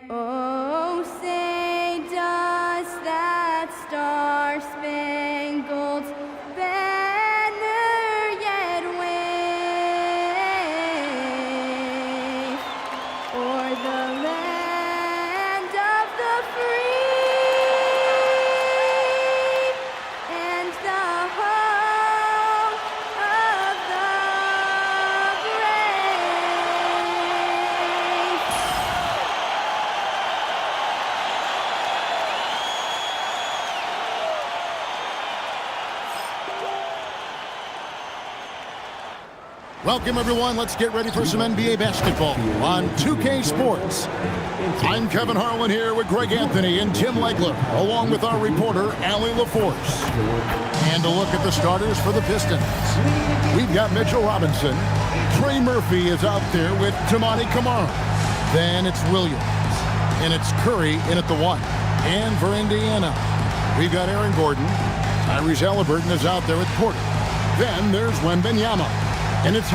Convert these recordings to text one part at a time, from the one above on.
Oh, say does that star-spangled banner yet wave o'er the land of the free and the home of the brave? Welcome, everyone. Let's get ready for some NBA basketball on 2K Sports. I'm Kevin Harlan here with Greg Anthony and Tim Legler, along with our reporter, Allie LaForce. And a look at the starters for the Pistons. We've got Mitchell Robinson. Trey Murphy is out there with Tamani Kamara. Then it's Williams. And it's Curry in at the 1. And for Indiana, we've got Aaron Gordon. Tyrese Halliburton is out there with Porter. Then there's Wembanyama. And it's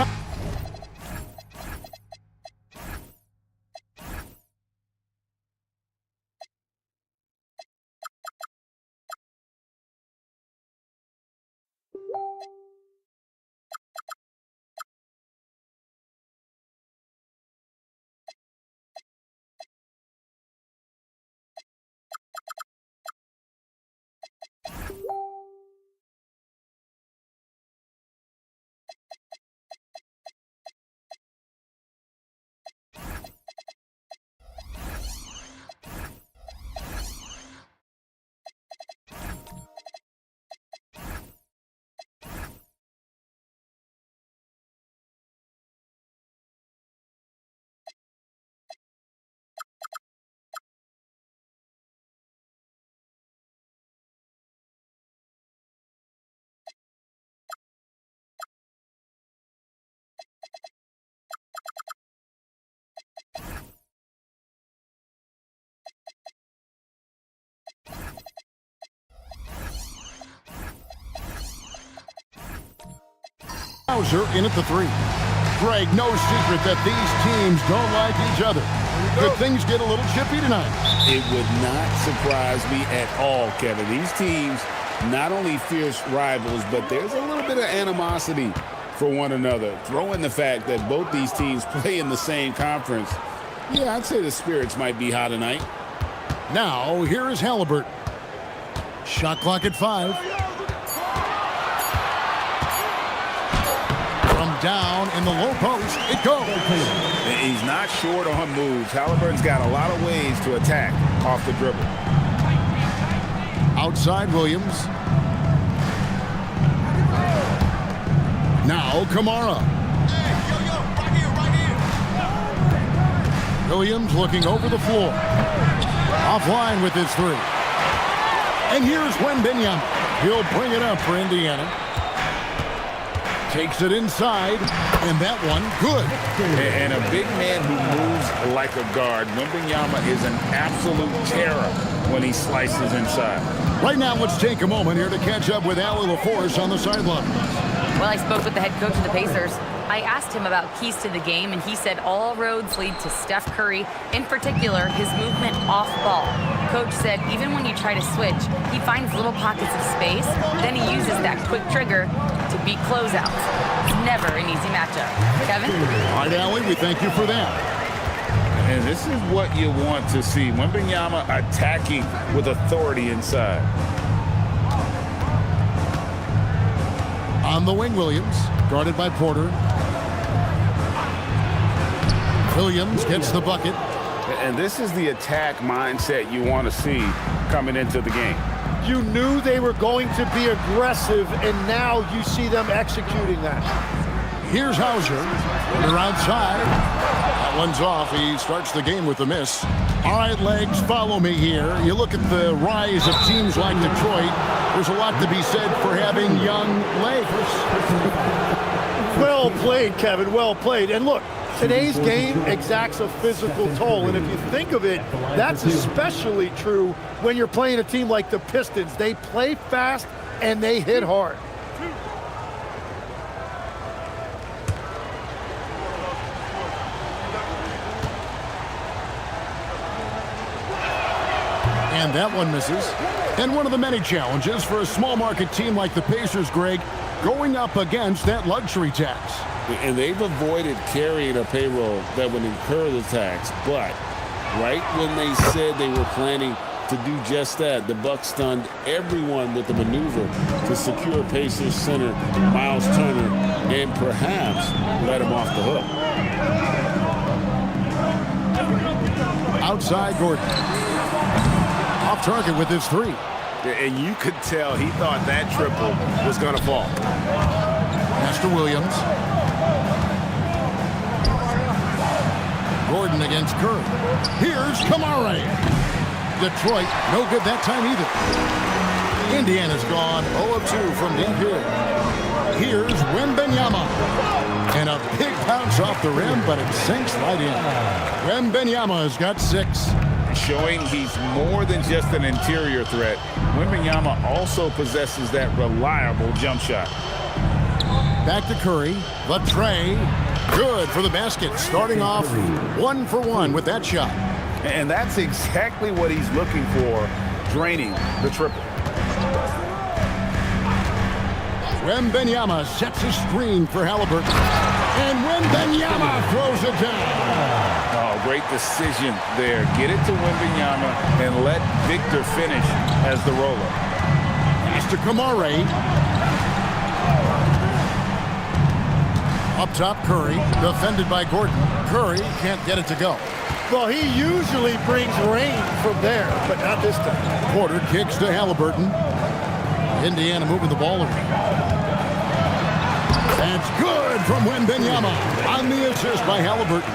Hauser in at the 3. Greg, no secret that these teams don't like each other. Could things get a little chippy tonight? It would not surprise me at all, Kevin. These teams, not only fierce rivals, but there's a little bit of animosity for one another. Throw in the fact that both these teams play in the same conference. Yeah, I'd say the spirits might be high tonight. Now, here is Halliburton. Shot clock at 5. From down in the low post, it goes. He's not short on moves. Halliburton's got a lot of ways to attack off the dribble. Outside Williams. Now Kamara. Williams looking over the floor. Offline with his 3. And here's Wembanyama. He'll bring it up for Indiana. Takes it inside, and that one, good. And a big man who moves like a guard. Wembanyama is an absolute terror when he slices inside. Right now, let's take a moment here to catch up with Allie LaForce on the sideline. Well, I spoke with the head coach of the Pacers. I asked him about keys to the game, and he said all roads lead to Steph Curry, in particular, his movement off ball. Coach said even when you try to switch, he finds little pockets of space, then he uses that quick trigger to beat closeouts. It's never an easy matchup. Kevin? All right, Allie, we thank you for that. And this is what you want to see. Wembanyama attacking with authority inside. On the wing, Williams, guarded by Porter. Williams gets the bucket. And this is the attack mindset you want to see coming into the game. You knew they were going to be aggressive, and now you see them executing that. Here's Hauser. Porter outside. That one's off. He starts the game with a miss. All right, Legs, follow me here. You look at the rise of teams like Detroit. There's a lot to be said for having young legs. Well played, Kevin, well played. And look, today's game exacts a physical toll, and if you think of it, that's especially true when you're playing a team like the Pistons. They play fast and they hit hard. And that one misses. And one of the many challenges for a small market team like the Pacers, Greg, going up against that luxury tax. And they've avoided carrying a payroll that would incur the tax. But right when they said they were planning to do just that, the Bucks stunned everyone with the maneuver to secure Pacers center Miles Turner and perhaps let him off the hook. Outside Gordon. Off target with his three. And you could tell he thought that triple was going to fall. Master Williams. Gordon against Curry. Here's Kamara. Detroit, no good that time either. Indiana's gone 0 of 2 from deep here. Here's Wembanyama. And a big bounce off the rim, but it sinks right in. Wembanyama has got 6. Showing he's more than just an interior threat, Wembanyama also possesses that reliable jump shot. Back to Curry. The tray. Good for the basket. Starting off 1 for 1 with that shot. And that's exactly what he's looking for, draining the triple. Wembanyama sets a screen for Halliburton. And Wembanyama throws it down. Oh, great decision there. Get it to Wembanyama and let Victor finish as the roller. Pass to Kamara. Up top, Curry. Defended by Gordon. Curry can't get it to go. Well, he usually brings rain from there, but not this time. Porter kicks to Halliburton. Indiana moving the ball around. That's good from Wembanyama on the assist by Halliburton.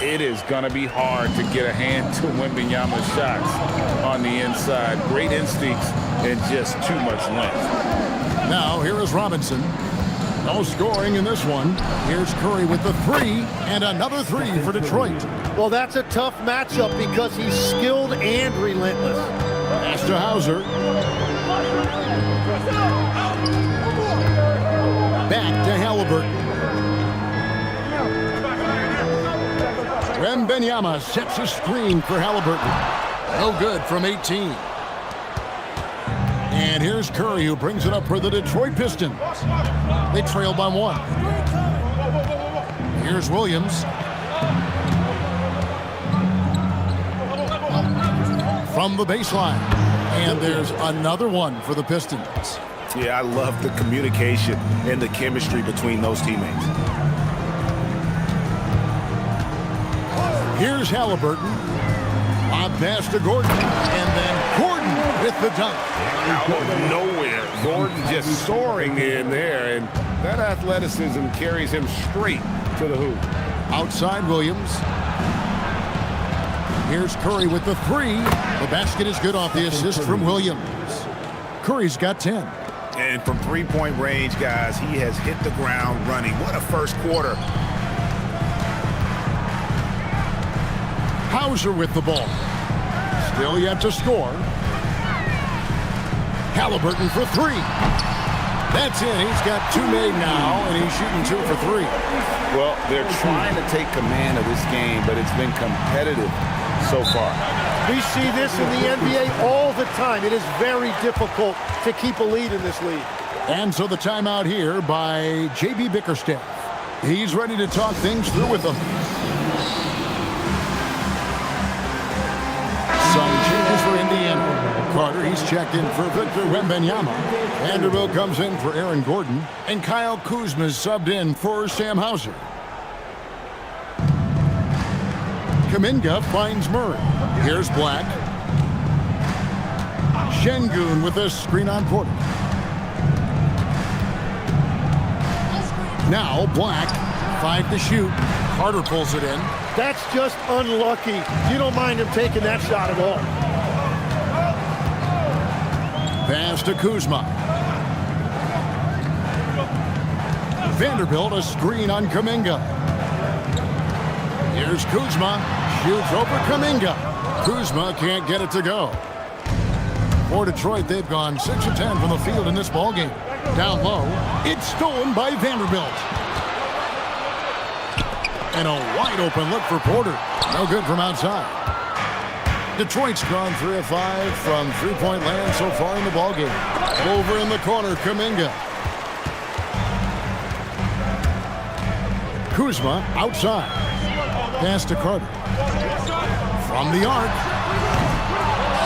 It is going to be hard to get a hand to Wembanyama's shots on the inside. Great instincts and just too much length. Now here is Robinson. No scoring in this one. Here's Curry with the 3 and another 3 for Detroit. Well, that's a tough matchup because he's skilled and relentless. Pass to Hauser. Back to Halliburton. Wembanyama sets a screen for Halliburton. No good from 18. And here's Curry who brings it up for the Detroit Pistons. They trail by 1. Here's Williams. From the baseline. And there's another one for the Pistons. Yeah, I love the communication and the chemistry between those teammates. Here's Halliburton. Lob pass to Gordon. And then Gordon with the dunk. Out of nowhere, Gordon just soaring in there, and that athleticism carries him straight to the hoop. Outside Williams. Here's Curry with the 3. The basket is good off the assist from Williams. Curry's got 10. And from three-point range, guys, he has hit the ground running. What a first quarter. Hauser with the ball. Still yet to score. Halliburton for 3. That's it. He's got 2 made now, and he's shooting 2 for 3. Well, they're trying to take command of this game, but it's been competitive so far. We see this in the NBA all the time. It is very difficult to keep a lead in this league. And so the timeout here by J.B. Bickerstaff. He's ready to talk things through with them. Some changes for Indiana. Carter, he's checked in for Victor Wembanyama. Vanderbilt comes in for Aaron Gordon. And Kyle Kuzma's subbed in for Sam Hauser. Kuminga finds Murray. Here's Black. Şengün with a screen on Porter. Now Black, 5 to shoot. Carter pulls it in. That's just unlucky. You don't mind him taking that shot at all. Pass to Kuzma. Vanderbilt, a screen on Kuminga. Here's Kuzma. Shoots over Kuminga. Kuzma can't get it to go. For Detroit, they've gone 6 of 10 from the field in this ballgame. Down low, it's stolen by Vanderbilt. And a wide open look for Porter. No good from outside. Detroit's gone 3 of 5 from three-point land so far in the ballgame. Over in the corner, Kuminga. Kuzma outside. Pass to Carter. From the arc.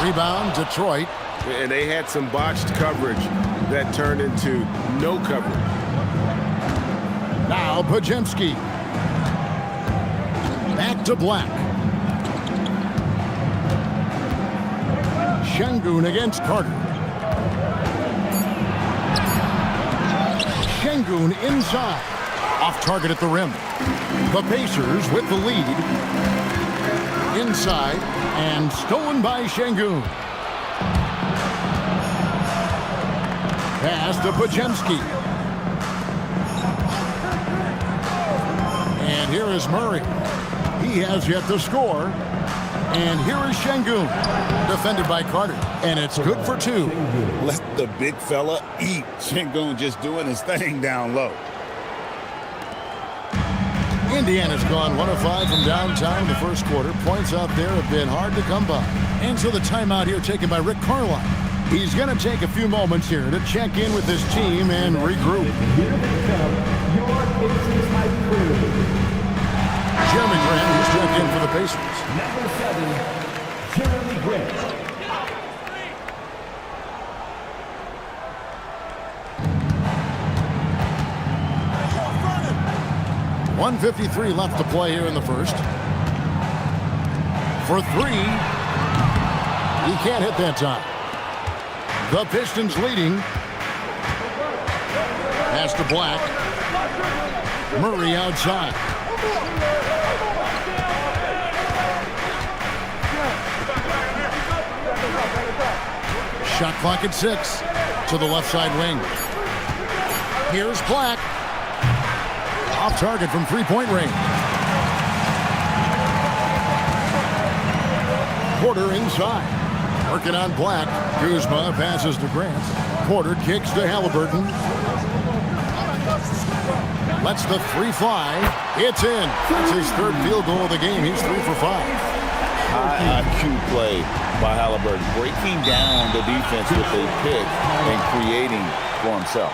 Rebound, Detroit. And they had some botched coverage that turned into no coverage. Now Pajemski. Back to Black. Şengün against Carter. Şengün inside. Off target at the rim. The Pacers with the lead. Inside and stolen by Şengün. Pass to Pajemski. And here is Murray. He has yet to score. And here is Şengün, defended by Carter. And it's good for 2. Let the big fella eat. Şengün just doing his thing down low. Indiana's gone 1 of 5 from downtown in the first quarter. Points out there have been hard to come by. And so the timeout here taken by Rick Carlisle. He's going to take a few moments here to check in with his team and regroup. Jeremy Grant, who's checked in for the Pacers. Number 7, Jeremy Grant. .153 left to play here in the first. For 3. He can't hit that time. The Pistons leading. Pass to Black. Murray outside. Shot clock at 6. To the left side wing. Here's Black. Off target from three-point range. Porter inside. Working on Black. Kuzma passes to Grant. Porter kicks to Halliburton. Lets the 3 fly. It's in. That's his 3rd field goal of the game. He's 3 for 5. High IQ play by Halliburton. Breaking down the defense with a pick and creating for himself.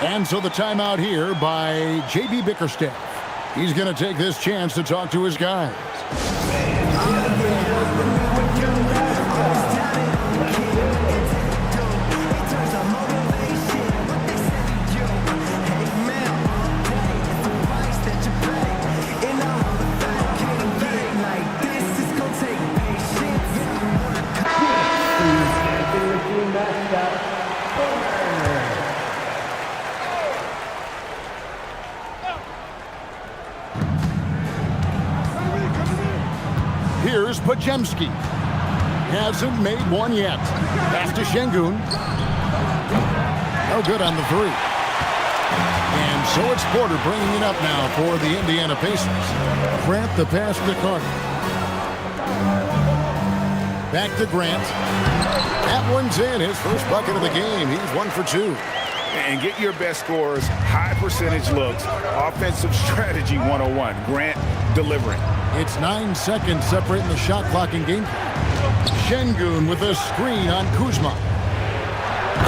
And so the timeout here by J.B. Bickerstaff. He's going to take this chance to talk to his guys. Here's Pajemski. Hasn't made one yet. Pass to Şengün. No good on the 3. And so it's Porter bringing it up now for the Indiana Pacers. Grant the pass to Carter. Back to Grant. That one's in. His first bucket of the game. He's 1 for 2. And get your best scores, high percentage looks, offensive strategy 101. Grant delivering. It's 9 seconds separating the shot clock and game clock. Şengün with a screen on Kuzma.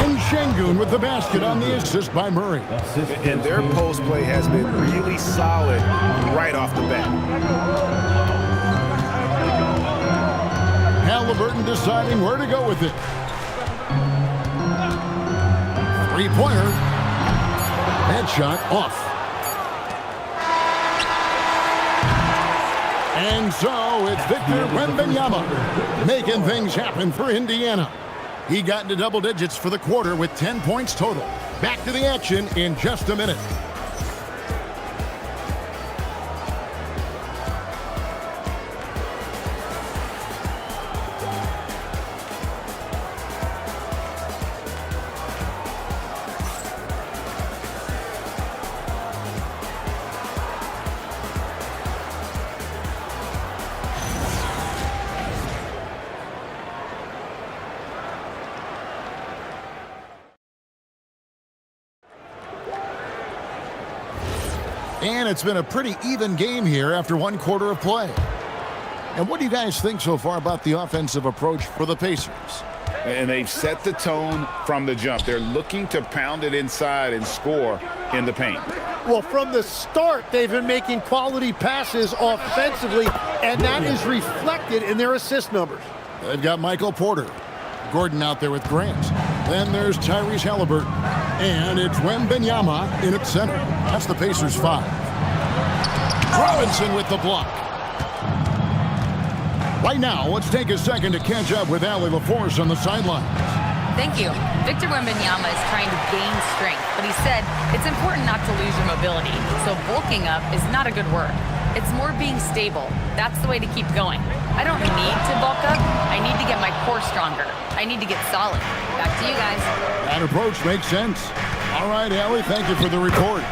And Şengün with the basket on the assist by Murray. And their post play has been really solid right off the bat. Halliburton deciding where to go with it. Three-pointer. That shot off. And so it's Victor Wembanyama making things happen for Indiana. He got into double digits for the quarter with 10 points total. Back to the action in just a minute. And it's been a pretty even game here after one quarter of play. And what do you guys think so far about the offensive approach for the Pacers? And they've set the tone from the jump. They're looking to pound it inside and score in the paint. Well, from the start, they've been making quality passes offensively, and that is reflected in their assist numbers. They've got Michael Porter. Gordon out there with Grant. Then there's Tyrese Halliburton. And it's Wembanyama in at center. That's the Pacers 5. Robinson with the block. Right now, let's take a second to catch up with Allie LaForce on the sidelines. Thank you. Victor Wembanyama is trying to gain strength, but he said it's important not to lose your mobility. So bulking up is not a good word. It's more being stable. That's the way to keep going. I don't need to bulk up. I need to get my core stronger. I need to get solid. Back to you guys. That approach makes sense. All right, Allie, thank you for the report.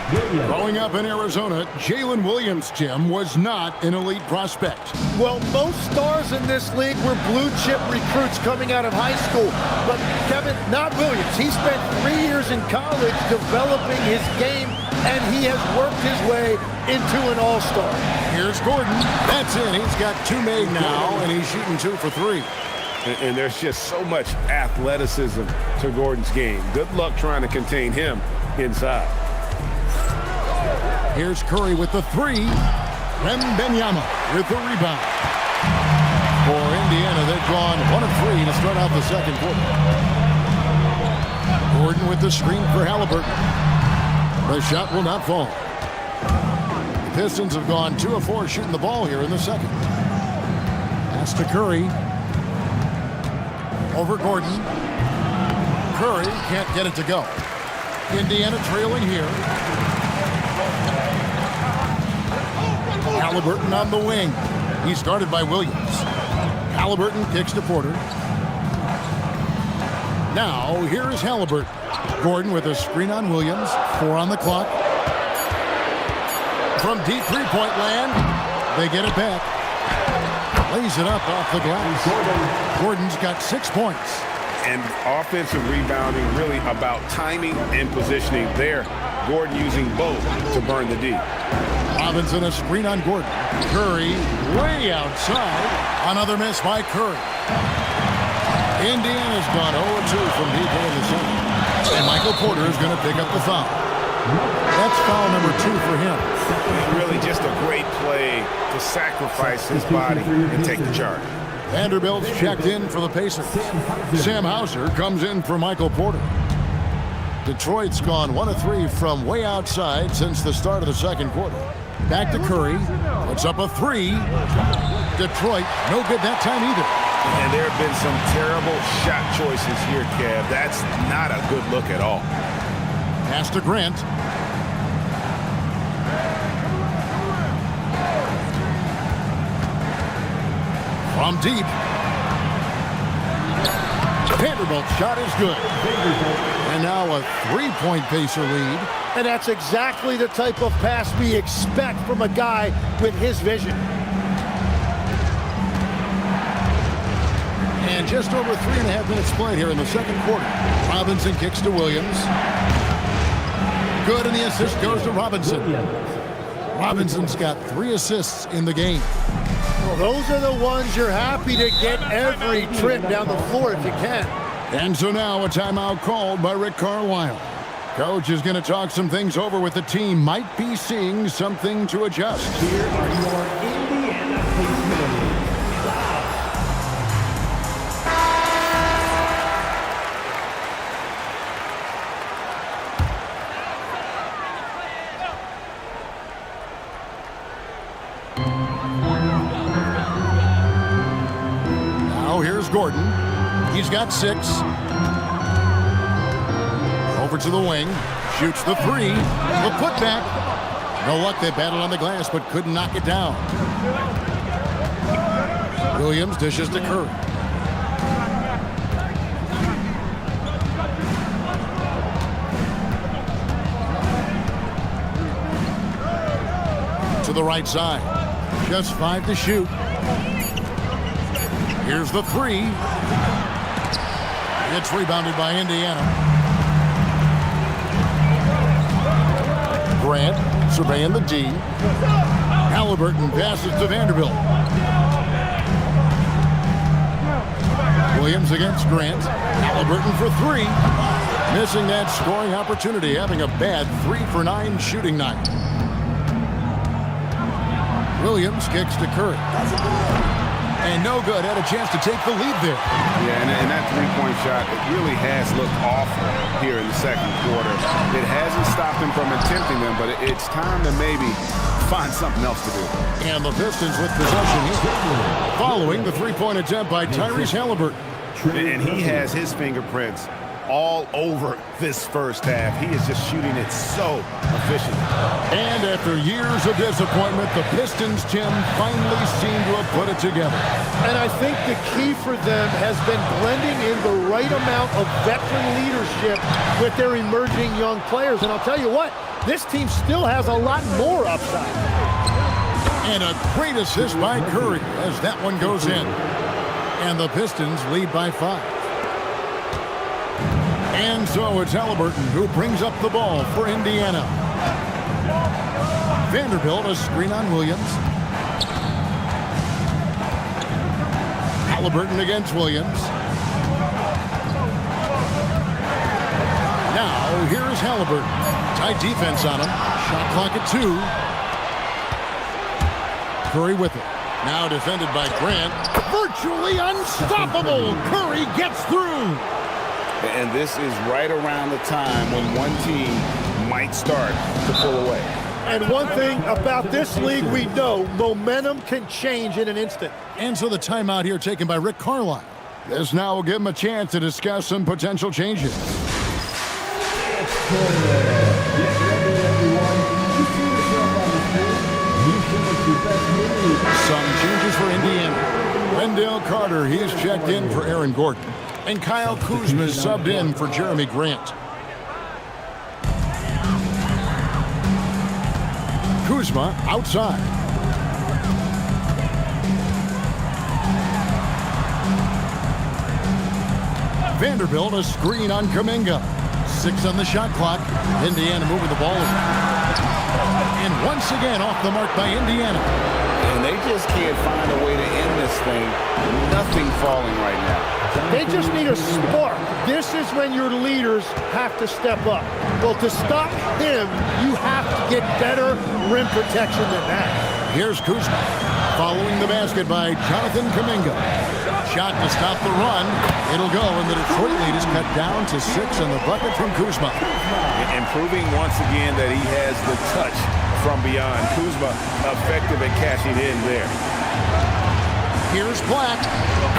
Growing up in Arizona, Jalen Williams, Tim, was not an elite prospect. Well, most stars in this league were blue-chip recruits coming out of high school. But, Kevin, not Williams. He spent 3 years in college developing his game, and he has worked his way into an all-star. Here's Gordon. That's it. He's got 2 made now, and he's shooting 2 for 3. And there's just so much athleticism to Gordon's game. Good luck trying to contain him inside. Here's Curry with the 3. Wembanyama with the rebound. For Indiana, they've gone 1 of 3 to start out the second quarter. Gordon with the screen for Halliburton. The shot will not fall. The Pistons have gone 2 of 4 shooting the ball here in the second. Pass to Curry. Over Gordon. Curry can't get it to go. Indiana trailing here. Halliburton on the wing. He's guarded by Williams. Halliburton kicks to Porter. Now, here is Halliburton. Gordon with a screen on Williams. 4 on the clock. From deep three-point land, they get it back. Lays it up off the glass. Gordon's got 6 points. And offensive rebounding really about timing and positioning there. Gordon using both to burn the D. Robinson a screen on Gordon. Curry way outside. Another miss by Curry. Indiana's gone 0-2 from deep in the second. And Michael Porter is going to pick up the foul. That's foul number 2 for him. Really just a great play to sacrifice his body and take the charge. Vanderbilt's checked in for the Pacers. Sam Hauser comes in for Michael Porter. Detroit's gone 1 of 3 from way outside since the start of the second quarter. Back to Curry. Puts up a 3. Detroit, no good that time either. And there have been some terrible shot choices here, Kev. That's not a good look at all. Pass to Grant. From deep. Vanderbilt's shot is good. And now a 3-point Pacer lead. And that's exactly the type of pass we expect from a guy with his vision. And just over 3.5 minutes played here in the second quarter. Robinson kicks to Williams. Good, and the assist goes to Robinson. Robinson's got 3 assists in the game. Well, those are the ones you're happy to get every trip down the floor if you can. And so now a timeout called by Rick Carlisle. Coach is going to talk some things over with the team. Might be seeing something to adjust. Here are your Indiana Pacers. Now here's Gordon. He's got 6. Over to the wing. Shoots the 3. The putback. No luck. They battled on the glass but couldn't knock it down. Williams dishes to Curry. To the right side. Just 5 to shoot. Here's the 3. It's rebounded by Indiana. Grant surveying the D. Halliburton passes to Vanderbilt. Williams against Grant. Halliburton for three. Missing that scoring opportunity, having a bad 3 for 9 shooting night. Williams kicks to Curry. And no good. Had a chance to take the lead there. Yeah, and that three-point shot, it really has looked awful here in the second quarter. It hasn't stopped him from attempting them, but it's time to maybe find something else to do. And the Pistons with possession following the three-point attempt by Tyrese Halliburton. And he has his fingerprints all over this first half. He is just shooting it so efficient. And after years of disappointment, the Pistons, Tim, finally seem to have put it together. And I think the key for them has been blending in the right amount of veteran leadership with their emerging young players. And I'll tell you what, this team still has a lot more upside. And a great assist by Curry as that one goes in. And the Pistons lead by 5. And so it's Halliburton who brings up the ball for Indiana. Vanderbilt, a screen on Williams. Halliburton against Williams. Now, here's Halliburton. Tight defense on him. Shot clock at 2. Curry with it. Now defended by Grant. Virtually unstoppable. Curry gets through. And this is right around the time when one team might start to pull away. And one thing about this league we know, momentum can change in an instant. And so the timeout here taken by Rick Carlisle. This now will give him a chance to discuss some potential changes. Some changes for Indiana. Wendell Carter, he's checked in for Aaron Gordon. And Kyle Kuzma is subbed in for Jeremy Grant. Kuzma outside. Vanderbilt, a screen on Kuminga. 6 on the shot clock. Indiana moving the ball. And once again off the mark by Indiana. And they just can't find a way to end this thing. Nothing falling right now. They just need a spark. This is when your leaders have to step up. Well, to stop him, you have to get better rim protection than that. Here's Kuzma following the basket by Jonathan Kuminga. Shot to stop the run. It'll go, and the Detroit lead is cut down to 6 on the bucket from Kuzma. And proving once again that he has the touch from beyond. Kuzma effective at cashing in there. Here's Black,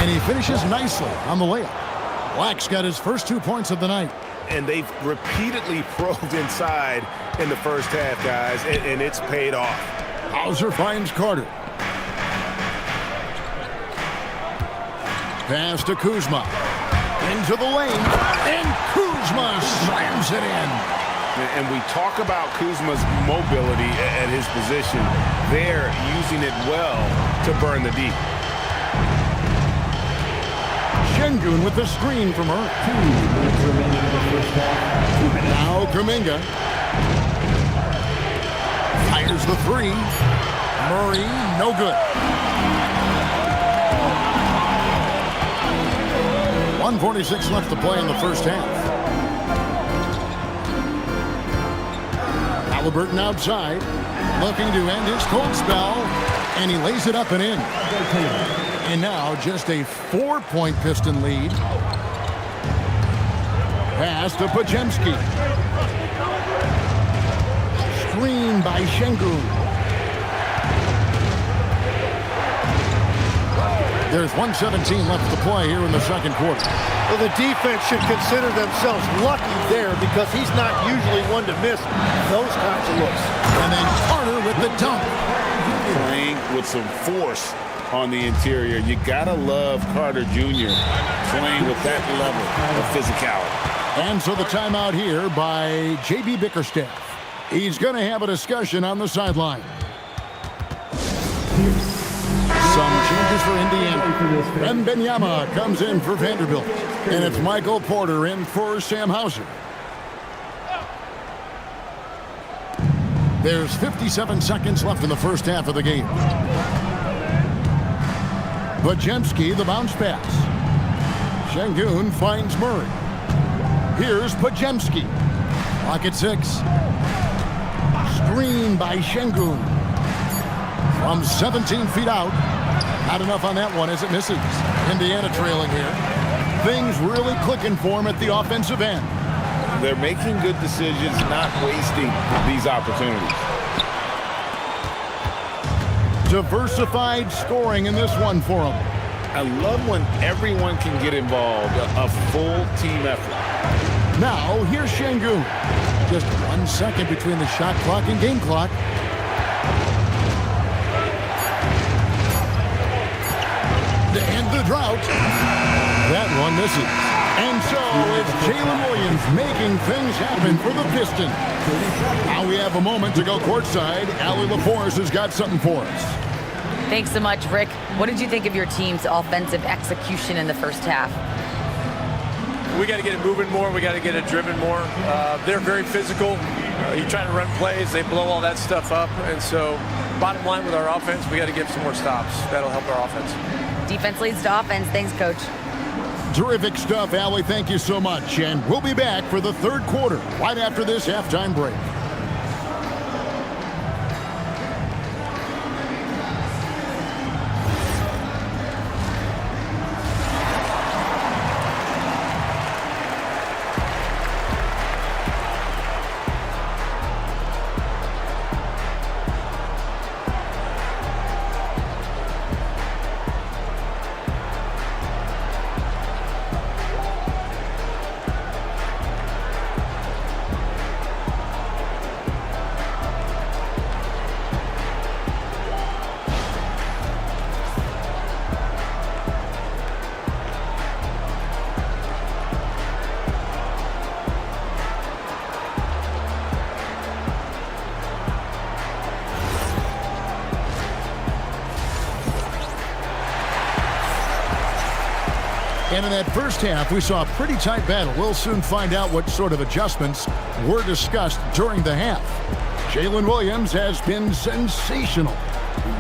and he finishes nicely on the layup. Black's got his first 2 points of the night. And they've repeatedly probed inside in the first half, guys, and it's paid off. Hauser finds Carter. Pass to Kuzma. Into the lane, and Kuzma slams it in. And we talk about Kuzma's mobility at his position. They're using it well to burn the deep. Şengün with the screen from her. Now Kuminga. Fires the 3. Murray, no good. 1:46 left to play in the first half. Halliburton outside, looking to end his cold spell, and he lays it up and in. And now just a 4-point Piston lead. Pass to Podziemski. Screen by Şengün. There's 1:17 left to play here in the second quarter. Well, the defense should consider themselves lucky there because he's not usually one to miss those kinds of looks. And then Carter with the dunk. Playing with some force on the interior. You gotta love Carter Jr. playing with that level of physicality. And so the timeout here by J.B. Bickerstaff. He's going to have a discussion on the sideline. Some changes for Indiana. And Benyama comes in for Vanderbilt. And it's Michael Porter in for Sam Hauser. There's 57 seconds left in the first half of the game. Podziemski, the bounce pass. Şengün finds Murray. Here's Pajemski. Clock at 6. Screen by Şengün. From 17 feet out. Not enough on that one as it misses. Indiana trailing here. Things really clicking for him at the offensive end. They're making good decisions, not wasting these opportunities. Diversified scoring in this one for him. I love when everyone can get involved, a full team effort. Now, here's Şengün. Just 1 second between the shot clock and game clock. To end the drought. That one misses. And so it's Jalen Williams making things happen for the Pistons. Now we have a moment to go courtside. Allie LaForce has got something for us. Thanks so much, Rick. What did you think of your team's offensive execution in the first half? We got to get it moving more. We got to get it driven more. They're very physical. You try to run plays, they blow all that stuff up. And so, bottom line with our offense, we got to get some more stops. That'll help our offense. Defense leads to offense. Thanks, Coach. Terrific stuff, Allie. Thank you so much. And we'll be back for the third quarter right after this halftime break. And in that first half, we saw a pretty tight battle. We'll soon find out what sort of adjustments were discussed during the half. Jalen Williams has been sensational.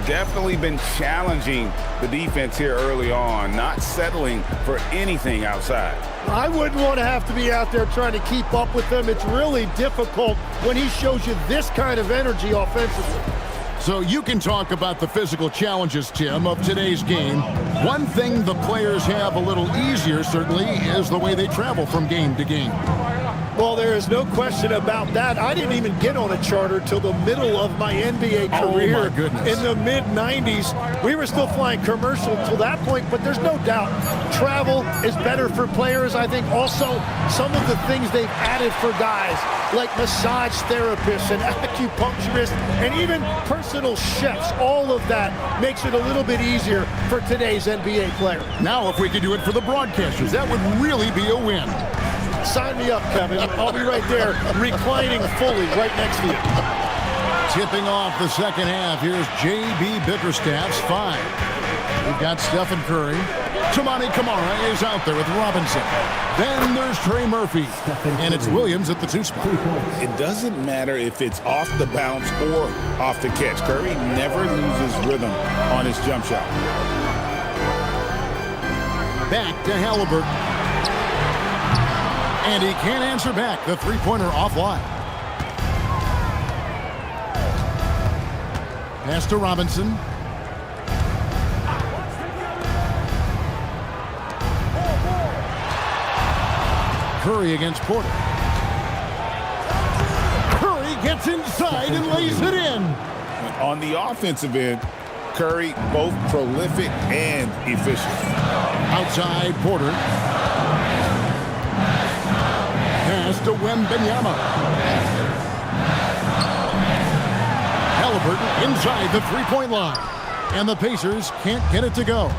Definitely been challenging the defense here early on, not settling for anything outside. I wouldn't want to have to be out there trying to keep up with them. It's really difficult when he shows you this kind of energy offensively. So you can talk about the physical challenges, Tim, of today's game. One thing the players have a little easier, certainly, is the way they travel from game to game. Well, there is no question about that. I didn't even get on a charter till the middle of my NBA career. Oh, my goodness. In the mid-90s. We were still flying commercial till that point, but there's no doubt travel is better for players. I think also some of the things they've added for guys, like massage therapists and acupuncturists and even personal chefs, all of that makes it a little bit easier for today's NBA player. Now, if we could do it for the broadcasters, that would really be a win. Sign me up, Kevin. I'll be right there, reclining fully right next to you. Tipping off the second half, here's J.B. Bickerstaff's 5. We've got Stephen Curry. Tamani Kamara is out there with Robinson. Then there's Trey Murphy. And it's Williams at the 2 spot. It doesn't matter if it's off the bounce or off the catch. Curry never loses rhythm on his jump shot. Back to Halliburton. And he can't answer back. The three-pointer offline. Pass to Robinson. Curry against Porter. Curry gets inside and lays it in. On the offensive end, Curry both prolific and efficient. Outside Porter. Pass to Wembanyama. Halliburton inside the three-point line. And the Pacers can't get it to go.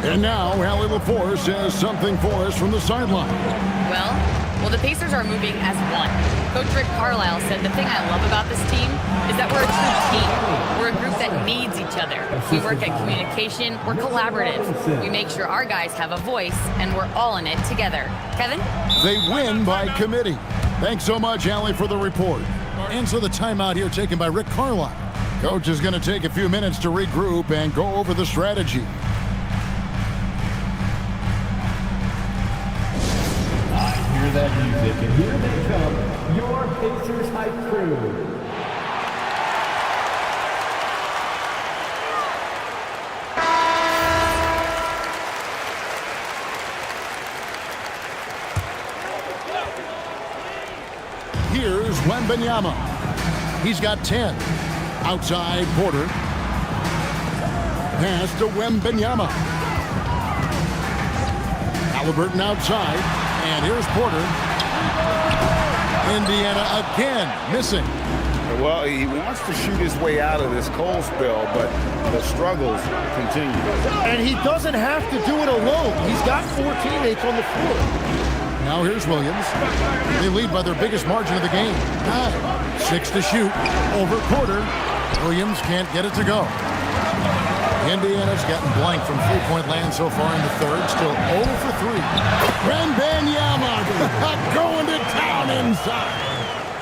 And now Allie LaForce has something for us from the sideline. Well, the Pacers are moving as one. Coach Rick Carlisle said the thing I love about this team is that we're a true team. We're a group that needs each other. We work at communication. We're collaborative. We make sure our guys have a voice, and we're all in it together. Kevin? They win by committee. Thanks so much, Allie, for the report. And so the timeout here taken by Rick Carlisle. Coach is going to take a few minutes to regroup and go over the strategy. hear that music, and here they come, your Pacers hype crew. Here's Wembanyama. He's got 10. Outside Porter. Pass to Wembanyama. Halliburton outside. And here's Porter. Indiana again missing. Well, he wants to shoot his way out of this cold spell, but the struggles continue. And he doesn't have to do it alone. He's got 4 teammates on the floor. Now here's Williams. They lead by their biggest margin of the game. 9. 6 to shoot. Over Porter. Williams can't get it to go. Indiana's gotten blank from three-point land so far in the third. Still 0 for 3. Wembanyama going to town inside.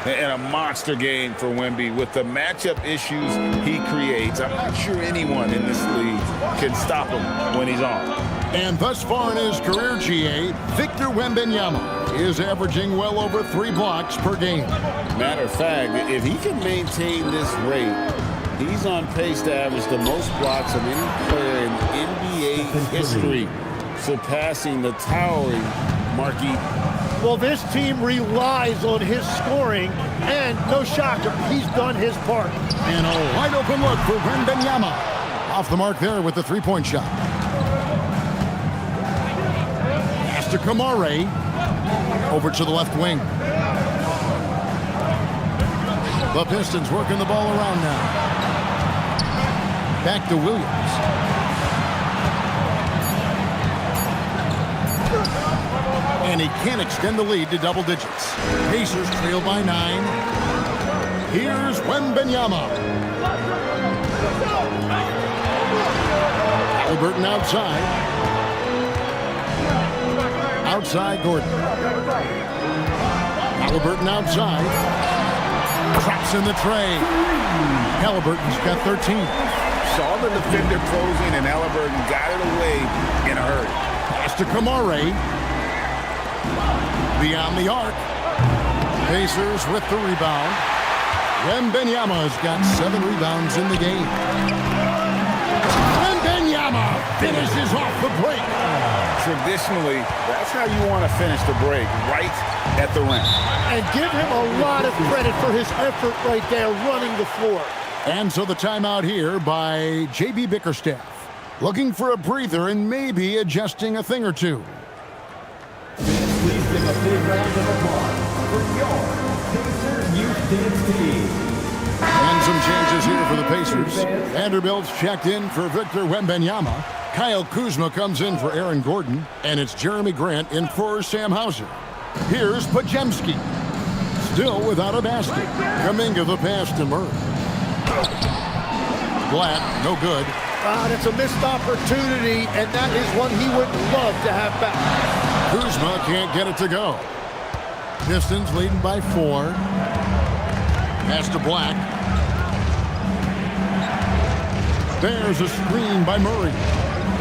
And a monster game for Wemby with the matchup issues he creates. I'm not sure anyone in this league can stop him when he's on. And thus far in his career, GA, Victor Wembanyama is averaging well over 3 blocks per game. Matter of fact, if he can maintain this rate, he's on pace to average the most blocks of any player in NBA history, surpassing the towering Marquis. Well, this team relies on his scoring, and no shocker, he's done his part. And a wide open look for Wembanyama. Off the mark there with the three-point shot. Pass to Kamare. Over to the left wing. The Pistons working the ball around now. Back to Williams. And he can extend the lead to double digits. Pacers trail by 9. Here's Wembanyama. Halliburton outside. Outside Gordon. Halliburton outside. Traps in the tray. Halliburton's got 13. Saw the defender closing, and Halliburton got it away in a hurry. Pass to Kamare. Beyond the arc. Pacers with the rebound. Wembanyama's got 7 rebounds in the game. Wembanyama finishes off the break. Traditionally, that's how you want to finish the break, right at the rim. And give him a lot of credit for his effort right there running the floor. And so the timeout here by J.B. Bickerstaff. Looking for a breather and maybe adjusting a thing or two. Please give a big round of applause for your Pacers Youth Dance team. And some changes here for the Pacers. Vanderbilt's checked in for Victor Wembanyama. Kyle Kuzma comes in for Aaron Gordon. And it's Jeremy Grant in for Sam Hauser. Here's Podziemski. Still without a basket. Kuminga the pass to Murray. Black, no good. That's a missed opportunity, and that is one he would love to have back. Kuzma can't get it to go. Pistons leading by 4. Pass to Black. There's a screen by Murray.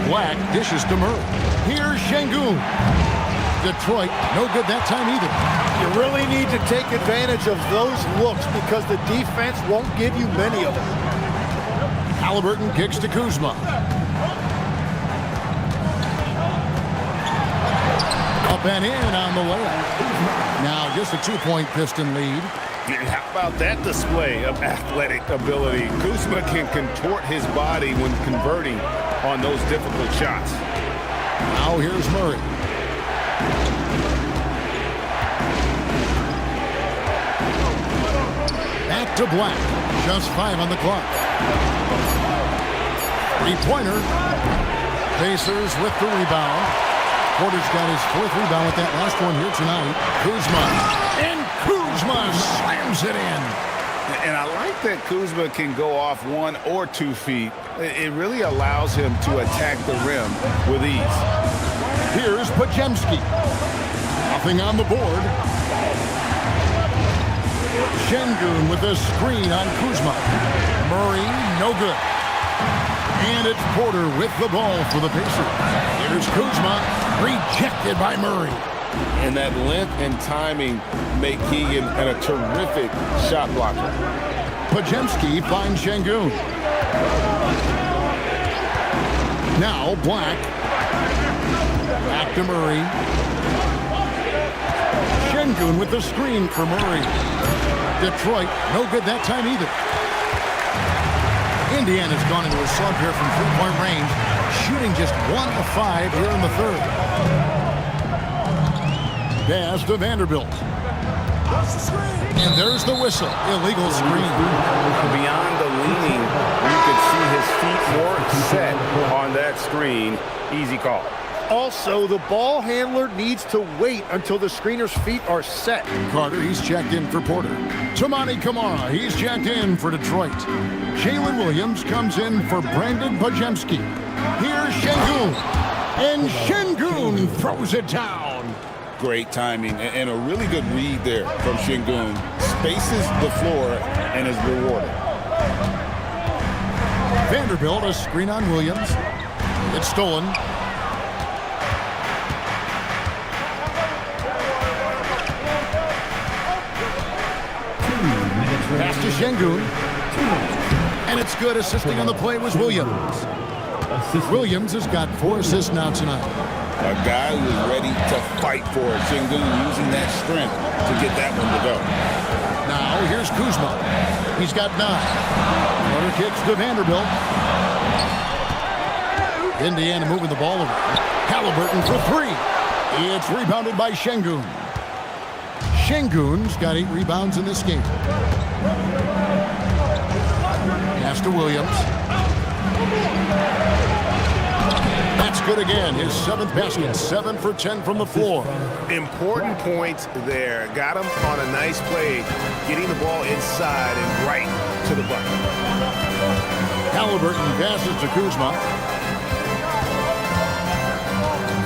Black dishes to Murray. Here's Şengün. Detroit, no good that time either. You really need to take advantage of those looks because the defense won't give you many of them. Halliburton kicks to Kuzma. Up and in on the layup. Now just a 2-point Piston lead. How about that display of athletic ability? Kuzma can contort his body when converting on those difficult shots. Now here's Murray. Back to Black. Just 5 on the clock. 3-pointer. Pacers with the rebound. Porter's got his 4th rebound with that last one here tonight. Kuzma. And Kuzma slams it in. And I like that Kuzma can go off 1 or 2 feet. It really allows him to attack the rim with ease. Here's Podziemski. Nothing on the board. Şengün with a screen on Kuzma. Murray, no good. And it's Porter with the ball for the Pacers. Here's Kuzma, rejected by Murray. And that length and timing make Keegan a terrific shot blocker. Pajemski finds Şengün. Now Black. Back to Murray. Şengün with the screen for Murray. Detroit, no good that time either. Indiana's gone into a slump here from three-point range, shooting just 1 of 5 here in the third. Pass to Vanderbilt. And there's the whistle. Illegal screen. Beyond the leaning, you could see his feet more set on that screen. Easy call. Also, the ball handler needs to wait until the screener's feet are set. Carter, he's checked in for Porter. Tamani Kamara, he's checked in for Detroit. Jalen Williams comes in for Brandon Pajemski. Here's Şengün. And Şengün throws it down. Great timing and a really good read there from Şengün. Spaces the floor and is rewarded. Vanderbilt, a screen on Williams. It's stolen. Pass to Şengün. And it's good. Assisting on the play was Williams. Williams has got 4 assists now tonight. A guy who is ready to fight for it. Şengün using that strength to get that one to go. Now here's Kuzma. He's got 9. Corner kicks to Vanderbilt. Indiana moving the ball over. Halliburton for 3. It's rebounded by Şengün. Şengün's got 8 rebounds in this game. Pass to Williams. That's good again. His 7th basket. 7 for 10 from the floor. Important points there. Got him on a nice play, getting the ball inside and right to the bucket. Halliburton passes to Kuzma.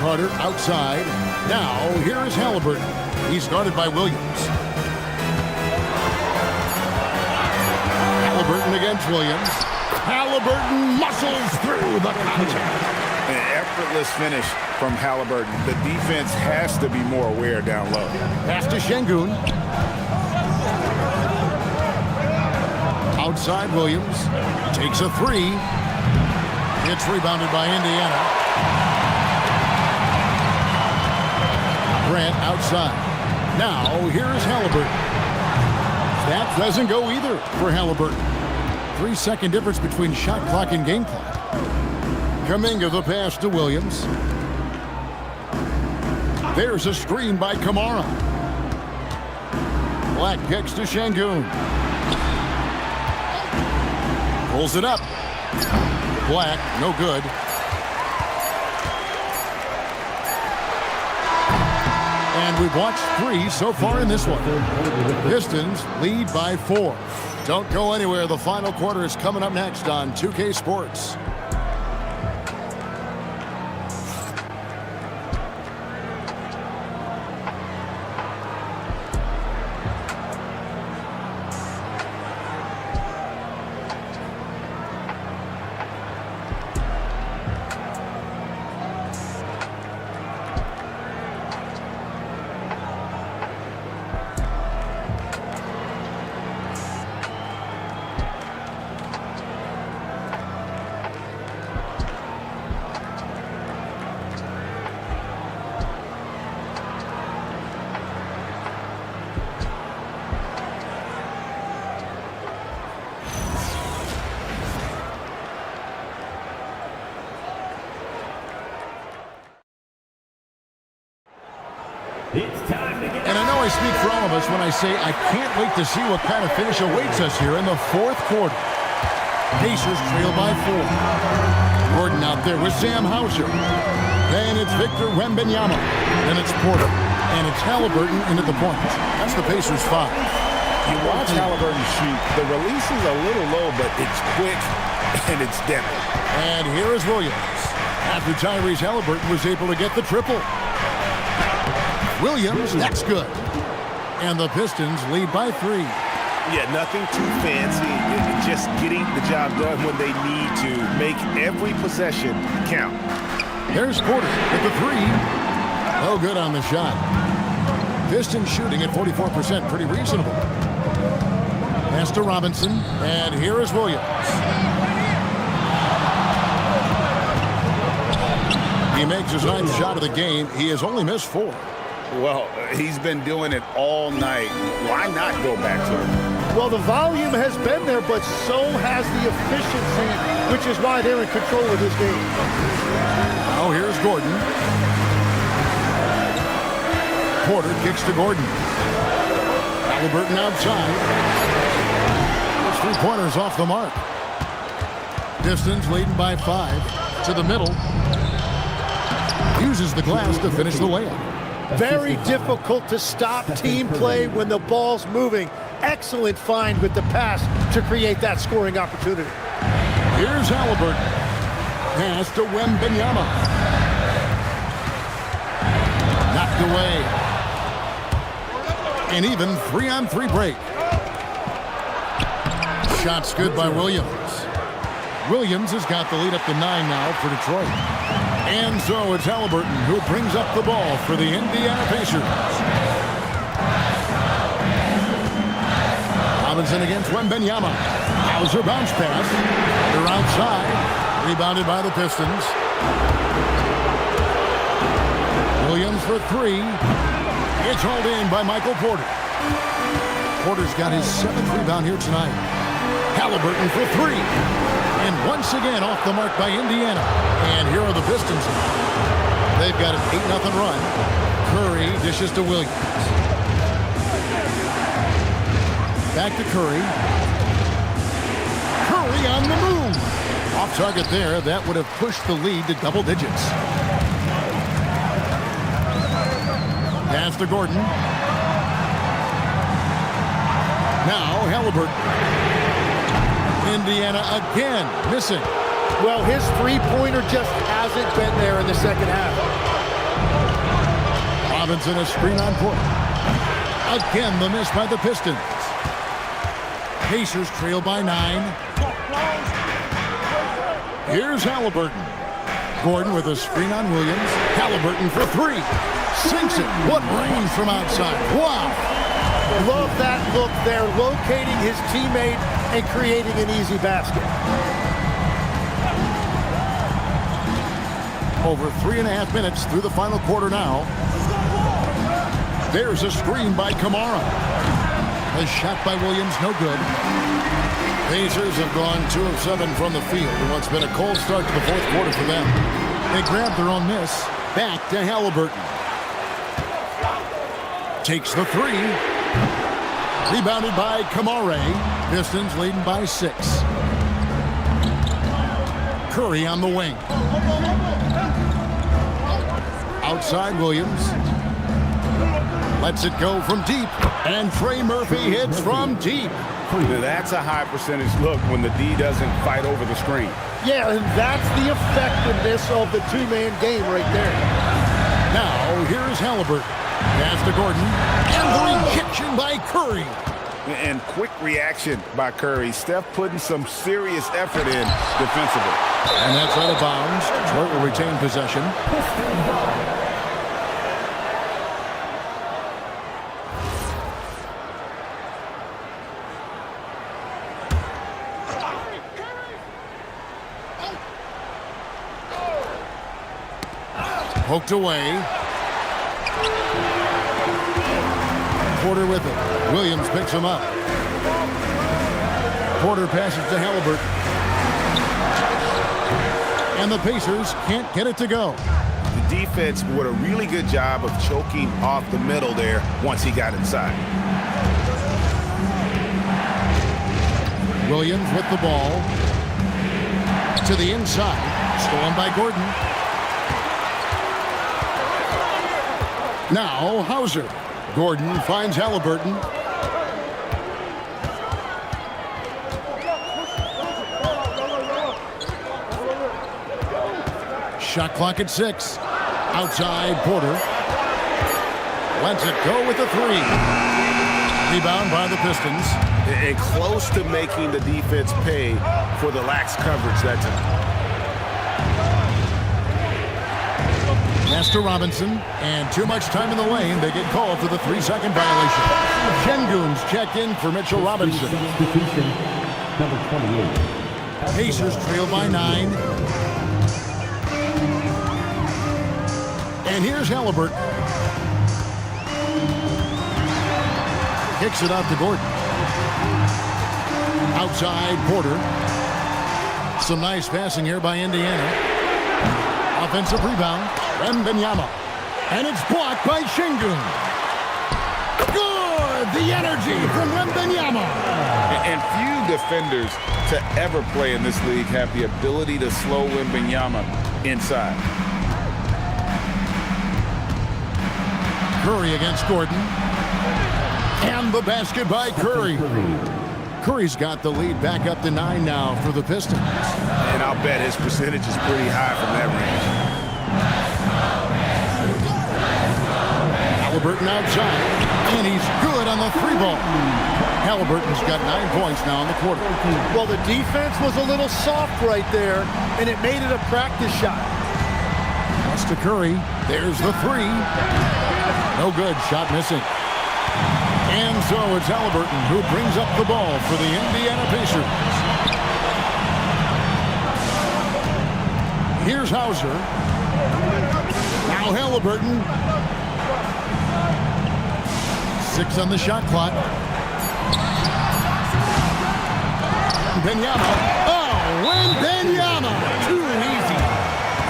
Carter outside. Now here is Halliburton. He's guarded by Williams. Halliburton against Williams. Halliburton muscles through the contact. An effortless finish from Halliburton. The defense has to be more aware down low. Pass to Şengün. Outside Williams. Takes a 3. It's rebounded by Indiana. Grant outside. Now, here's Halliburton. That doesn't go either for Halliburton. 3-second difference between shot clock and game clock. Kuminga the pass to Williams. There's a screen by Kamara. Black kicks to Şengün. Pulls it up. Black, no good. And we've watched 3 so far in this one. Pistons lead by 4. Don't go anywhere. The final quarter is coming up next on 2K Sports. And I know I speak for all of us when I say I can't wait to see what kind of finish awaits us here in the 4th quarter. Pacers trail by 4. Gordon out there with Sam Hauser. Then it's Victor Wembanyama. Then it's Porter. And it's Halliburton into the point. That's the Pacers 5. You watch Halliburton shoot. The release is a little low, but it's quick and it's deadly. And here is Williams. After Tyrese Halliburton was able to get the triple. Williams, that's good. And the Pistons lead by 3. Yeah, nothing too fancy. Just getting the job done when they need to. Make every possession count. There's Porter with the 3. No good on the shot. Pistons shooting at 44%, pretty reasonable. Pass to Robinson, and here is Williams. He makes his 9th shot of the game. He has only missed 4. Well, he's been doing it all night. Why not go back to it? Well, the volume has been there, but so has the efficiency, which is why they're in control of this game. Now here's Gordon. Porter kicks to Gordon. Halliburton outside. His 3-pointers off the mark. Pistons leading by 5. To the middle. Uses the glass to finish the layup. Very difficult to stop team play when the ball's moving. Excellent find with the pass to create that scoring opportunity. Here's Halliburton. Pass to Wembanyama. Knocked away. An even 3-on-3 break. Shot's good by Williams. Williams has got the lead up to 9 now for Detroit. And so it's Halliburton who brings up the ball for the Indiana Pacers. Robinson against Wembanyama. Hauser bounce pass. They're outside. Rebounded by the Pistons. Williams for 3. It's hauled in by Michael Porter. Porter's got his 7th rebound here tonight. Halliburton for 3. And once again off the mark by Indiana. And here are the Pistons. They've got an 8-0 run. Curry dishes to Williams. Back to Curry. Curry on the move. Off target there. That would have pushed the lead to double digits. Pass to Gordon. Now Halliburton. Indiana again missing. Well, his 3-pointer just hasn't been there in the second half. Robinson a screen on Porter. Again the miss by the Pistons. Pacers trail by 9. Here's Halliburton. Gordon with a screen on Williams. Halliburton for 3. Sinks it. What range from outside. Wow. Love that look there, locating his teammate and creating an easy basket. Over 3.5 minutes through the final quarter now. There's a screen by Kamara. A shot by Williams, no good. Pacers have gone 2 of 7 from the field in what's been a cold start to the 4th quarter for them. They grabbed their own miss. Back to Halliburton. Takes the 3. Rebounded by Kamara. Pistons leading by 6. Curry on the wing. Outside Williams. Lets it go from deep. And Trey Murphy hits from deep. That's a high percentage look when the D doesn't fight over the screen. Yeah, and that's the effectiveness of the 2-man game right there. Now, here's Halliburton. Pass to Gordon. And the rejection by Curry. And quick reaction by Curry. Steph putting some serious effort in defensively. And that's out of bounds. Detroit will retain possession. Poked away. Porter with it. Williams picks him up. Porter passes to Halliburton. And the Pacers can't get it to go. The defense did a really good job of choking off the middle there once he got inside. Williams with the ball. To the inside. Stolen by Gordon. Now Hauser. Gordon finds Halliburton. Shot clock at 6. Outside Porter. Lets it go with the 3. Rebound by the Pistons. And close to making the defense pay for the lax coverage that time. Pass to Robinson, and too much time in the lane. They get called for the 3-second violation. Şengün's checked in for Mitchell Robinson. Substitution, number 28. Pacers trail by 9. And here's Halliburton. Kicks it out to Gordon. Outside, Porter. Some nice passing here by Indiana. Offensive rebound, Wembanyama. And it's blocked by Şengün. Good! The energy from Wembanyama. And few defenders to ever play in this league have the ability to slow Wembanyama inside. Curry against Gordon. And the basket by Curry. Curry's got the lead back up to 9 now for the Pistons. And I'll bet his percentage is pretty high from that range. Halliburton outside. And he's good on the 3-ball. Halliburton's got 9 points now in the quarter. Well, the defense was a little soft right there, and it made it a practice shot. Pass to Curry. There's the 3. No good. Shot missing. And so it's Halliburton who brings up the ball for the Indiana Pacers. Here's Hauser. Now Halliburton. 6 on the shot clock. Wembanyama. Oh, Wembanyama. Too easy.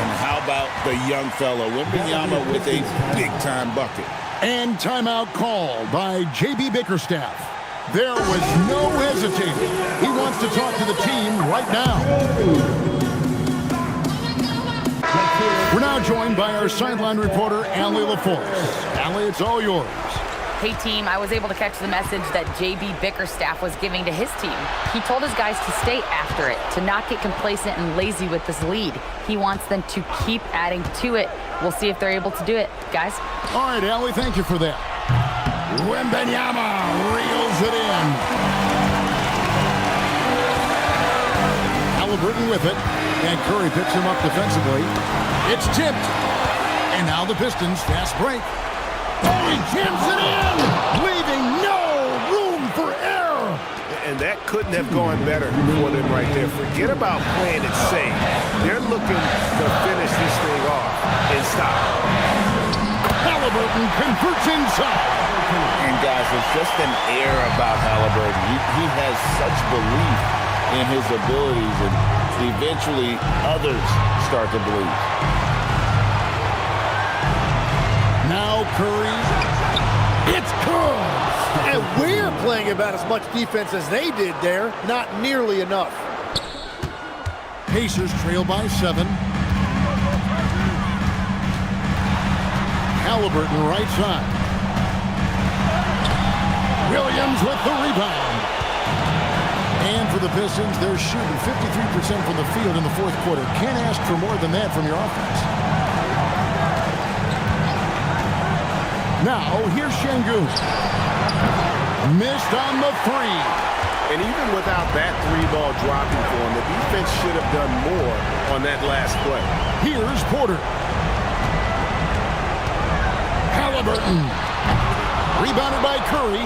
And how about the young fella, Wembanyama, with a big-time bucket. And timeout called by J.B. Bickerstaff. There was no hesitating. He wants to talk to the team right now. We're now joined by our sideline reporter, Allie LaForce. Allie, it's all yours. Hey team, I was able to catch the message that J.B. Bickerstaff was giving to his team. He told his guys to stay after it, to not get complacent and lazy with this lead. He wants them to keep adding to it. We'll see if they're able to do it, guys. All right, Allie, thank you for that. Wembanyama reels it in. Halliburton with it, and Curry picks him up defensively. It's tipped, and now the Pistons fast break. Oh, he jams it in, leaving no room for error. And that couldn't have gone better for them right there. Forget about playing it safe. They're looking to finish this thing off and stop. Halliburton converts inside. And guys, it's just an air about Halliburton. He has such belief in his abilities, and eventually others start to believe. Now Curry. It's good. And we're playing about as much defense as they did there. Not nearly enough. Pacers trail by 7. Halliburton right side. Williams with the rebound. And for the Pistons, they're shooting 53% from the field in the fourth quarter. Can't ask for more than that from your offense. Now, here's Şengün. Missed on the 3. And even without that 3-ball dropping for him, the defense should have done more on that last play. Here's Porter. Halliburton. Rebounded by Curry.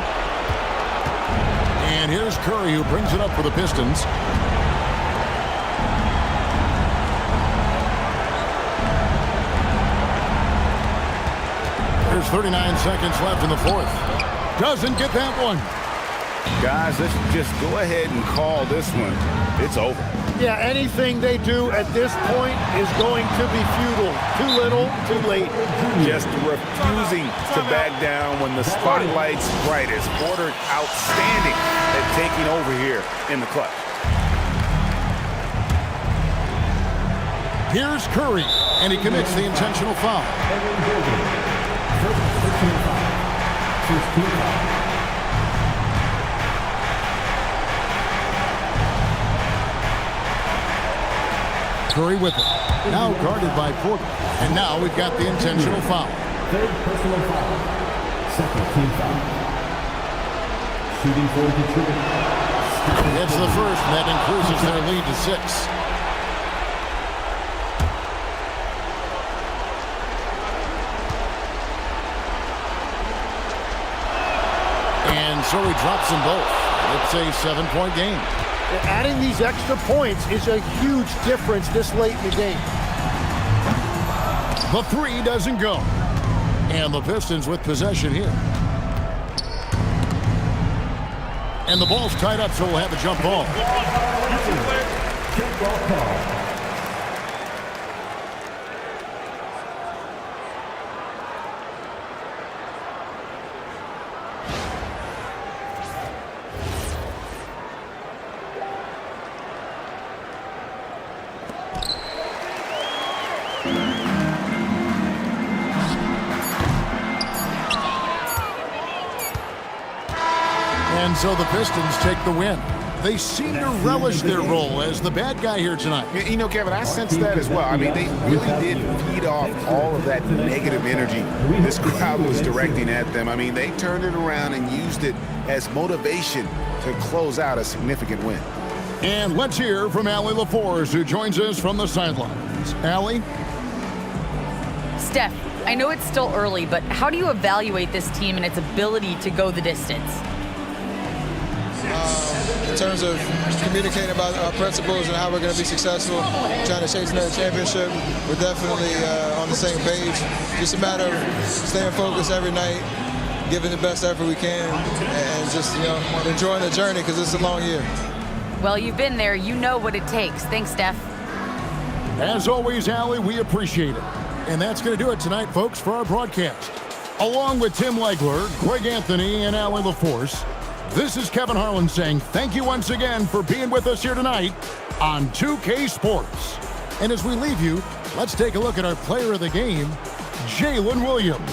And here's Curry who brings it up for the Pistons. There's 39 seconds left in the fourth. Doesn't get that one. Guys, let's just go ahead and call this one. It's over. Yeah, anything they do at this point is going to be futile. Too little, too late. Just refusing to back down when the spotlight's brightest. Porter outstanding at taking over here in the clutch. Here's Curry, and he commits the intentional foul. Curry with it. Now guarded by Porter. And now we've got the intentional foul. Third personal foul. Second team foul. Shooting for Detroit. It's the first, and that increases their lead to 6. so he drops them both. It's a 7-point game. Adding these extra points is a huge difference this late in the game. The three doesn't go. And the Pistons with possession here. And the ball's tied up, so we'll have a jump ball. Jump ball call. And so the Pistons take the win. They seem to relish their role as the bad guy here tonight. You know, Kevin, I sense that as well. I mean, they really did feed off all of that negative energy this crowd was directing at them. I mean, they turned it around and used it as motivation to close out a significant win. And let's hear from Allie LaForce, who joins us from the sidelines. Allie? Steph, I know it's still early, but how do you evaluate this team and its ability to go the distance? In terms of communicating about our principles and how we're going to be successful, trying to chase another championship, we're definitely on the same page. Just a matter of staying focused every night, giving the best effort we can, and just enjoying the journey because it's a long year. Well, you've been there. You know what it takes. Thanks, Steph. As always, Allie, we appreciate it. And that's going to do it tonight, folks, for our broadcast. Along with Tim Legler, Greg Anthony, and Allie LaForce, this is Kevin Harlan saying thank you once again for being with us here tonight on 2K Sports. And as we leave you, let's take a look at our player of the game, Jalen Williams.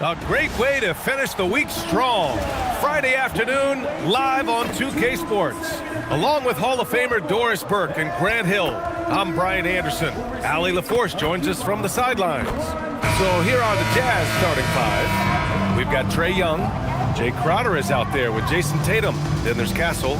A great way to finish the week strong. Friday afternoon, live on 2K Sports. Along with Hall of Famer Doris Burke and Grant Hill, I'm Brian Anderson. Allie LaForce joins us from the sidelines. So here are the Jazz starting five. We've got Trae Young. Jay Crowder is out there with Jason Tatum. Then there's Castle.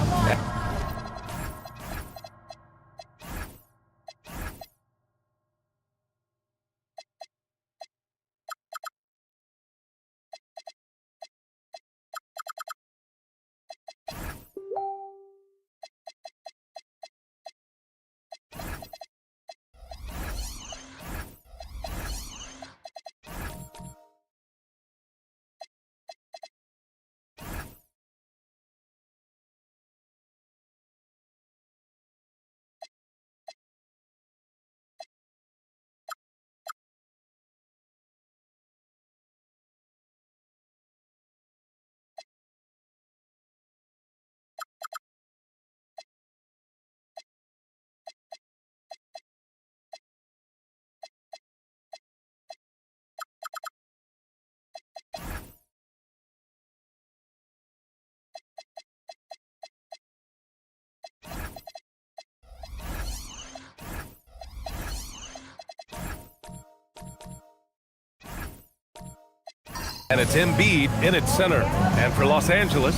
And it's Embiid in its center. And for Los Angeles,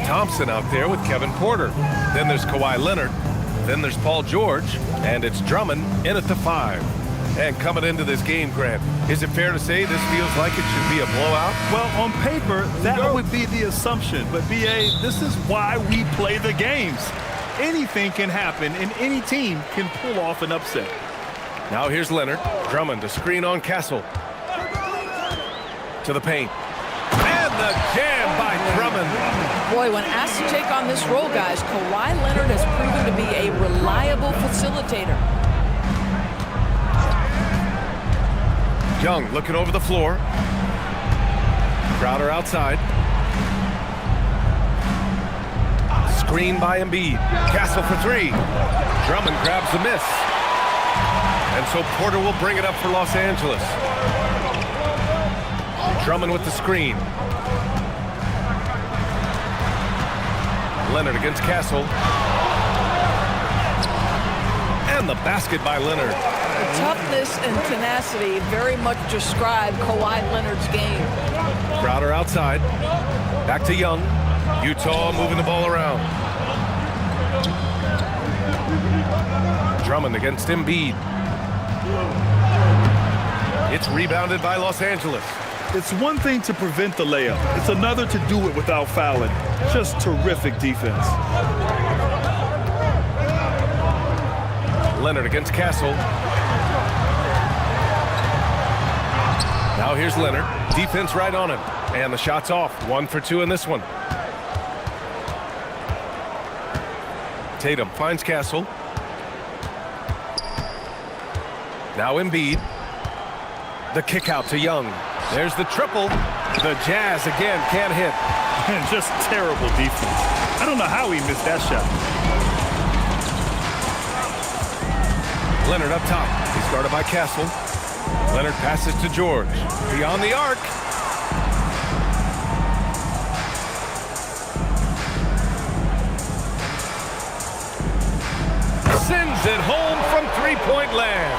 Thompson out there with Kevin Porter. Then there's Kawhi Leonard. Then there's Paul George. And it's Drummond in at the 5. And coming into this game, Grant, is it fair to say this feels like it should be a blowout? Well, on paper, that would be the assumption. But, B.A., this is why we play the games. Anything can happen, and any team can pull off an upset. Now here's Leonard. Drummond to screen on Castle. To the paint. And the jam by Drummond. Boy, when asked to take on this role, guys, Kawhi Leonard has proven to be a reliable facilitator. Young looking over the floor. Crowder outside. Screen by Embiid. Castle for 3. Drummond grabs the miss. And so Porter will bring it up for Los Angeles. Drummond with the screen. Leonard against Castle. And the basket by Leonard. The toughness and tenacity very much describe Kawhi Leonard's game. Crowder outside. Back to Young. Utah moving the ball around. Drummond against Embiid. It's rebounded by Los Angeles. It's one thing to prevent the layup. It's another to do it without fouling. Just terrific defense. Leonard against Castle. Now here's Leonard. Defense right on him. And the shot's off. 1 for 2 in this one. Tatum finds Castle. Now Embiid. The kick out to Young. There's the triple. The Jazz again can't hit. And just terrible defense. I don't know how he missed that shot. Leonard up top. He's guarded by Castle. Leonard passes to George. Beyond the arc. Sends it home from three-point land.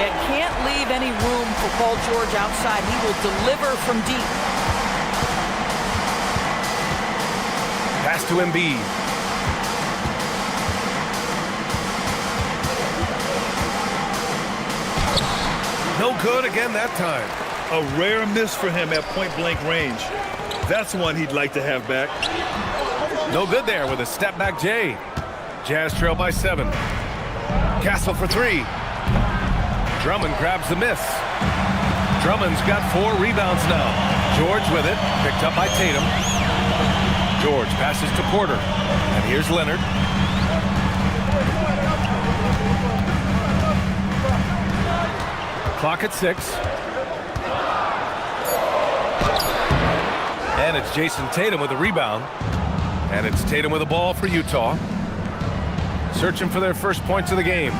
It can't leave any room for Paul George outside. He will deliver from deep. Pass to Embiid. No good again that time. A rare miss for him at point-blank range. That's one he'd like to have back. No good there with a step-back Jay. Jazz trail by 7. Castle for 3. Drummond grabs the miss. Drummond's got 4 rebounds now. George with it, picked up by Tatum. George passes to Porter. And here's Leonard. Clock at 6. And it's Jason Tatum with a rebound. And it's Tatum with a ball for Utah. Searching for their first points of the game.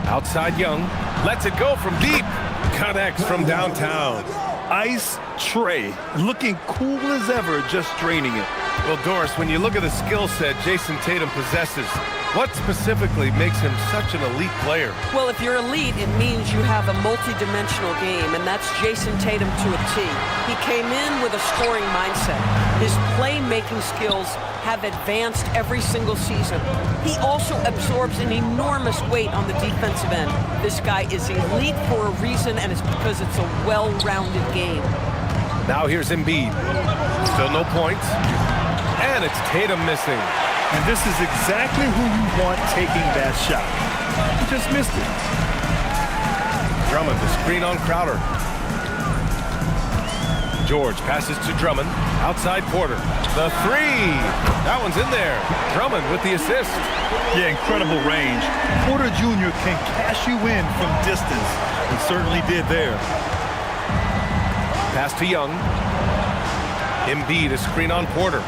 Outside Young. Lets it go from deep. Connects from downtown. Ice tray, looking cool as ever, just draining it. Well, Doris, when you look at the skill set Jason Tatum possesses, what specifically makes him such an elite player? Well, if you're elite, it means you have a multi-dimensional game, and that's Jason Tatum to a T. He came in with a scoring mindset. His playmaking skills have advanced every single season. He also absorbs an enormous weight on the defensive end. This guy is elite for a reason, and it's because it's a well-rounded game. Now here's Embiid. Still no points. And it's Tatum missing. And this is exactly who you want taking that shot. He just missed it. Drummond, the screen on Crowder. George passes to Drummond. Outside Porter. The three. That one's in there. Drummond with the assist. Yeah, incredible range. Porter Jr. can cash you in from distance, and certainly did there. Pass to Young. Embiid, a screen on Porter.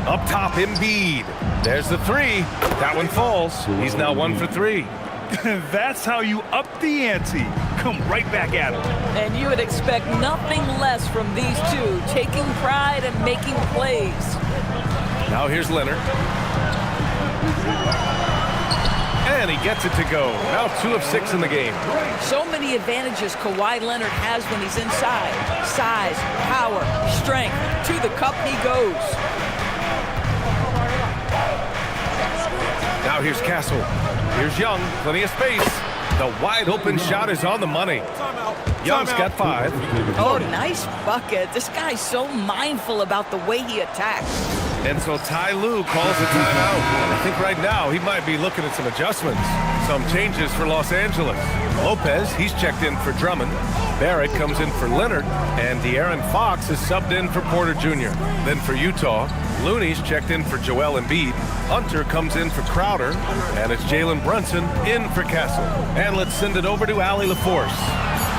Up top, Embiid. There's the three. That one falls. He's now 1 for 3. That's how you up the ante. Come right back at him. And you would expect nothing less from these two, taking pride and making plays. Now here's Leonard. And he gets it to go. Now 2 of 6 in the game. So many advantages Kawhi Leonard has when he's inside. Size, power, strength. To the cup he goes. Now here's Castle. Here's Young. Plenty of space. The wide open shot is on the money. Young's got 5. Oh, nice bucket. This guy's so mindful about the way he attacks. And so Ty Lue calls a timeout. I think right now he might be looking at some adjustments. Some changes for Los Angeles. Lopez, he's checked in for Drummond. Barrett comes in for Leonard. And De'Aaron Fox is subbed in for Porter Jr. Then for Utah, Looney's checked in for Joel Embiid. Hunter comes in for Crowder. And it's Jalen Brunson in for Castle. And let's send it over to Allie LaForce.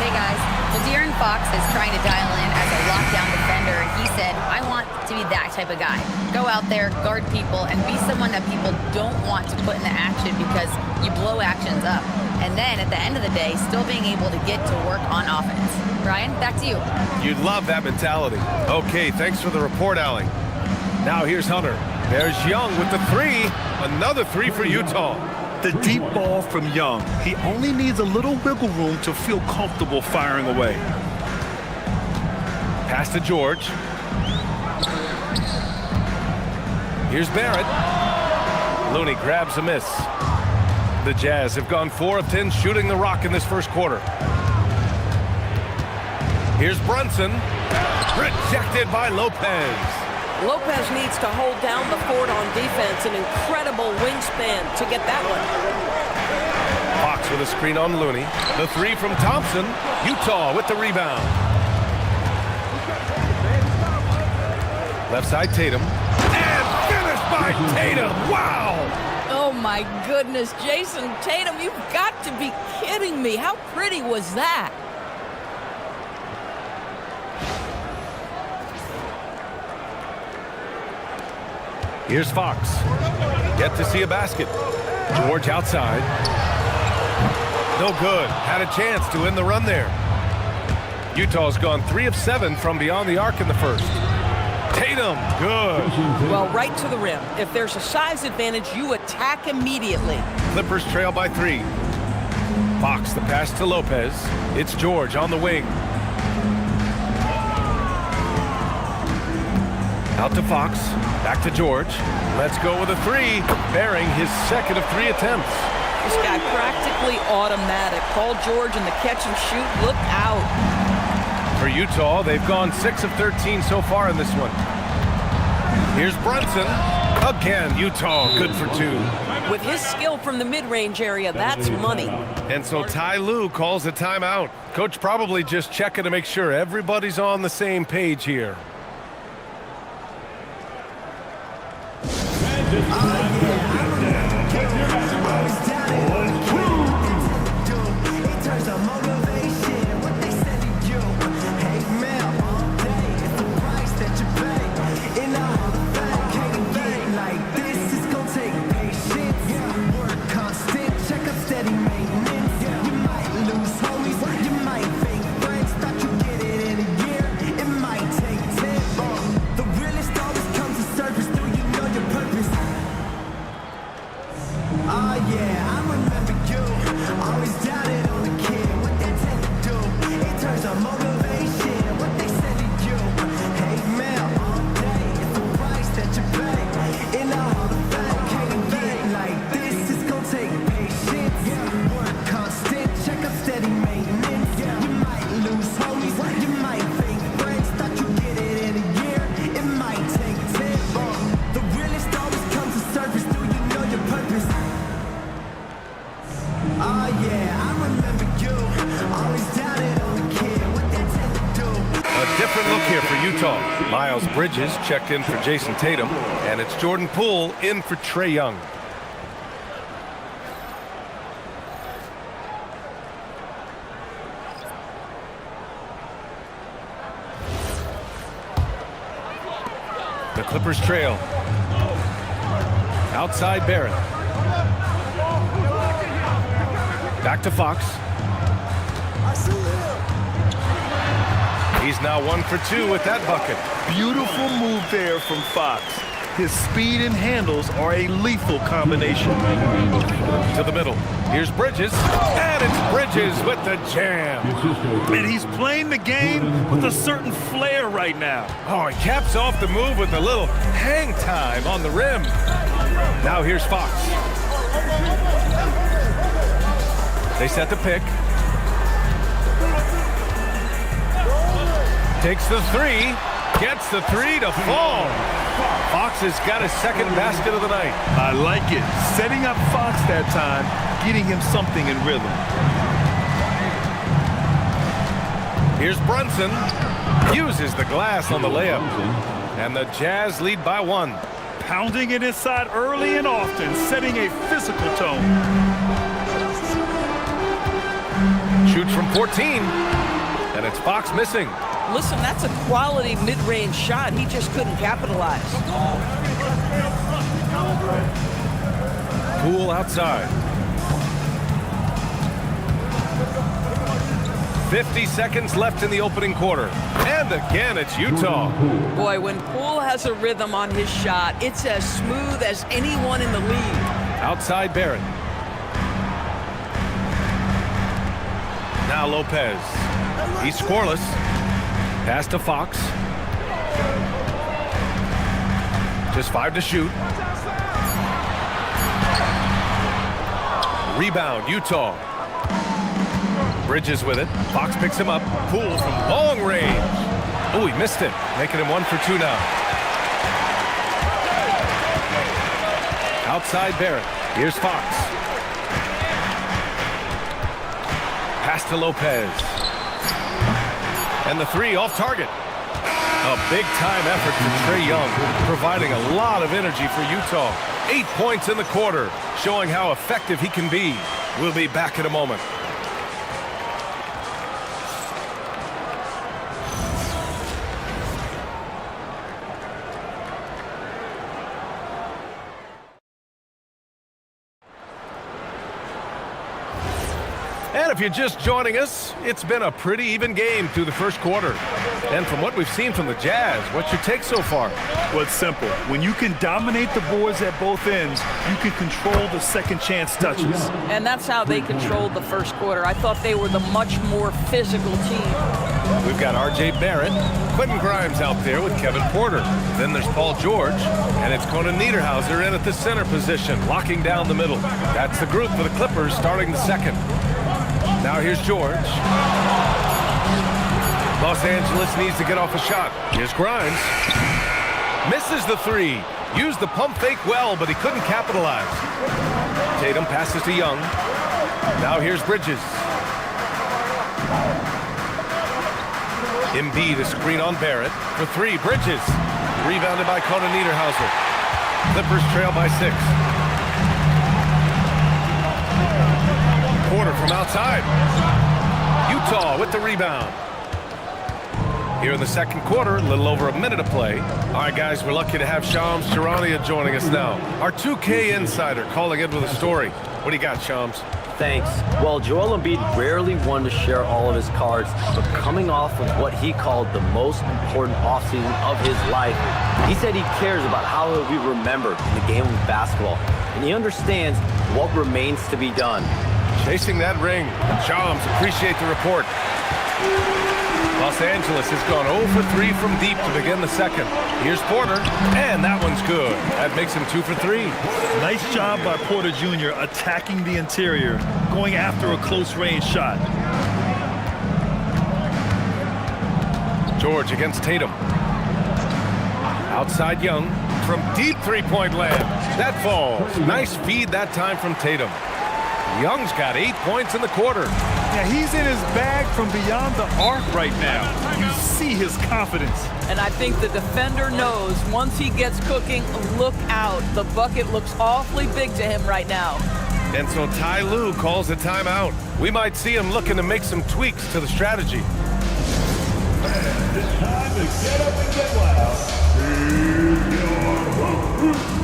Hey guys, well De'Aaron Fox is trying to dial in as a lockdown defender, and he said, I want to be that type of guy. Go out there, guard people, and be someone that people don't want to put into action because you blow actions up. And then at the end of the day, still being able to get to work on offense. Brian, back to you. You'd love that mentality. Okay, thanks for the report, Allie. Now here's Hunter. There's Young with the 3. Another 3 for Utah. The deep ball from Young. He only needs a little wiggle room to feel comfortable firing away. Pass to George. Here's Barrett. Looney grabs a miss. The Jazz have gone 4 of 10 shooting the rock in this first quarter. Here's Brunson. Rejected by Lopez. Lopez needs to hold down the fort on defense. An incredible wingspan to get that one. Fox with a screen on Looney. The 3 from Thompson. Utah with the rebound. Left side Tatum. And finished by Tatum. Wow! Oh my goodness, Jason Tatum, you've got to be kidding me. How pretty was that? Here's Fox. Get to see a basket. George outside. No good. Had a chance to end the run there. Utah's gone 3 of 7 from beyond the arc in the first. Tatum, good. Well, right to the rim. If there's a size advantage, you attack immediately. Clippers trail by 3. Fox, the pass to Lopez. It's George on the wing. Out to Fox. Back to George. Let's go with a 3. Bearing his second of 3 attempts. This guy practically automatic. Paul George in the catch and shoot. Look out. For Utah, they've gone 6 of 13 so far in this one. Here's Brunson. Again, Utah good for 2. With his skill from the mid-range area, that's money. And so Ty Lue calls a timeout. Coach probably just checking to make sure everybody's on the same page here. different look here for Utah. Miles Bridges checked in for Jason Tatum, and it's Jordan Poole in for Trae Young. The Clippers trail. Outside Barrett. Back to Fox. He's now 1 for 2 with that bucket. Beautiful move there from Fox. His speed and handles are a lethal combination. To the middle. Here's Bridges. And it's Bridges with the jam. And he's playing the game with a certain flair right now. Oh, he caps off the move with a little hang time on the rim. Now here's Fox. They set the pick. Takes the three. Gets the three to fall. Fox has got his second basket of the night. I like it. Setting up Fox that time, getting him something in rhythm. Here's Brunson. Uses the glass on the layup. And the Jazz lead by 1. Pounding it inside early and often, setting a physical tone. Shoots from 14. And it's Fox missing. Listen, that's a quality mid-range shot. He just couldn't capitalize. Poole outside. 50 seconds left in the opening quarter. And again, it's Utah. Boy, when Poole has a rhythm on his shot, it's as smooth as anyone in the league. Outside Barrett. Now Lopez. He's scoreless. Pass to Fox. Just 5 to shoot. Rebound, Utah. Bridges with it. Fox picks him up. Poole from long range. Oh, he missed it. Making him 1 for 2 now. Outside Barrett. Here's Fox. Pass to Lopez. And the three off target. A big-time effort from Trae Young, providing a lot of energy for Utah. 8 points in the quarter, showing how effective he can be. We'll be back in a moment. And if you're just joining us, it's been a pretty even game through the first quarter. And from what we've seen from the Jazz, what's your take so far? Well, it's simple. When you can dominate the boards at both ends, you can control the second chance touches. And that's how they controlled the first quarter. I thought they were the much more physical team. We've got R.J. Barrett, Quentin Grimes out there with Kevin Porter. Then there's Paul George, and it's Conan Niederhauser in at the center position, locking down the middle. That's the group for the Clippers starting the second. Now here's George. Los Angeles needs to get off a shot. Here's Grimes. Misses the three. Used the pump fake well, but he couldn't capitalize. Tatum passes to Young. Now here's Bridges. Embiid a screen on Barrett. For three, Bridges. Rebounded by Conan Niederhauser. Clippers trail by 6. Porter from outside. Utah with the rebound. Here in the second quarter, a little over a minute of play. All right, guys, we're lucky to have Shams Charania joining us now. Our 2K insider calling in with a story. What do you got, Shams? Thanks. Well, Joel Embiid rarely wanted to share all of his cards, but coming off of what he called the most important offseason of his life, he said he cares about how he'll be remembered in the game of basketball, and he understands what remains to be done. Chasing that ring. Shams, appreciate the report. Los Angeles has gone 0 for 3 from deep to begin the second. Here's Porter, and that one's good. That makes him 2 for 3. Nice job by Porter Jr. attacking the interior, going after a close-range shot. George against Tatum. Outside Young from deep three-point land. That falls. Nice feed that time from Tatum. Young's got 8 points in the quarter. Yeah, he's in his bag from beyond the arc right now. You see his confidence. And I think the defender knows once he gets cooking, look out. The bucket looks awfully big to him right now. And so Ty Lue calls a timeout. We might see him looking to make some tweaks to the strategy. It's time to get up and get loud. In your hoop.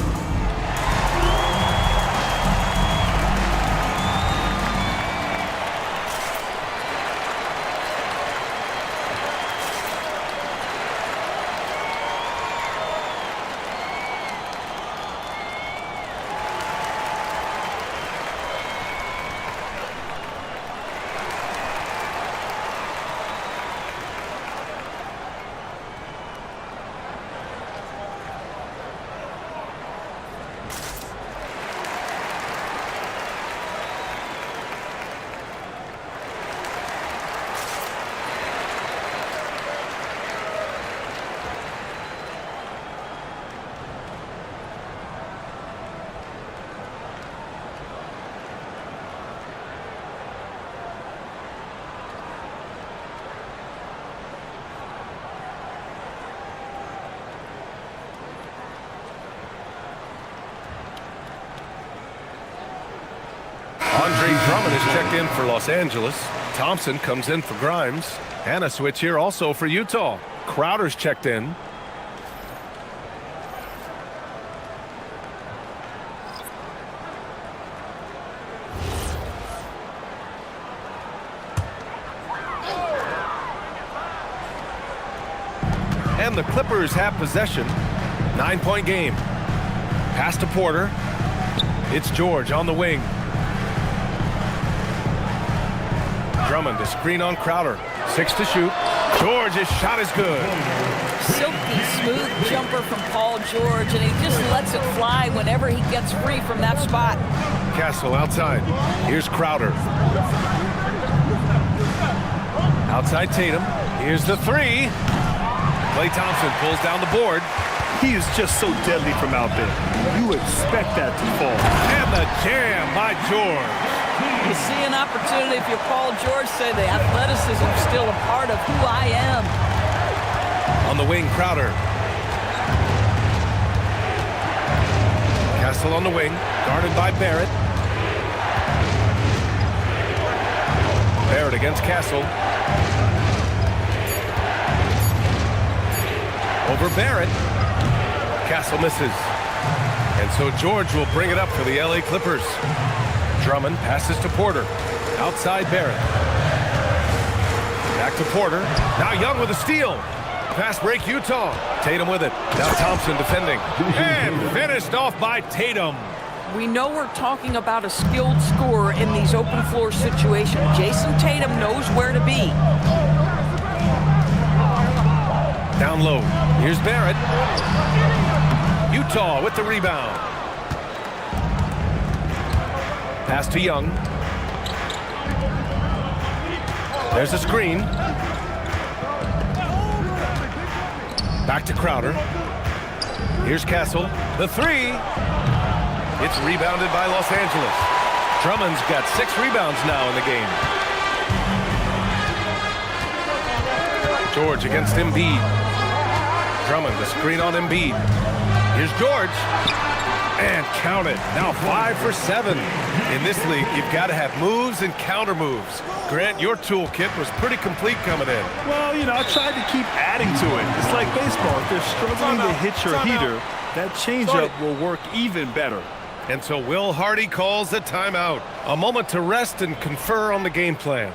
Andre Drummond is checked in for Los Angeles. Thompson comes in for Grimes. And a switch here also for Utah. Crowder's checked in. And the Clippers have possession. 9-point game. Pass to Porter. It's George on the wing. Drummond to screen on Crowder. 6 to shoot. George's shot is good. Silky smooth jumper from Paul George, and he just lets it fly whenever he gets free from that spot. Castle outside. Here's Crowder. Outside Tatum. Here's the three. Klay Thompson pulls down the board. He is just so deadly from out there. You expect that to fall. And the jam by George. You see an opportunity if you're Paul George, say the athleticism is still a part of who I am. On the wing, Crowder. Castle on the wing, guarded by Barrett. Barrett against Castle. Over Barrett. Castle misses. And so George will bring it up for the LA Clippers. Drummond passes to Porter. Outside Barrett. Back to Porter. Now Young with a steal. Pass break Utah. Tatum with it. Now Thompson defending. And finished off by Tatum. We know we're talking about a skilled scorer in these open floor situations. Jason Tatum knows where to be. Down low. Here's Barrett. Utah with the rebound. Pass to Young. There's a screen. Back to Crowder. Here's Castle. The three. It's rebounded by Los Angeles. Drummond's got 6 rebounds now in the game. George against Embiid. Drummond, the screen on Embiid. Here's George. And count it. Now 5 for 7. In this league, you've got to have moves and counter moves. Grant, your toolkit was pretty complete coming in. Well, you know, I tried to keep adding to it. It's like baseball. If they're struggling to hit your heater, that changeup will work even better. And so Will Hardy calls the timeout. A moment to rest and confer on the game plan.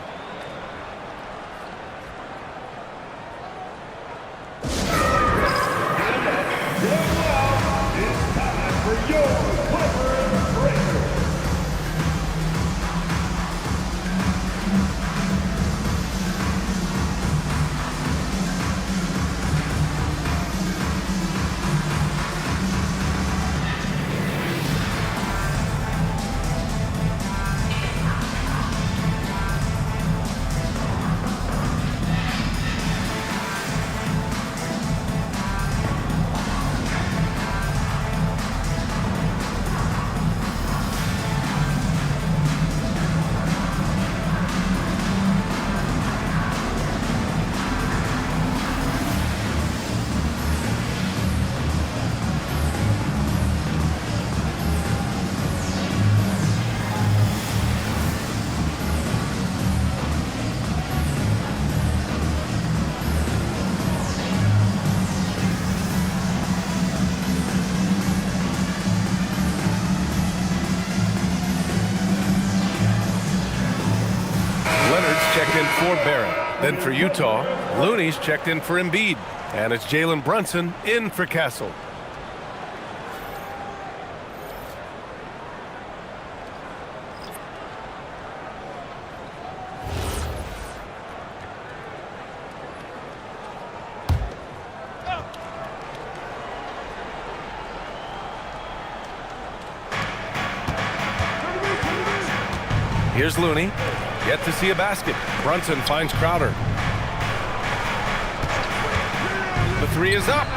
checked in for Barrett. Then for Utah, Looney's checked in for Embiid. And it's Jalen Brunson in for Castle. Here's Looney. Yet to see a basket. Brunson finds Crowder. The three is up.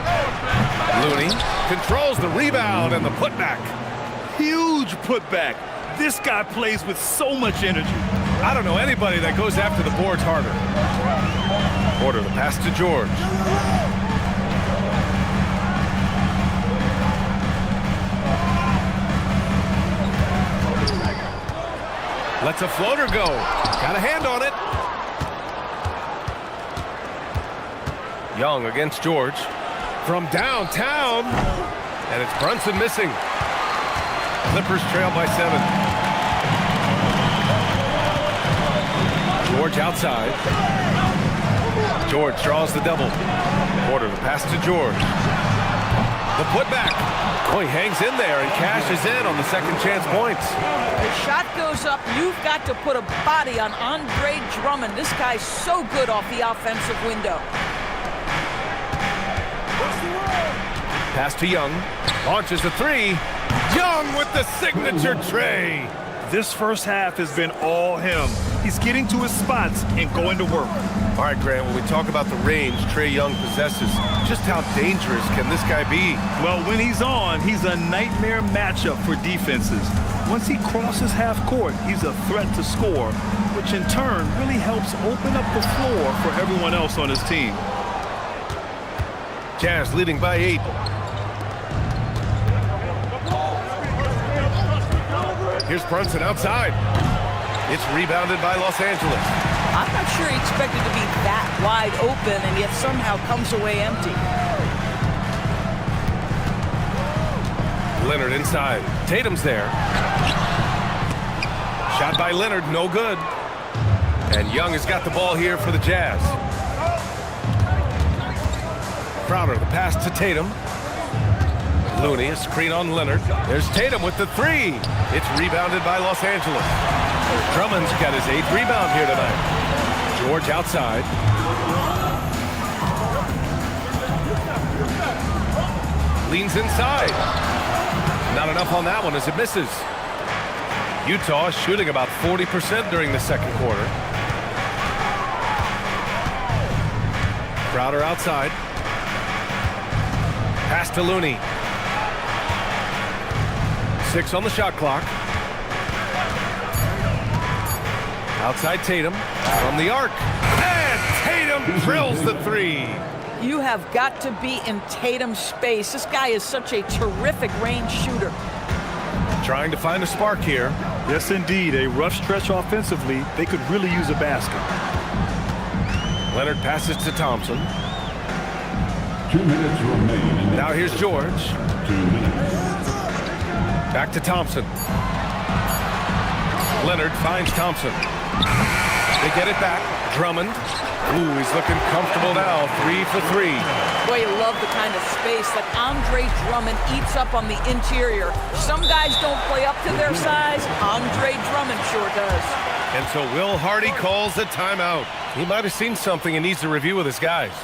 Looney controls the rebound and the putback. Huge putback. This guy plays with so much energy. I don't know anybody that goes after the boards harder. Porter, the pass to George. Lets a floater go. Got a hand on it. Young against George. From downtown. And it's Brunson missing. Clippers trail by 7. George outside. George draws the double. Porter, the pass to George. The putback. Oh, he hangs in there and cashes in on the second chance points. The shot goes up. You've got to put a body on Andre Drummond. This guy's so good off the offensive window. Pass to Young. Launches a three. Young with the signature tray. This first half has been all him. He's getting to his spots and going to work. All right, Grant, when we talk about the range Trae Young possesses, just how dangerous can this guy be? Well, when he's on, he's a nightmare matchup for defenses. Once he crosses half court, he's a threat to score, which in turn really helps open up the floor for everyone else on his team. Jazz leading by 8. Here's Brunson outside. It's rebounded by Los Angeles. I'm not sure he expected to be that wide open and yet somehow comes away empty. Leonard inside. Tatum's there. Shot by Leonard, no good. And Young has got the ball here for the Jazz. Crowder, the pass to Tatum. Looney, a screen on Leonard. There's Tatum with the three. It's rebounded by Los Angeles. Drummond's got his 8th rebound here tonight. George outside. Leans inside. Not enough on that one as it misses. Utah shooting about 40% during the second quarter. Crowder outside. Pass to Looney. 6 on the shot clock. Outside Tatum from the arc. And Tatum drills the three. You have got to be in Tatum's space. This guy is such a terrific range shooter. Trying to find a spark here. Yes, indeed. A rough stretch offensively. They could really use a basket. Leonard passes to Thompson. 2 minutes remain. Now here's George. 2 minutes. Back to Thompson. Leonard finds Thompson. They get it back. Drummond. Ooh, he's looking comfortable now. 3 for 3. Boy, you love the kind of space that Andre Drummond eats up on the interior. Some guys don't play up to their size. Andre Drummond sure does. And so Will Hardy calls the timeout. He might have seen something and needs to review with his guys.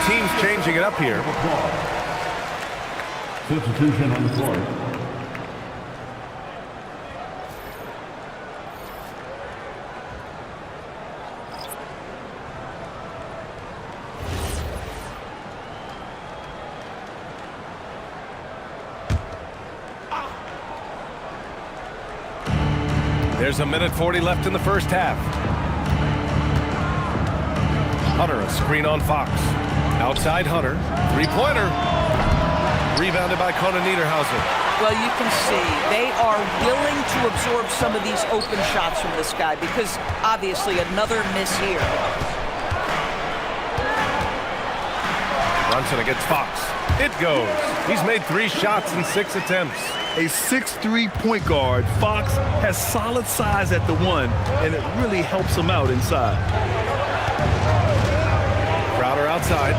teams changing it up here. Substitution on the court. There's a minute 40 left in the first half. Hunter, a screen on Fox. Outside Hunter. Three-pointer. Rebounded by Conan Niederhauser. Well, you can see they are willing to absorb some of these open shots from this guy because obviously another miss here. Brunson against Fox. It goes. He's made 3 shots in 6 attempts. A 6'3" point guard, Fox has solid size at the 1, and it really helps him out inside. Crowder outside.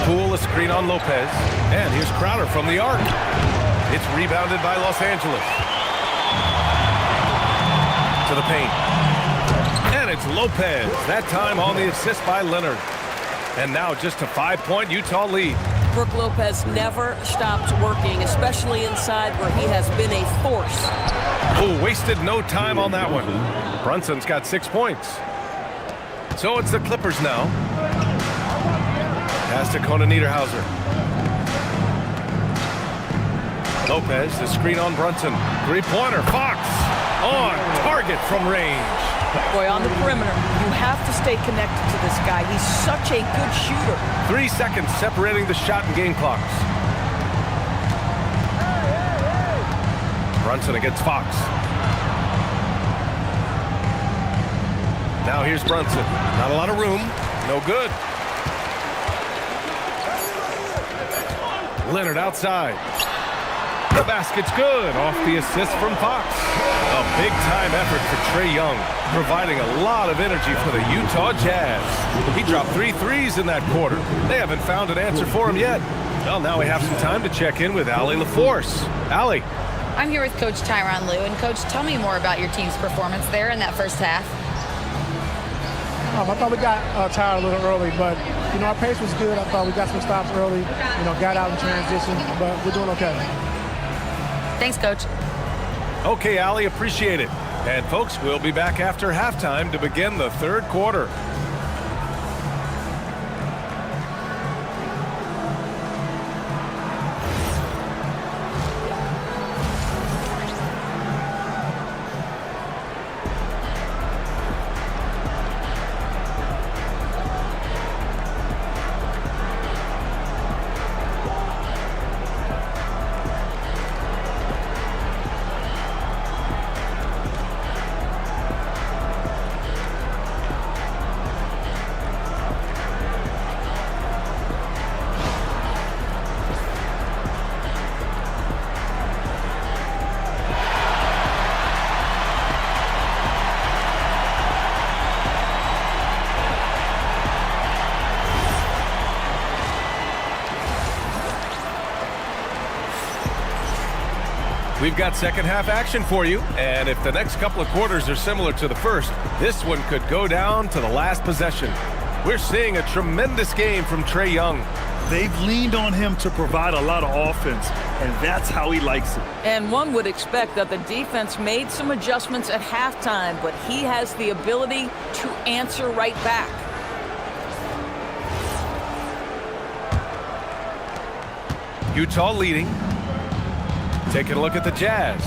Poole, a screen on Lopez. And here's Crowder from the arc. It's rebounded by Los Angeles. To the paint. And it's Lopez. That time on the assist by Leonard. And now just a 5-point Utah lead. Brook Lopez never stops working, especially inside where he has been a force. Oh, wasted no time on that one. Brunson's got 6 points. So it's the Clippers now. Pass to Conan Niederhauser. Lopez, the screen on Brunson. Three-pointer, Fox on target from range. Boy, on the perimeter, you have to stay connected to this guy. He's such a good shooter. 3 seconds separating the shot and game clocks. Brunson against Fox. Now here's Brunson. Not a lot of room. No good. Leonard outside. The basket's good off the assist from Fox. A big-time effort for Trae Young, providing a lot of energy for the Utah Jazz. He dropped 3 threes in that quarter. They haven't found an answer for him yet. Well, now we have some time to check in with Allie LaForce. Allie. I'm here with Coach Tyronn Lue. And, Coach, tell me more about your team's performance there in that first half. I thought we got tired a little early, but, our pace was good. I thought we got some stops early, got out in transition, but we're doing okay. Thanks, Coach. Okay, Allie, appreciate it. And, folks, we'll be back after halftime to begin the third quarter. We've got second half action for you, and if the next couple of quarters are similar to the first, this one could go down to the last possession. We're seeing a tremendous game from Trae Young. They've leaned on him to provide a lot of offense, and that's how he likes it. And one would expect that the defense made some adjustments at halftime, but he has the ability to answer right back. Utah leading. Taking a look at the Jazz.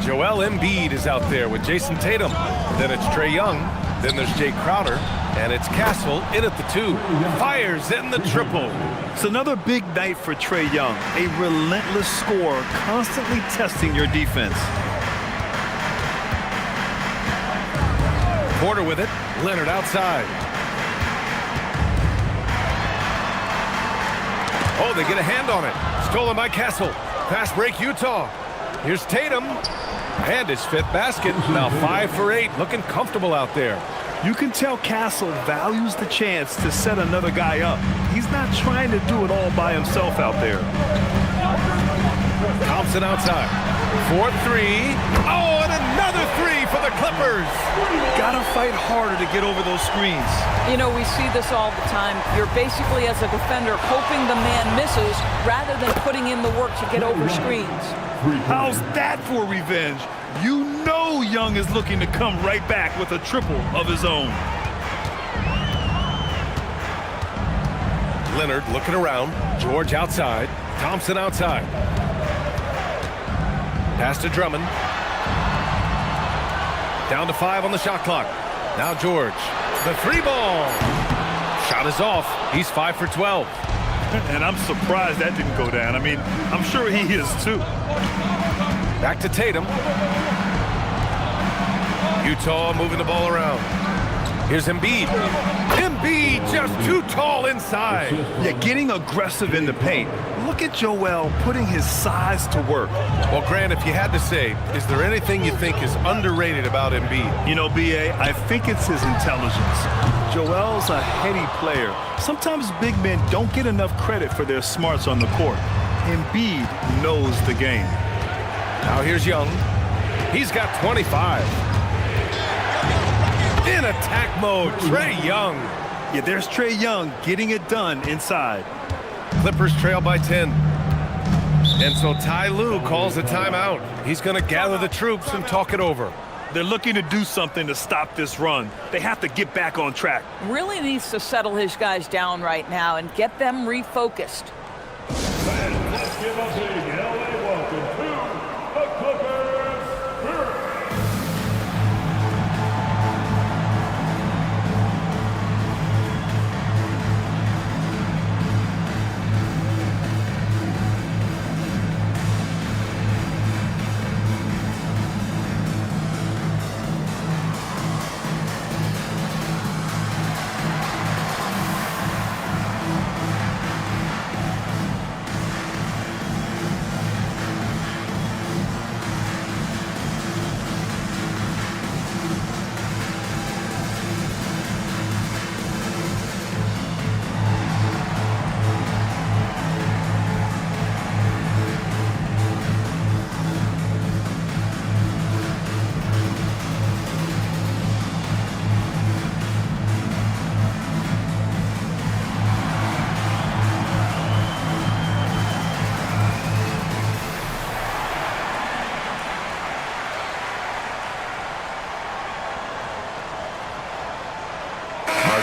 Joel Embiid is out there with Jason Tatum. Then it's Trae Young. Then there's Jay Crowder. And it's Castle in at the 2. Fires in the triple. It's another big night for Trae Young. A relentless scorer, constantly testing your defense. Porter with it. Leonard outside. Oh, they get a hand on it. Stolen by Castle. Pass break Utah. Here's Tatum. And his 5th basket. Now 5 for 8. Looking comfortable out there. You can tell Castle values the chance to set another guy up. He's not trying to do it all by himself out there. Thompson outside. 4-3. Oh, and another 3 for the Clippers. Gotta fight harder to get over those screens. You know, we see this all the time. You're basically, as a defender, hoping the man misses rather than putting in the work to get over screens. How's that for revenge? You know Young is looking to come right back with a triple of his own. Leonard looking around. George outside. Thompson outside. Pass to Drummond. Down to 5 on the shot clock. Now George. The 3 ball. Shot is off. He's 5 for 12. And I'm surprised that didn't go down. I mean, I'm sure he is too. Back to Tatum. Utah moving the ball around. Here's Embiid. Embiid just too tall inside. Yeah, getting aggressive in the paint. Look at Joel putting his size to work. Well, Grant, if you had to say, is there anything you think is underrated about Embiid? You know, B.A., I think it's his intelligence. Joel's a heady player. Sometimes big men don't get enough credit for their smarts on the court. Embiid knows the game. Now here's Young. He's got 25. In attack mode, Trae Young. Yeah, there's Trae Young getting it done inside. Clippers trail by 10. And so Ty Lue calls a timeout. He's going to gather the troops and talk it over. They're looking to do something to stop this run. They have to get back on track. Really needs to settle his guys down right now and get them refocused. Let's give a big LA welcome to the Clippers.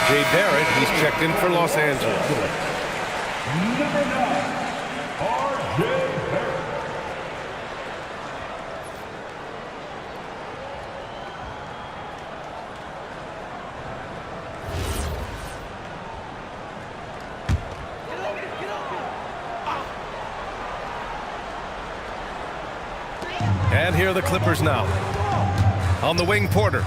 Jay Barrett, he's checked in for Los Angeles. Number 9, R.J. Barrett. And here are the Clippers now. On the wing, Porter.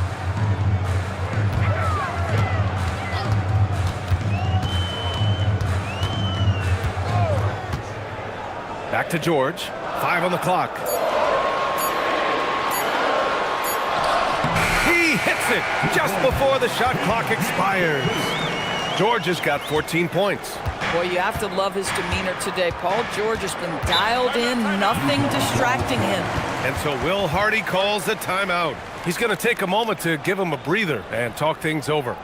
Back to George. 5 on the clock. He hits it just before the shot clock expires. George has got 14 points. Boy, you have to love his demeanor today. Paul George has been dialed in, nothing distracting him. And so Will Hardy calls the timeout. He's going to take a moment to give him a breather and talk things over.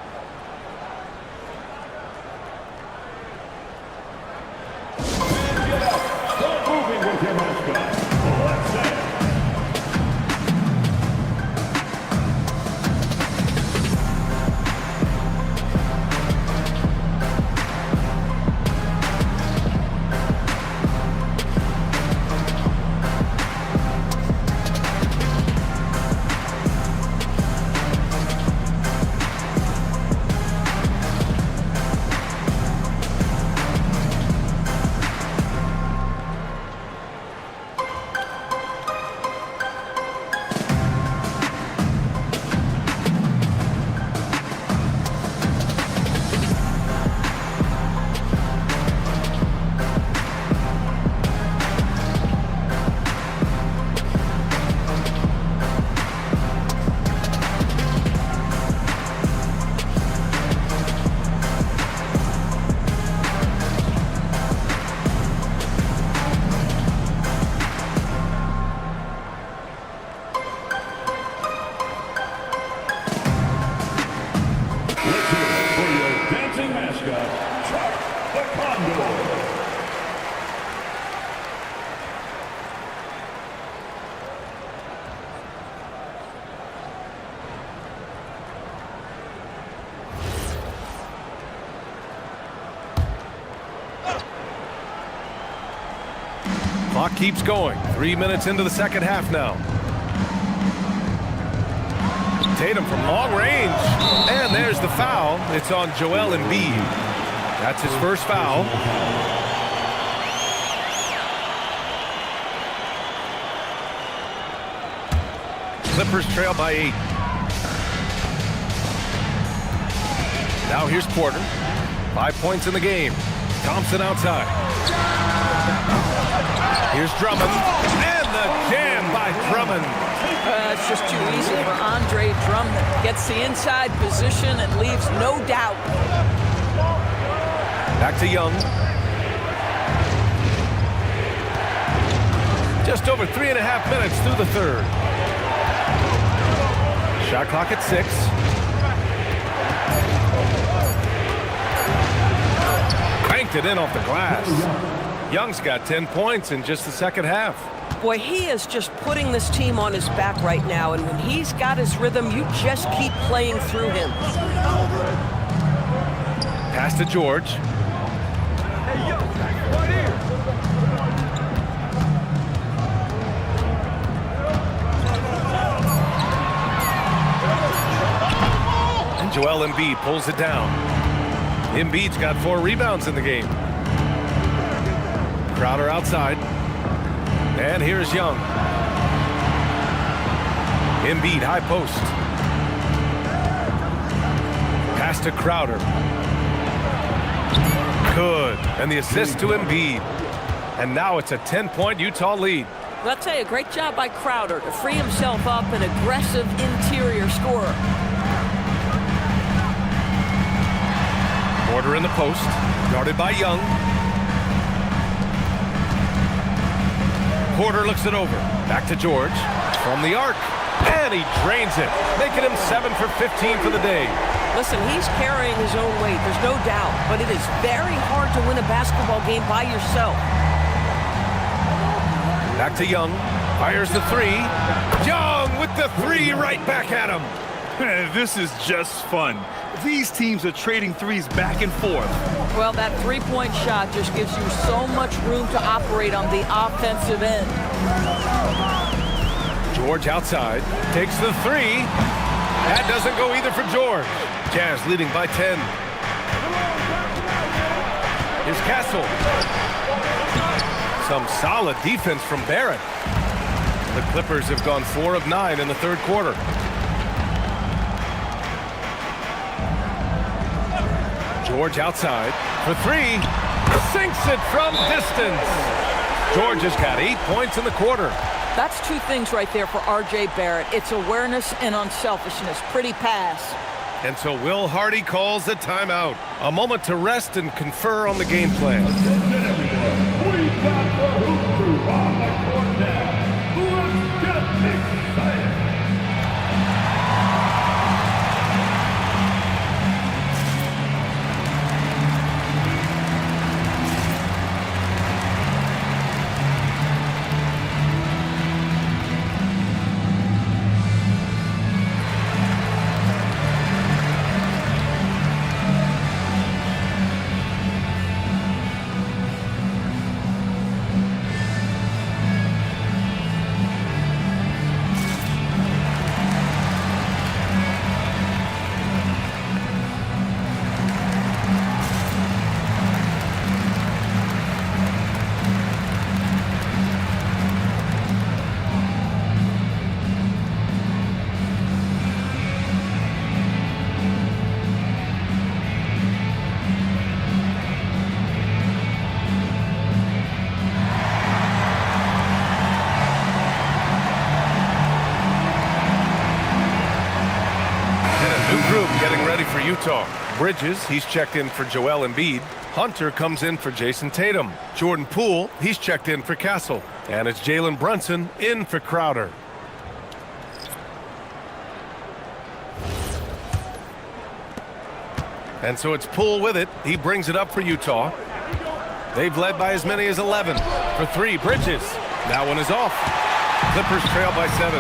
Clock keeps going. 3 minutes into the second half now. Tatum from long range. And there's the foul. It's on Joel Embiid. That's his first foul. Clippers trail by 8. Now here's Porter. 5 points in the game. Thompson outside. Here's Drummond. And the jam by Drummond. It's just too easy for Andre Drummond. Gets the inside position and leaves no doubt. Back to Young. Just over 3.5 minutes through the third. Shot clock at 6. Banked it in off the glass. Young's got 10 points in just the second half. Boy, he is just putting this team on his back right now, and when he's got his rhythm, you just keep playing through him. Pass to George. And Joel Embiid pulls it down. Embiid's got 4 rebounds in the game. Crowder outside. And here's Young. Embiid, high post. Pass to Crowder. Good. And the assist to Embiid. And now it's a 10-point Utah lead. Well, I'll tell you, great job by Crowder to free himself up, an aggressive interior scorer. Porter in the post. Guarded by Young. Porter looks it over. Back to George. From the arc. And he drains it, making him 7 for 15 for the day. Listen, he's carrying his own weight, there's no doubt. But it is very hard to win a basketball game by yourself. Back to Young. Fires the 3. Young with the 3 right back at him. This is just fun. These teams are trading threes back and forth. Well, that three-point shot just gives you so much room to operate on the offensive end. George outside. Takes the 3. That doesn't go either for George. Jazz leading by 10. Here's Castle. Some solid defense from Barrett. The Clippers have gone 4 of 9 in the third quarter. George outside for 3. Sinks it from distance. George has got 8 points in the quarter. That's 2 things right there for R.J. Barrett. It's awareness and unselfishness. Pretty pass. And so Will Hardy calls the timeout. A moment to rest and confer on the game plan. We've got the hoop crew on the court now. Let's get excited. For Utah. Bridges, he's checked in for Joel Embiid. Hunter comes in for Jason Tatum. Jordan Poole, he's checked in for Castle. And it's Jalen Brunson in for Crowder. And so it's Poole with it. He brings it up for Utah. They've led by as many as 11. For three, Bridges. That one is off. Clippers trail by 7.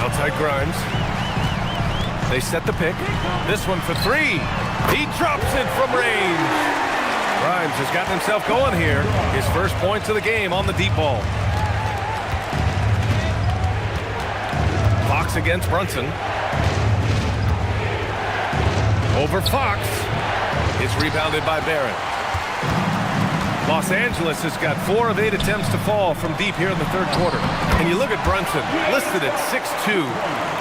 Outside Grimes. They set the pick. This one for three. He drops it from range. Grimes has gotten himself going here. His first points of the game on the deep ball. Fox against Brunson. Over Fox. It's rebounded by Barrett. Los Angeles has got 4 of 8 attempts to fall from deep here in the third quarter. And you look at Brunson, listed at 6'2".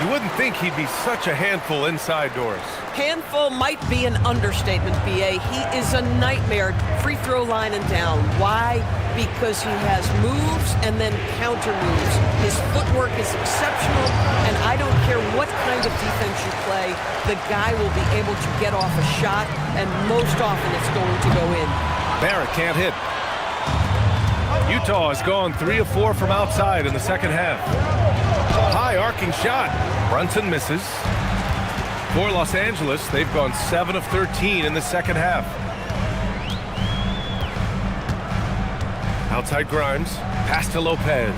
You wouldn't think he'd be such a handful inside doors. Handful might be an understatement, B.A. He is a nightmare, free throw line and down. Why? Because he has moves and then counter moves. His footwork is exceptional, and I don't care what kind of defense you play, the guy will be able to get off a shot, and most often it's going to go in. Barrett can't hit. Utah has gone 3 of 4 from outside in the second half. High arcing shot. Brunson misses. For Los Angeles, they've gone 7 of 13 in the second half. Outside Grimes. Pass to Lopez.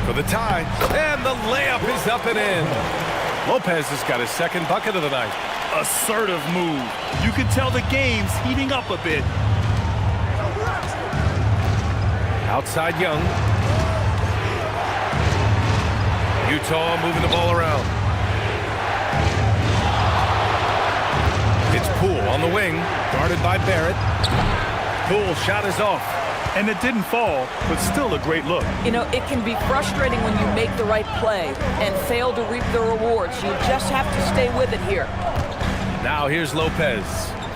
For the tie. And the layup is up and in. Lopez has got his second bucket of the night. Assertive move. You can tell the game's heating up a bit. Outside Young. Utah moving the ball around. It's Poole on the wing, guarded by Barrett. Poole shot is off. And it didn't fall, but still a great look. You know, it can be frustrating when you make the right play and fail to reap the rewards. You just have to stay with it here. Now here's Lopez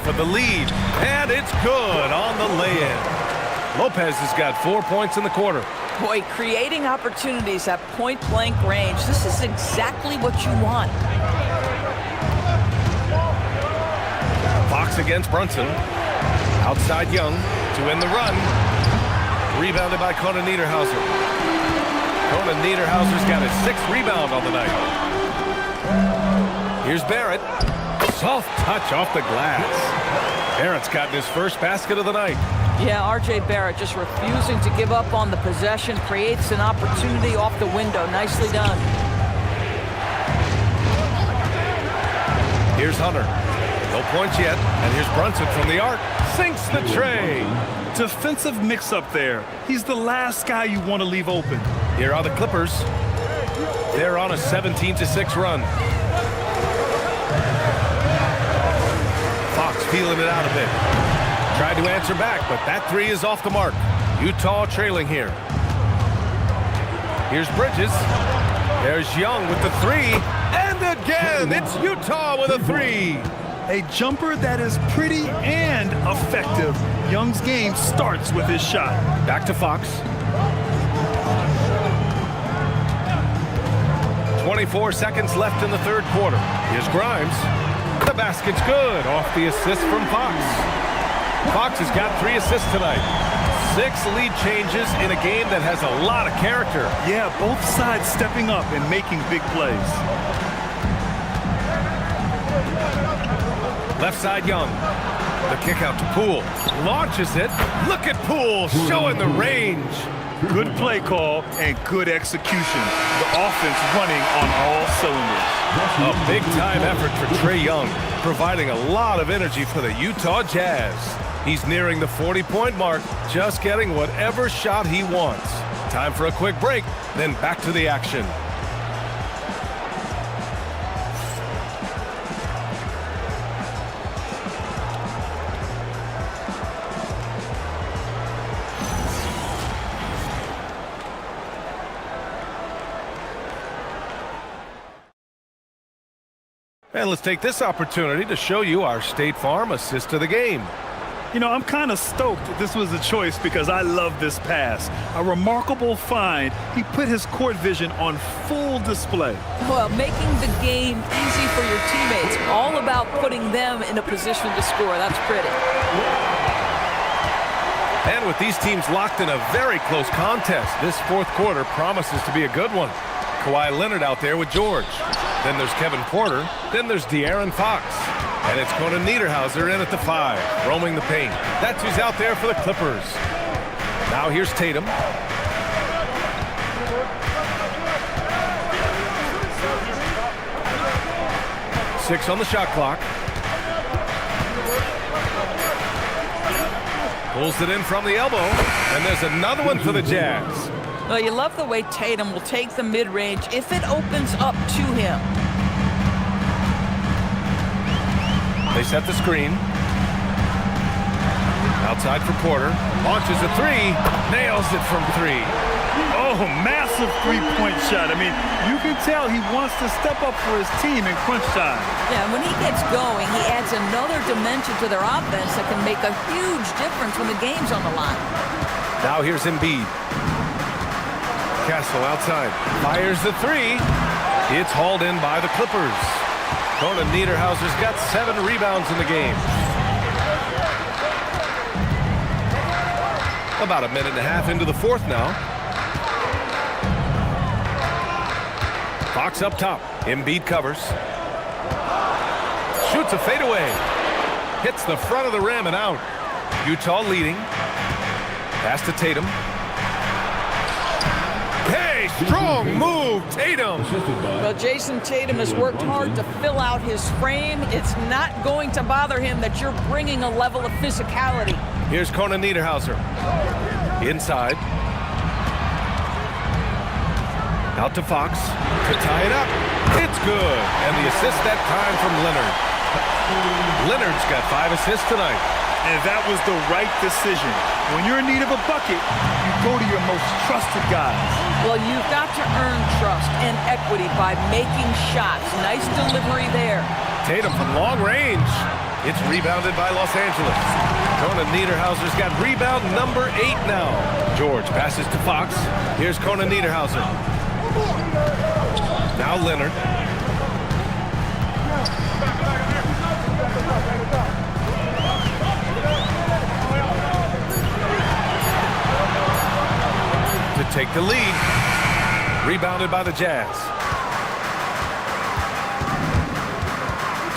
for the lead, and it's good on the lay-in. Lopez has got 4 points in the quarter. Boy, creating opportunities at point-blank range, this is exactly what you want. Fox against Brunson. Outside Young to win the run. Rebounded by Conan Niederhauser. Conan Niederhauser's got his 6th rebound on the night. Here's Barrett. Soft touch off the glass. Barrett's gotten his first basket of the night. Yeah, R.J. Barrett just refusing to give up on the possession, creates an opportunity off the window. Nicely done. Here's Hunter. No points yet. And here's Brunson from the arc. Sinks the tray. Defensive mix-up there. He's the last guy you want to leave open. Here are the Clippers. They're on a 17-6 run. Fox feeling it out a bit. Tried to answer back, but that 3 is off the mark. Utah trailing here. Here's Bridges. There's Young with the 3. And again, it's Utah with a 3. A jumper that is pretty and effective. Young's game starts with his shot. Back to Fox. 24 seconds left in the third quarter. Here's Grimes. The basket's good off the assist from Fox. Fox has got 3 assists tonight. 6 lead changes in a game that has a lot of character. Yeah, both sides stepping up and making big plays. Left side Young. The kick out to Poole. Launches it. Look at Poole showing the range. Good play call and good execution. The offense running on all cylinders. A big-time effort for Trae Young, providing a lot of energy for the Utah Jazz. He's nearing the 40-point mark, just getting whatever shot he wants. Time for a quick break, then back to the action. And let's take this opportunity to show you our State Farm assist of the game. You know, I'm kind of stoked that this was a choice because I love this pass. A remarkable find. He put his court vision on full display. Well, making the game easy for your teammates. All about putting them in a position to score. That's pretty. And with these teams locked in a very close contest, this fourth quarter promises to be a good one. Kawhi Leonard out there with George. Then there's Kevin Porter. Then there's De'Aaron Fox. And it's going to Niederhauser in at the 5, roaming the paint. That's who's out there for the Clippers. Now here's Tatum. Six on the shot clock. Pulls it in from the elbow, and there's another one for the Jazz. Well, you love the way Tatum will take the mid-range if it opens up to him. They set the screen. Outside for Porter. Launches a 3. Nails it from 3. Oh, massive three-point shot. I mean, you can tell he wants to step up for his team in crunch time. Yeah, when he gets going, he adds another dimension to their offense that can make a huge difference when the game's on the line. Now here's Embiid. Castle outside. Fires the 3. It's hauled in by the Clippers. Conan Niederhauser's got 7 rebounds in the game. About a minute and a half into the fourth now. Fox up top. Embiid covers. Shoots a fadeaway. Hits the front of the rim and out. Utah leading. Pass to Tatum. Hey, strong move, Tatum. Well, Jason Tatum has worked hard to fill out his frame. It's not going to bother him that you're bringing a level of physicality. Here's Conan Niederhauser. Inside. Out to Fox to tie it up. It's good. And the assist that time from Leonard. Leonard's got 5 assists tonight. And that was the right decision. When you're in need of a bucket, you go to your most trusted guys. Well, you've got to earn trust and equity by making shots. Nice delivery there. Tatum from long range. It's rebounded by Los Angeles. Conan Niederhauser's got rebound number 8 now. George passes to Fox. Here's Conan Niederhauser. Now Leonard. To take the lead. Rebounded by the Jazz.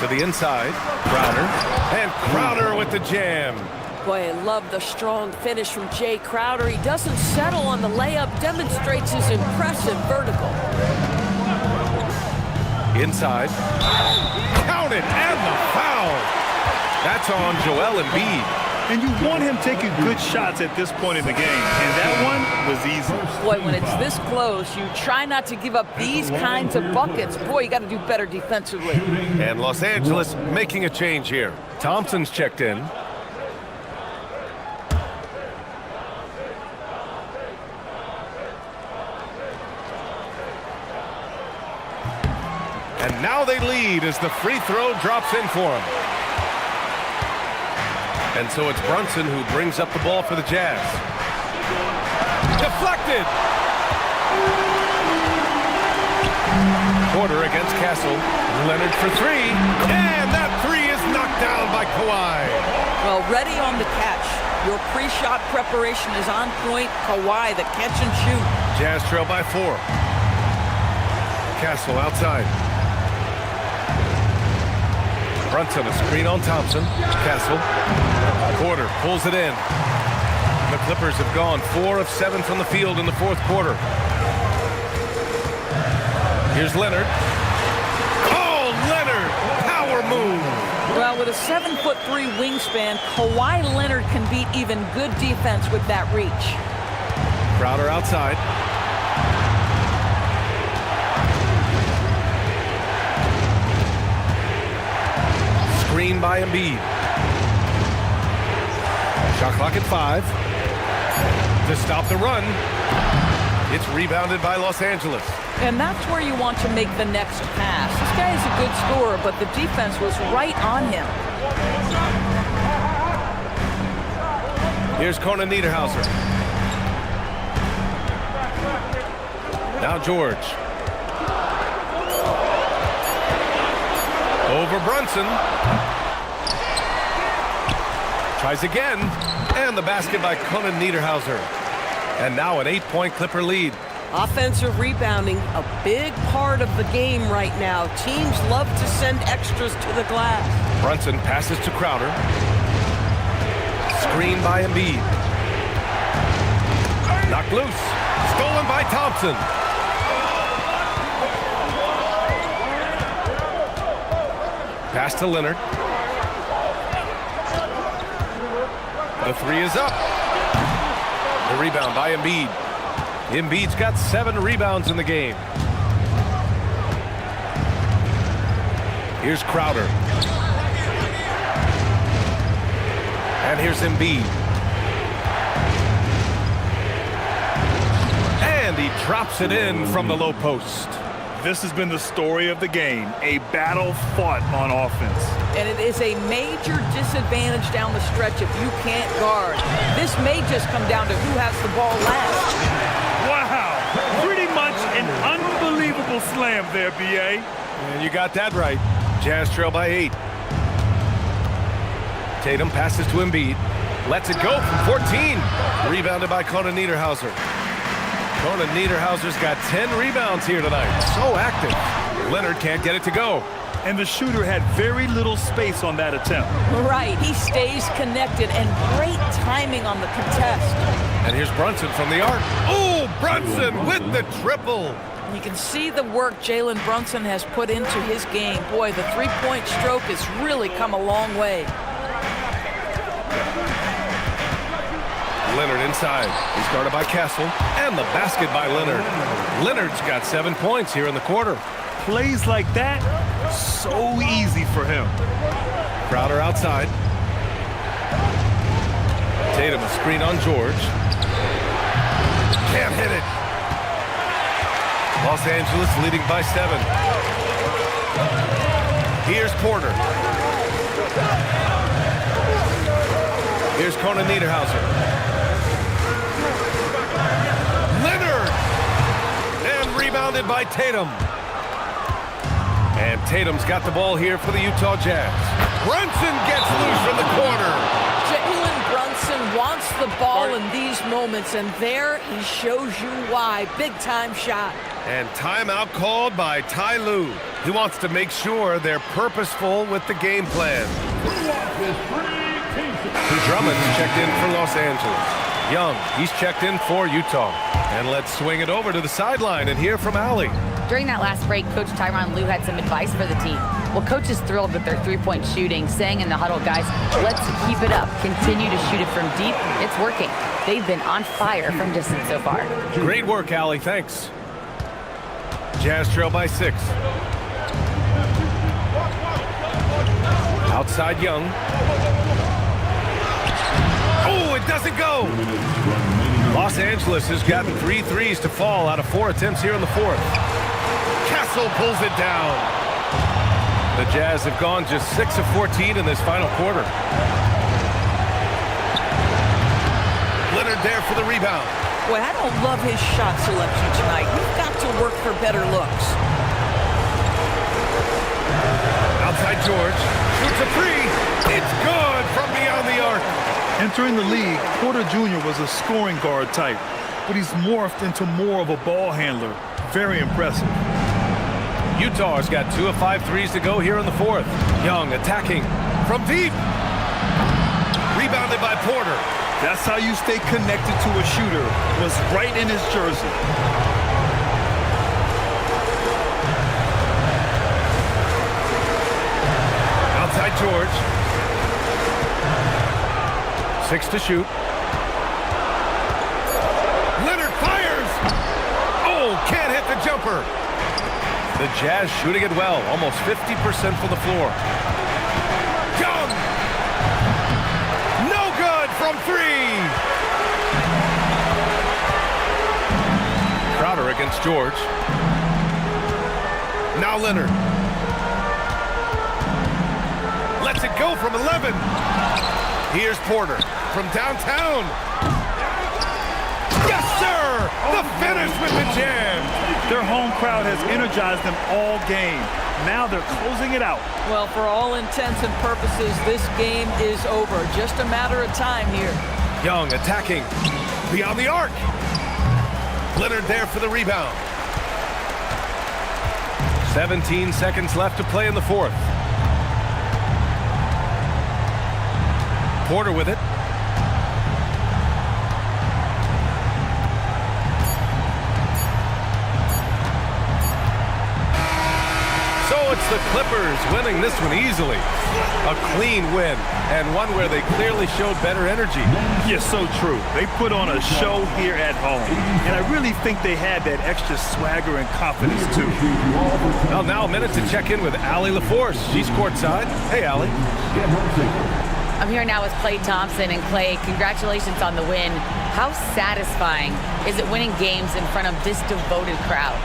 To the inside. Crowder. And Crowder with the jam. Boy, I love the strong finish from Jay Crowder. He doesn't settle on the layup, demonstrates his impressive vertical. Inside. Counted, and the foul. That's on Joel Embiid. And you want him taking good shots at this point in the game. And that one was easy. Boy, when it's this close, you try not to give up these kinds of buckets. Boy, you got to do better defensively. And Los Angeles making a change here. Thompson's checked in. And now they lead as the free throw drops in for them. And so it's Brunson who brings up the ball for the Jazz. Deflected! Porter against Castle. Leonard for 3. And that 3 is knocked down by Kawhi. Well, ready on the catch. Your pre-shot preparation is on point. Kawhi, the catch and shoot. Jazz trail by 4. Castle outside. Brunson, a screen on Thompson. Castle. Porter pulls it in. The Clippers have gone 4 of 7 from the field in the fourth quarter. Here's Leonard. Oh, Leonard! Power move! Well, with a 7'3" wingspan, Kawhi Leonard can beat even good defense with that reach. Crowder outside. Screen by Embiid. Shot clock at 5. To stop the run. It's rebounded by Los Angeles. And that's where you want to make the next pass. This guy is a good scorer, but the defense was right on him. Here's Conan Niederhauser. Now George. Over Brunson. Tries again. And the basket by Conan Niederhauser. And now an 8-point Clipper lead. Offensive rebounding, a big part of the game right now. Teams love to send extras to the glass. Brunson passes to Crowder. Screen by Embiid. Knocked loose. Stolen by Thompson. Pass to Leonard. The three is up. The rebound by Embiid. Embiid's got 7 rebounds in the game. Here's Crowder. And here's Embiid. And he drops it in from the low post. This has been the story of the game, a battle fought on offense. And it is a major disadvantage down the stretch if you can't guard. This may just come down to who has the ball last. Wow, pretty much an unbelievable slam there, B.A. And you got that right. Jazz trail by 8. Tatum passes to Embiid. Lets it go from 14. Rebounded by Conan Niederhauser. Conan Niederhauser's got 10 rebounds here tonight. So active. Leonard can't get it to go. And the shooter had very little space on that attempt. Right, he stays connected and great timing on the contest. And here's Brunson from the arc. Oh, Brunson with the triple. You can see the work Jalen Brunson has put into his game. Boy, the three-point stroke has really come a long way. Leonard inside. He's guarded by Castle. And the basket by Leonard. Leonard's got 7 points here in the quarter. Plays like that, so easy for him. Crowder outside. Tatum a screen on George. Can't hit it. Los Angeles leading by 7. Here's Porter. Here's Conan Niederhauser. Leonard! And rebounded by Tatum. And Tatum's got the ball here for the Utah Jazz. Brunson gets loose from the corner. Jalen Brunson wants the ball in these moments, and there he shows you why. Big-time shot. And timeout called by Ty Lue. He wants to make sure they're purposeful with the game plan. Drummond's checked in for Los Angeles. Young, he's checked in for Utah. And let's swing it over to the sideline and hear from Allie. During that last break, Coach Tyronn Lue had some advice for the team. Well, Coach is thrilled with their three-point shooting, saying in the huddle, guys, let's keep it up. Continue to shoot it from deep. It's working. They've been on fire from distance so far. Great work, Allie. Thanks. Jazz trail by 6. Outside Young. Oh, it doesn't go. Los Angeles has gotten 3 threes to fall out of 4 attempts here in the 4th. Castle pulls it down. The Jazz have gone just 6 of 14 in this final quarter. Leonard there for the rebound. Boy, I don't love his shot selection tonight. We've got to work for better looks. Outside George. Shoots a three. It's good from beyond the arc. Entering the league, Porter Jr. was a scoring guard type, but he's morphed into more of a ball handler. Very impressive. Utah has got 2 of 5 threes to go here in the 4th. Young attacking from deep. Rebounded by Porter. That's how you stay connected to a shooter. Was right in his jersey. Outside George. 6 to shoot. Leonard fires. Oh, can't hit the jumper. The Jazz shooting it well, almost 50% from the floor. Young. No good from 3. Crowder against George. Now Leonard. Lets it go from 11. Here's Porter from downtown. Yes, sir! The finish with the jam. Their home crowd has energized them all game. Now they're closing it out. Well, for all intents and purposes, this game is over. Just a matter of time here. Young attacking beyond the arc. Leonard there for the rebound. 17 seconds left to play in the 4th. Porter with it. So it's the Clippers winning this one easily. A clean win, and one where they clearly showed better energy. Yes, so true. They put on a show here at home, and I really think they had that extra swagger and confidence, too. Well, now a minute to check in with Allie LaForce. She's courtside. Hey, Allie. I'm here now with Klay Thompson. And Klay, congratulations on the win. How satisfying is it winning games in front of this devoted crowd?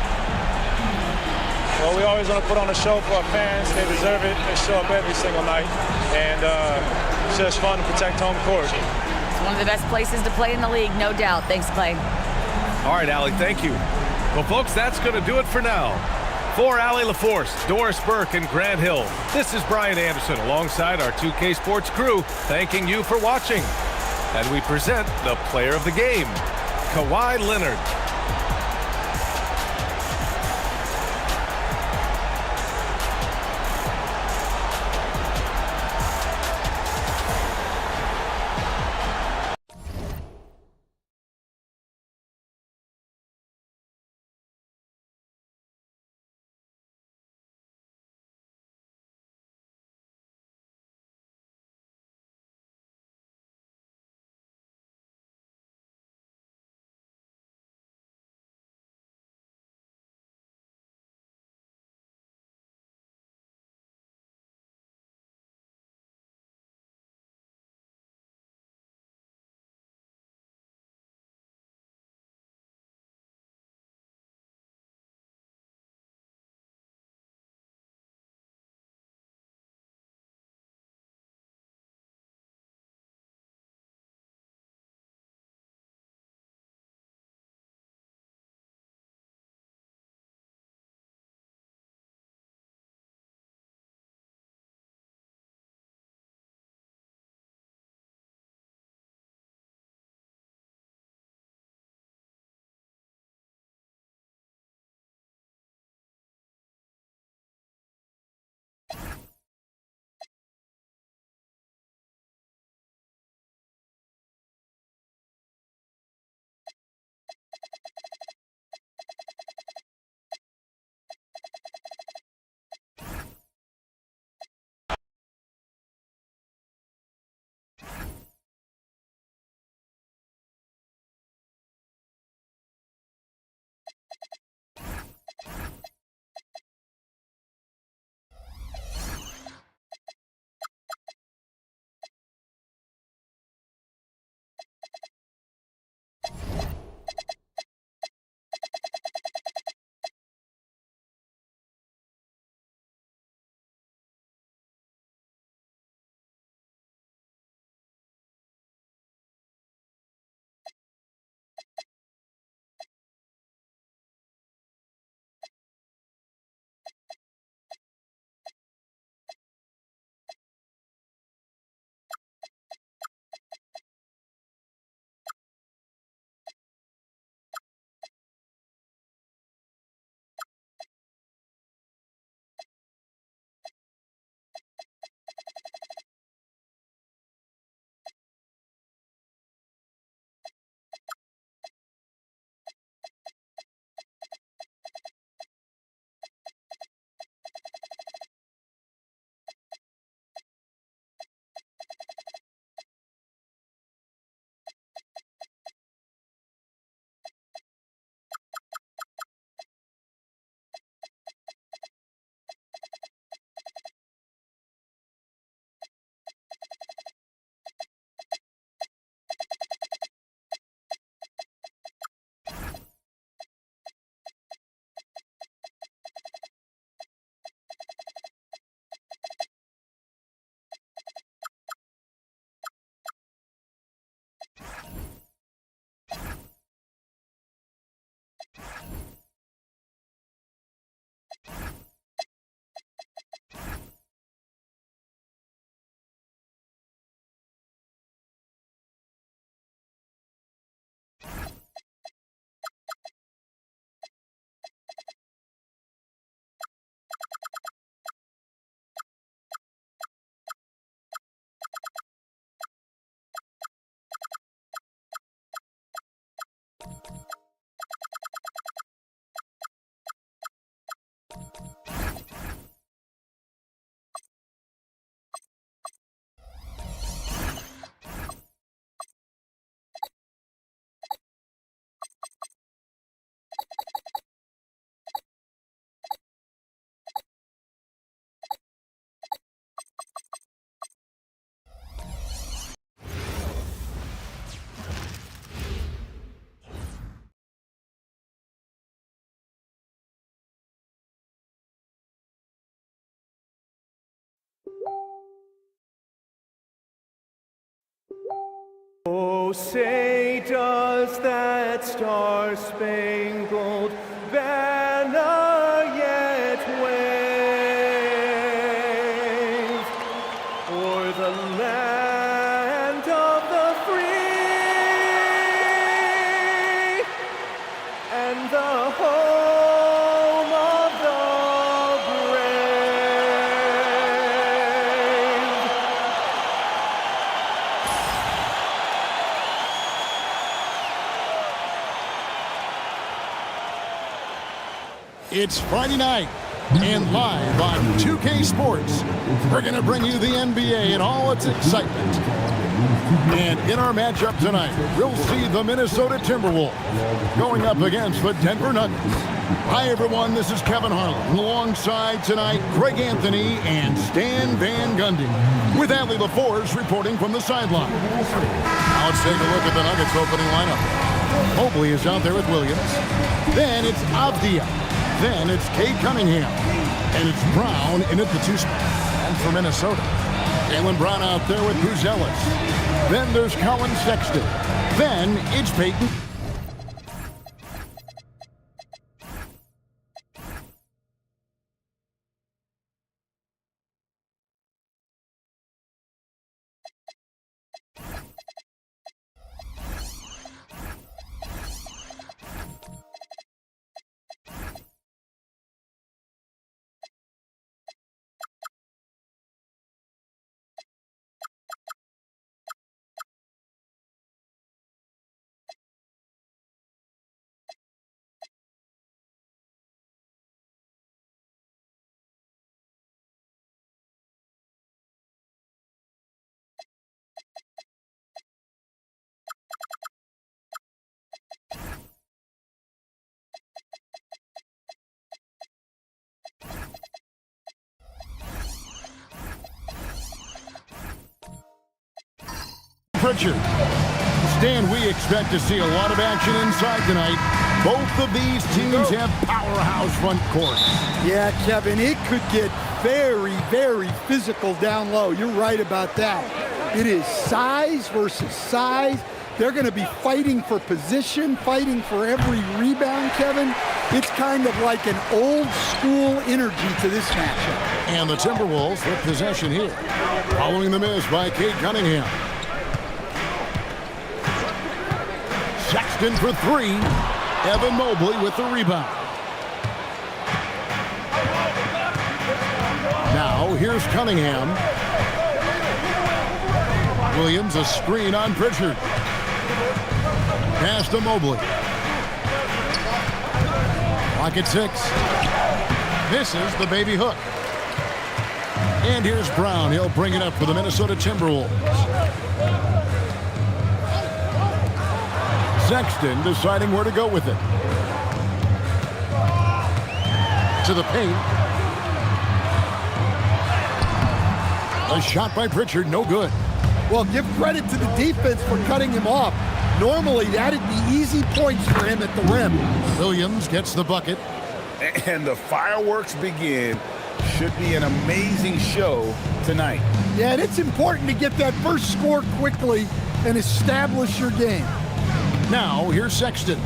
Well, we always want to put on a show for our fans. They deserve it. They show up every single night. And it's just fun to protect home court. It's one of the best places to play in the league, no doubt. Thanks, Klay. All right, Allie, thank you. Well, folks, that's going to do it for now. For Allie LaForce, Doris Burke, and Grant Hill, this is Brian Anderson alongside our 2K Sports crew, thanking you for watching. And we present the player of the game, Kawhi Leonard. say does that star-spangled banner yet wave o'er the land of the free and the home of the brave. It's Friday night, and live on 2K Sports, we're going to bring you the NBA and all its excitement. And in our matchup tonight, we'll see the Minnesota Timberwolves going up against the Denver Nuggets. Hi, everyone. This is Kevin Harlan. Alongside tonight, Greg Anthony and Stan Van Gundy, with Allie LaForce reporting from the sideline. Now let's take a look at the Nuggets opening lineup. Mobley is out there with Williams. Then it's Avdia. Then it's Cade Cunningham. And it's Brown in at the 2 spot. And for Minnesota, Jaylen Brown out there with Buzelis. Then there's Colin Sexton. Then it's Peyton. Pritchard. Stan, we expect to see a lot of action inside tonight. Both of these teams have powerhouse front courts. Yeah, Kevin, it could get very, very physical down low. You're right about that. It is size versus size. They're going to be fighting for position, fighting for every rebound, Kevin. It's kind of like an old school energy to this matchup. And the Timberwolves with possession here. Following the miss by Cade Cunningham. Sexton for 3. Evan Mobley with the rebound. Now here's Cunningham. Williams a screen on Pritchard. Pass to Mobley. Clock at 6. Misses the baby hook. And here's Brown. He'll bring it up for the Minnesota Timberwolves. Sexton deciding where to go with it. To the paint. A shot by Pritchard, no good. Well, give credit to the defense for cutting him off. Normally, that'd be easy points for him at the rim. Williams gets the bucket. And the fireworks begin. Should be an amazing show tonight. Yeah, and it's important to get that first score quickly and establish your game. Now, here's Sexton.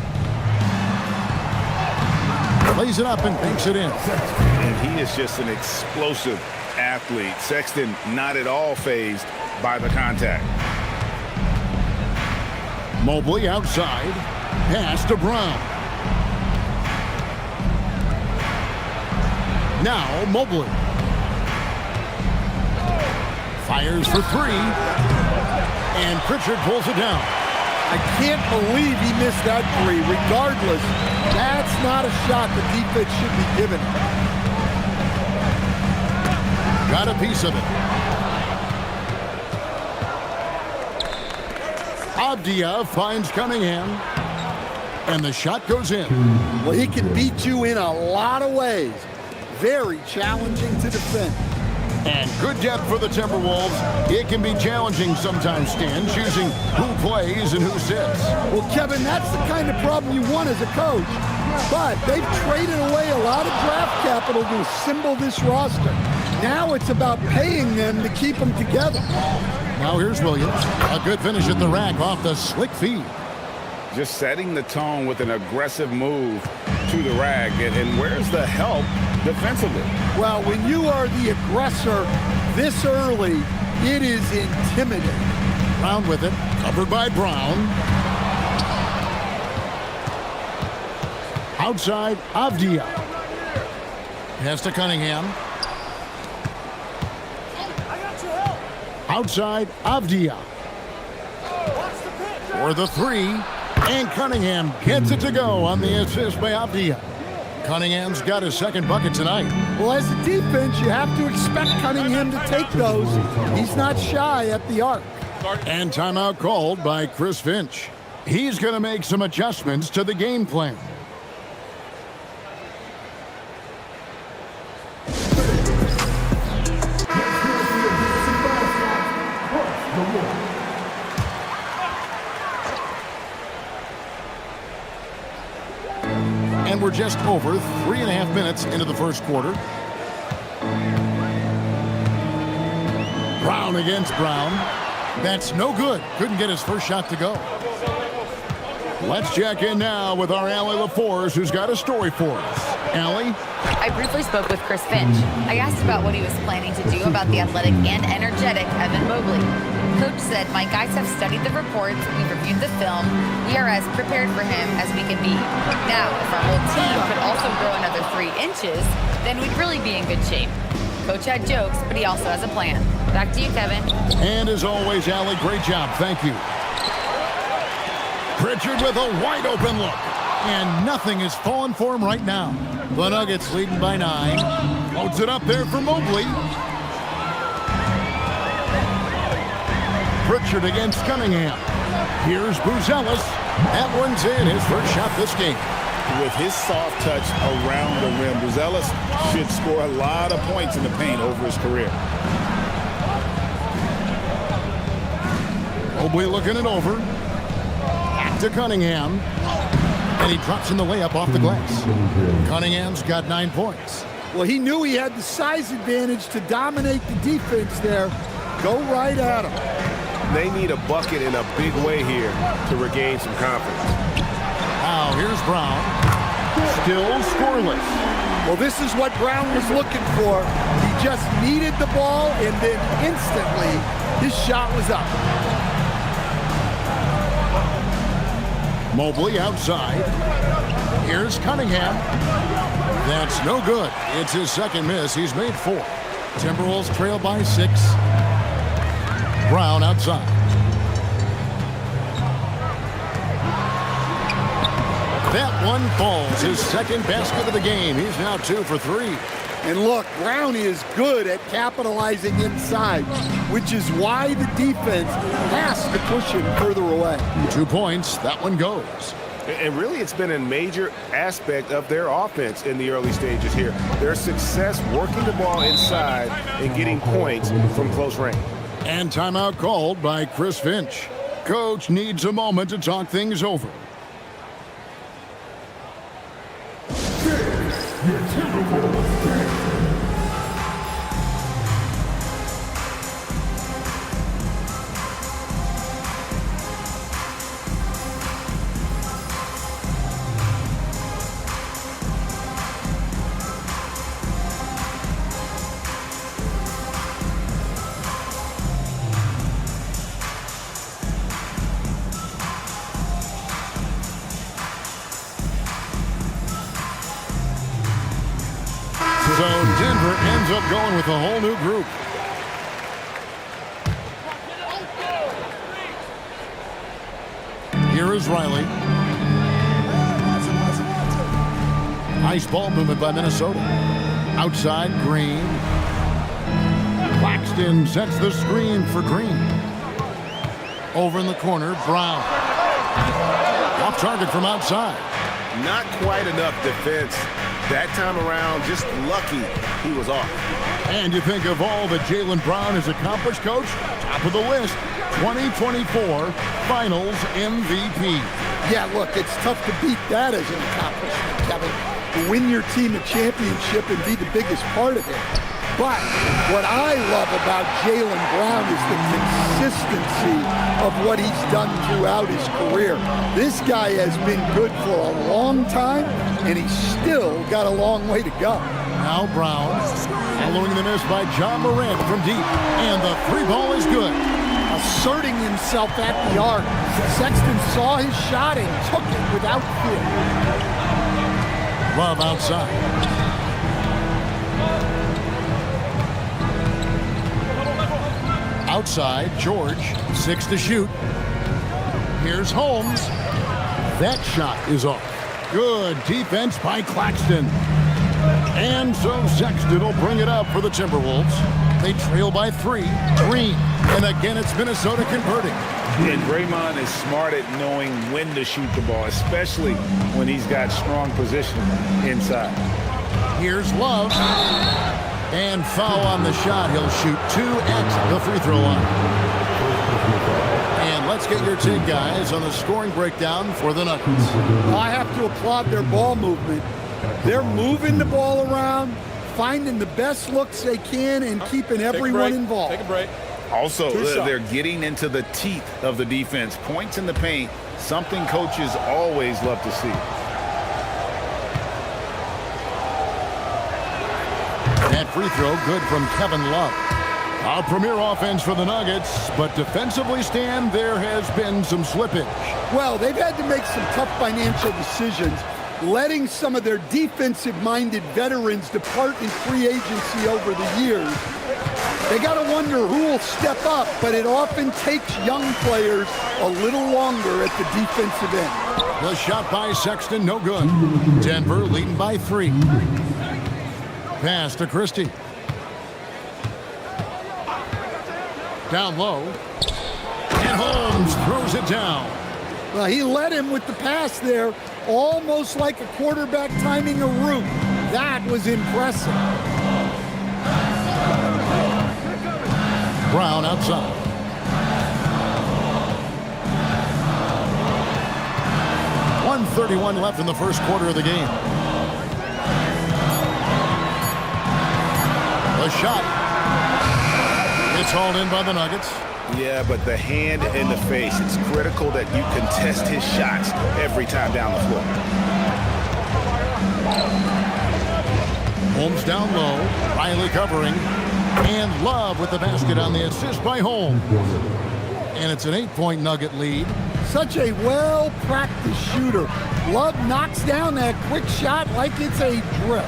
Plays it up and banks it in. And he is just an explosive athlete. Sexton not at all fazed by the contact. Mobley outside. Pass to Brown. Now Mobley. Fires for 3. And Pritchard pulls it down. I can't believe he missed that 3. Regardless, that's not a shot the defense should be given. Got a piece of it. Avdia finds Cunningham. And the shot goes in. Well, he can beat you in a lot of ways. Very challenging to defend. And good depth for the Timberwolves. It can be challenging sometimes, Stan, choosing who plays and who sits. Well, Kevin, that's the kind of problem you want as a coach. But they've traded away a lot of draft capital to assemble this roster. Now it's about paying them to keep them together. Now here's Williams. A good finish at the rack off the slick feed. Just setting the tone with an aggressive move to the rack. And where's the help defensively? Well, when you are the aggressor this early, it is intimidating. Brown with it. Covered by Brown. Outside, Avdia. Pass to Cunningham. Outside, Avdia. For the three. And Cunningham gets it to go on the assist by Avdia. Cunningham's got his second bucket tonight. Well, as a defense, you have to expect Cunningham to take those. He's not shy at the arc. And timeout called by Chris Finch. He's going to make some adjustments to the game plan. And we're just over 3.5 minutes into the first quarter. Brown against Brown. That's no good. Couldn't get his first shot to go. Let's check in now with our Allie LaForce, who's got a story for us. Allie? I briefly spoke with Chris Finch. I asked about what he was planning to do about the athletic and energetic Evan Mobley. Coach said, my guys have studied the reports, we've reviewed the film, we are as prepared for him as we can be. Now, if our whole team could also grow another 3 inches, then we'd really be in good shape. Coach had jokes, but he also has a plan. Back to you, Kevin. And as always, Allie, great job. Thank you. Pritchard with a wide open look. And nothing is falling for him right now. The Nuggets leading by 9. Loads it up there for Mobley. Pritchard against Cunningham. Here's Buzelis. That one's in, his first shot this game. With his soft touch around the rim, Buzelis should score a lot of points in the paint over his career. Mobley looking it over. Back to Cunningham. And he drops in the layup off the glass. Cunningham's got 9 points. Well, he knew he had the size advantage to dominate the defense there. Go right at him. They need a bucket in a big way here to regain some confidence. Now here's Brown. Still scoreless. Well, this is what Brown was looking for. He just needed the ball, and then instantly his shot was up. Mobley outside. Here's Cunningham. That's no good. It's his second miss. He's made 4. Timberwolves trail by 6. Brown outside. That one falls. His second basket of the game. He's now 2 for 3. And look, Brown is good at capitalizing inside, which is why the defense has to push him further away. 2 points. That one goes. And really, it's been a major aspect of their offense in the early stages here. Their success working the ball inside and getting points from close range. And timeout called by Chris Finch. Coach needs a moment to talk things over. So Denver ends up going with a whole new group. Here is Riley. Nice ball movement by Minnesota. Outside, Green. Claxton sets the screen for Green. Over in the corner, Brown. Off target from outside. Not quite enough defense. That time around, just lucky he was off. And you think of all that Jaylen Brown has accomplished, Coach? Top of the list, 2024 Finals MVP. Yeah, look, it's tough to beat that as an accomplishment, Kevin. To win your team a championship and be the biggest part of it. But what I love about Jaylen Brown is the consistency of what he's done throughout his career. This guy has been good for a long time, and he's still got a long way to go. Now Brown, following the miss by John Morant from deep, and the three ball is good. Asserting himself at the arc. Sexton saw his shot and took it without fear. Love outside. Outside, George, 6 to shoot. Here's Holmes. That shot is off. Good defense by Claxton. And so Sexton will bring it up for the Timberwolves. They trail by 3. Green. And again, it's Minnesota converting. And Draymond is smart at knowing when to shoot the ball, especially when he's got strong position inside. Here's Love. And foul on the shot. He'll shoot 2 at the free throw line. And let's get your take, guys, on the scoring breakdown for the Nuggets. I have to applaud their ball movement. They're moving the ball around, finding the best looks they can, and keeping everyone involved. Take a break. Also, they're getting into the teeth of the defense. Points in the paint, something coaches always love to see. That free throw good from Kevin Love. A premier offense for the Nuggets, but defensively, Stan, there has been some slippage. Well, they've had to make some tough financial decisions, letting some of their defensive-minded veterans depart in free agency over the years. They got to wonder who will step up, but it often takes young players a little longer at the defensive end. The shot by Sexton, no good. Denver leading by 3. Pass to Christie. Down low. And Holmes throws it down. Well, he led him with the pass there, almost like a quarterback timing a route. That was impressive. Brown outside. .131 left in the first quarter of the game. The shot. It's hauled in by the Nuggets. Yeah, but the hand in the face, it's critical that you contest his shots every time down the floor. Holmes down low. Riley covering. And Love with the basket on the assist by Holmes. And it's an 8-point Nugget lead. Such a well-practiced shooter. Love knocks down that quick shot like it's a drill.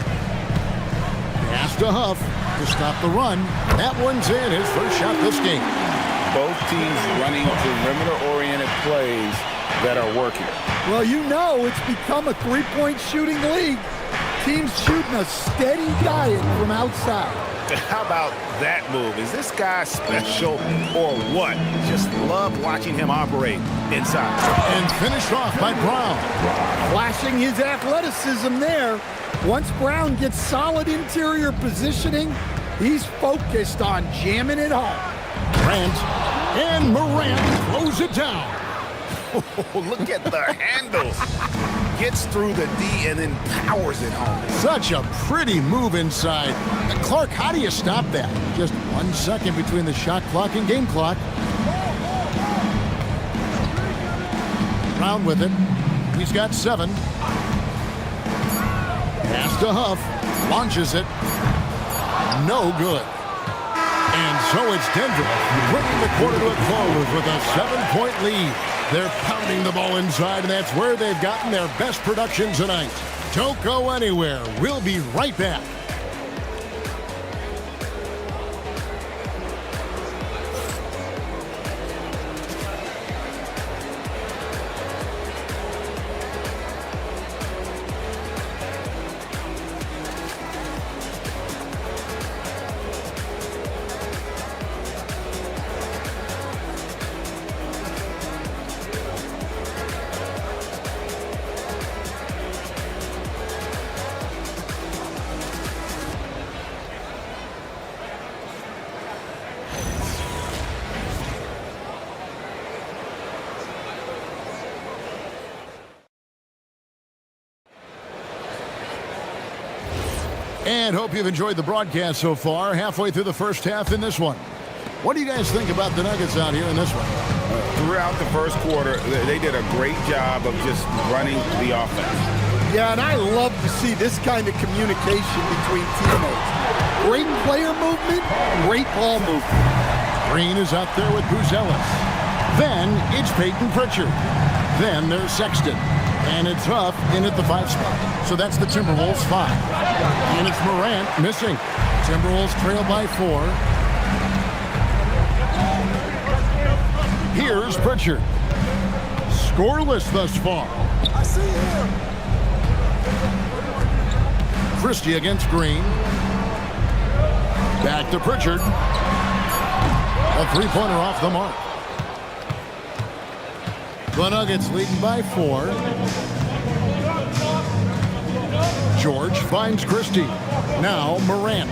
Pass to Huff to stop the run. That one's in, his first shot this game. Both teams running perimeter-oriented plays that are working. Well, you know it's become a three-point shooting league. Teams shooting a steady diet from outside. How about that move? Is this guy special or what? Just love watching him operate inside. And finished off by Brown. Flashing his athleticism there. Once Brown gets solid interior positioning, he's focused on jamming it home. Grant and Morant throws it down. Oh, look at the handles. Gets through the D and then powers it home. Such a pretty move inside. Clark, how do you stop that? Just 1 second between the shot clock and game clock. Brown with it. He's got 7. Pass to Huff. Launches it. No good. And so it's Denver bringing the quarter to a close with a 7-point lead. They're pounding the ball inside, and that's where they've gotten their best production tonight. Don't go anywhere. We'll be right back. And hope you've enjoyed the broadcast so far. Halfway through the first half in this one. What do you guys think about the Nuggets out here in this one? Throughout the first quarter, they did a great job of just running the offense. Yeah, and I love to see this kind of communication between teammates. Great player movement, great ball movement. Green is out there with Buzelis. Then it's Peyton Pritchard. Then there's Sexton. And it's Huff in at the 5 spot. So that's the Timberwolves 5. And it's Morant missing. Timberwolves trail by 4. Here's Pritchard. Scoreless thus far. I see him. Christie against Green. Back to Pritchard. A 3-pointer off the mark. The Nuggets leading by 4. George finds Christie. Now Morant.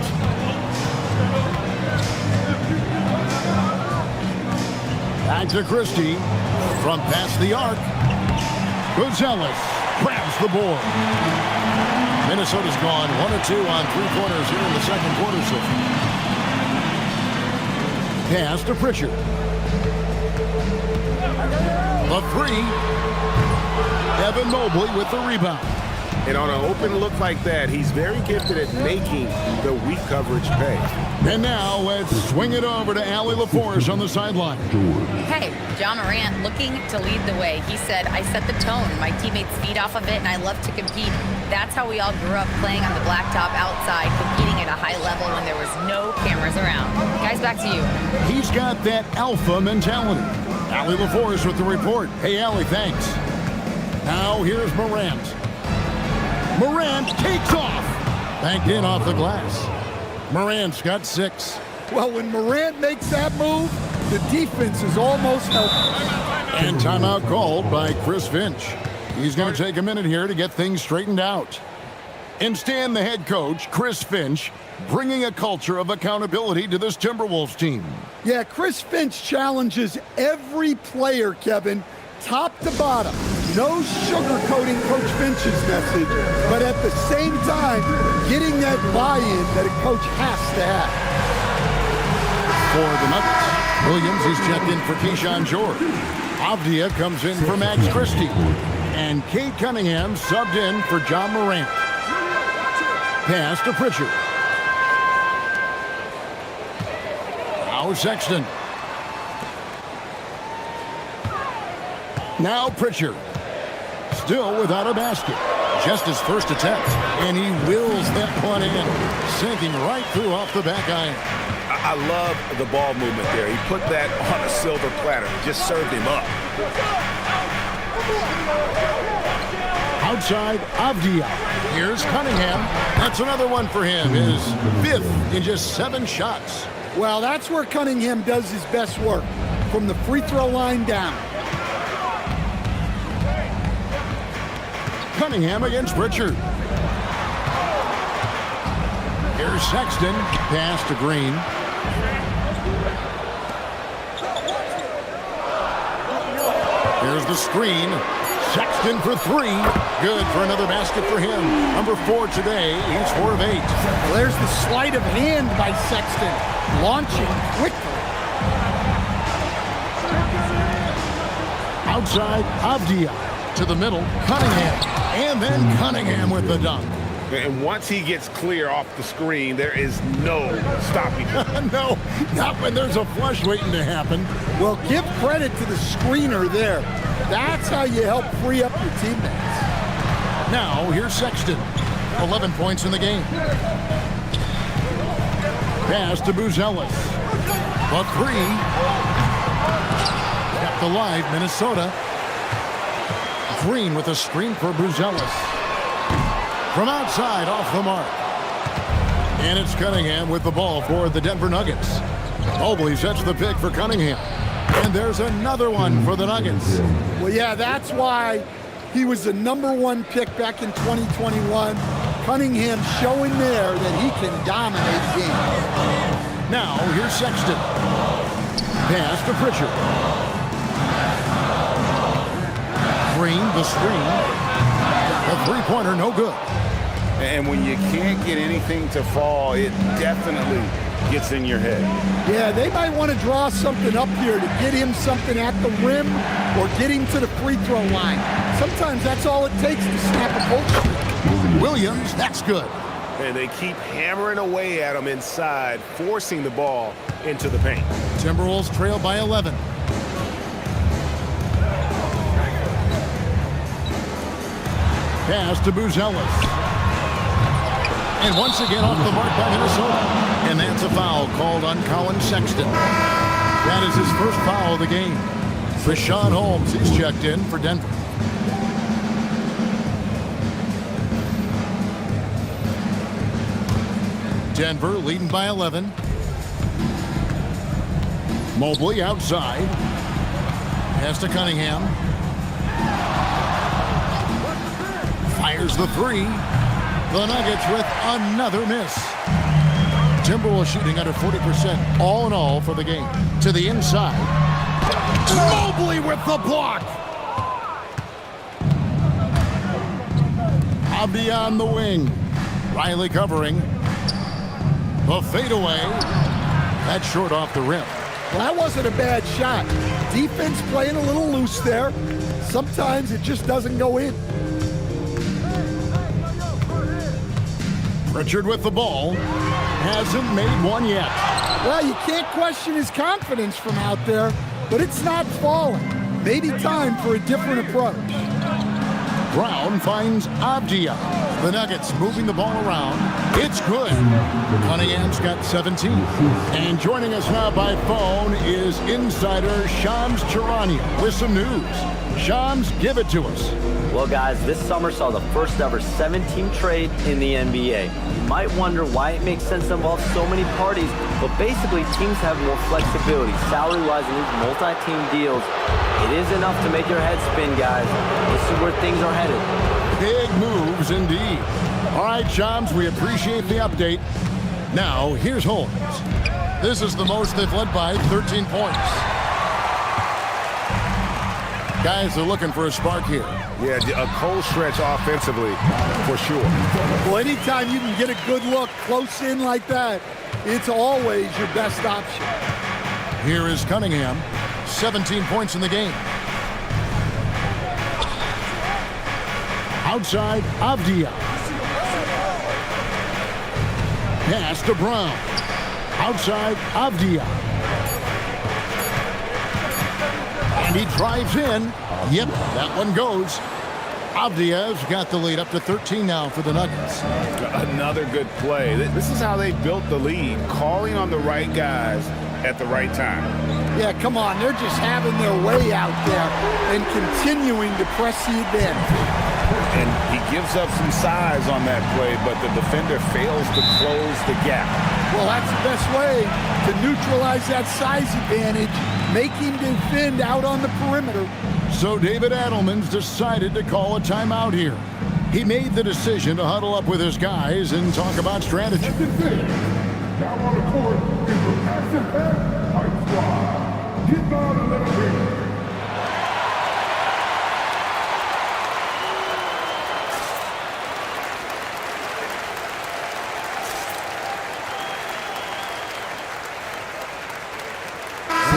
Back to Christie. From past the arc. Buzelis grabs the board. Minnesota's gone 1 of 2 on 3-pointers here in the second quarter so far. Pass to Pritchard. The 3. Evan Mobley with the rebound. And on an open look like that, he's very gifted at making the weak coverage pay. And now let's swing it over to Allie LaForce on the sideline. Hey, John Morant looking to lead the way. He said, I set the tone. My teammates feed off of it, and I love to compete. That's how we all grew up, playing on the blacktop outside, competing at a high level when there was no cameras around. Guys, back to you. He's got that alpha mentality. Allie LaForce with the report. Hey, Allie, thanks. Now here's Morant. Morant takes off. Banked in off the glass. Morant's got 6. Well, when Morant makes that move, the defense is almost helpless. And timeout called by Chris Finch. He's going to take a minute here to get things straightened out. And Stan, the head coach, Chris Finch, bringing a culture of accountability to this Timberwolves team. Yeah, Chris Finch challenges every player, Kevin, top to bottom. No sugarcoating Coach Finch's message, but at the same time, getting that buy-in that a coach has to have. For the Nuggets, Williams is checked in for Keyshawn George. Avdia comes in for Max Christie. And Kate Cunningham subbed in for John Morant. Pass to Pritchard. Now Sexton. Now Pritchard. Still without a basket. Just his first attempt. And he wills that one in. Sinking right through off the back iron. I love the ball movement there. He put that on a silver platter. Just served him up. Outside, Avdia. Here's Cunningham. That's another one for him. His 5th in just 7 shots. Well, that's where Cunningham does his best work. From the free throw line down. Cunningham against Pritchard. Here's Sexton. Pass to Green. Here's the screen. Sexton for 3. Good for another basket for him. Number 4 today. He's 4 of 8. Well, there's the sleight of hand by Sexton. Launching quickly. Outside, Avdia. To the middle, Cunningham. And then Cunningham with the dunk. And once he gets clear off the screen, there is no stopping him. No, not when there's a flush waiting to happen. Well, give credit to the screener there. That's how you help free up your teammates. Now, here's Sexton. 11 points in the game. Pass to Buzelis. The 3. Kept alive, Minnesota. Green with a screen for Buzelis. From outside, off the mark. And it's Cunningham with the ball for the Denver Nuggets. Mobley sets the pick for Cunningham. And there's another one for the Nuggets. Well, yeah, that's why he was the #1 pick back in 2021. Cunningham showing there that he can dominate games. Now, here's Sexton. Pass to Pritchard. Green, the screen. The 3-pointer, no good. And when you can't get anything to fall, it definitely gets in your head. Yeah, they might want to draw something up here to get him something at the rim or get him to the free throw line. Sometimes that's all it takes to snap a cold streak. Williams, that's good. And they keep hammering away at him inside, forcing the ball into the paint. Timberwolves trail by 11. Pass to Buzelis. And once again off the mark by Minnesota. And that's a foul called on Colin Sexton. That is his first foul of the game. Rashawn Holmes, he's checked in for Denver. Denver leading by 11. Mobley outside. Pass to Cunningham. Fires the three. The Nuggets with another miss. Timberwolves shooting under 40% all in all for the game. To the inside. Mobley with the block. Abdi on the wing. Riley covering. The fadeaway. That's short off the rim. Well, that wasn't a bad shot. Defense playing a little loose there. Sometimes it just doesn't go in. Pritchard with the ball. Hasn't made one yet. Well, you can't question his confidence from out there, but it's not falling. Maybe time for a different approach. Brown finds Abdia. The Nuggets moving the ball around. It's good. Cunningham's got 17. And joining us now by phone is insider Shams Charania with some news. Shams, give it to us. Well, guys, this summer saw the first ever 7-team trade in the NBA. You might wonder why it makes sense to involve so many parties, but basically teams have more flexibility salary-wise in these multi-team deals. It is enough to make your head spin, guys. This is where things are headed. Big moves indeed. All right, Shams, we appreciate the update. Now, here's Holmes. This is the most they've led by 13 points. Guys are looking for a spark here. Yeah, a cold stretch offensively, for sure. Well, anytime you can get a good look close in like that, it's always your best option. Here is Cunningham, 17 points in the game. Outside, Avdia. Pass to Brown. Outside, Avdia. And he drives in. Yep, that one goes. Avdia's got the lead up to 13 now for the Nuggets. Another good play. This is how they built the lead, calling on the right guys at the right time. Yeah, come on. They're just having their way out there and continuing to press the advantage. And he gives up some size on that play, but the defender fails to close the gap. Well, that's the best way to neutralize that size advantage, make him defend out on the perimeter. So David Adelman's decided to call a timeout here. He made the decision to huddle up with his guys and talk about strategy. Now on the court is the passive type squad. Get down and let it be.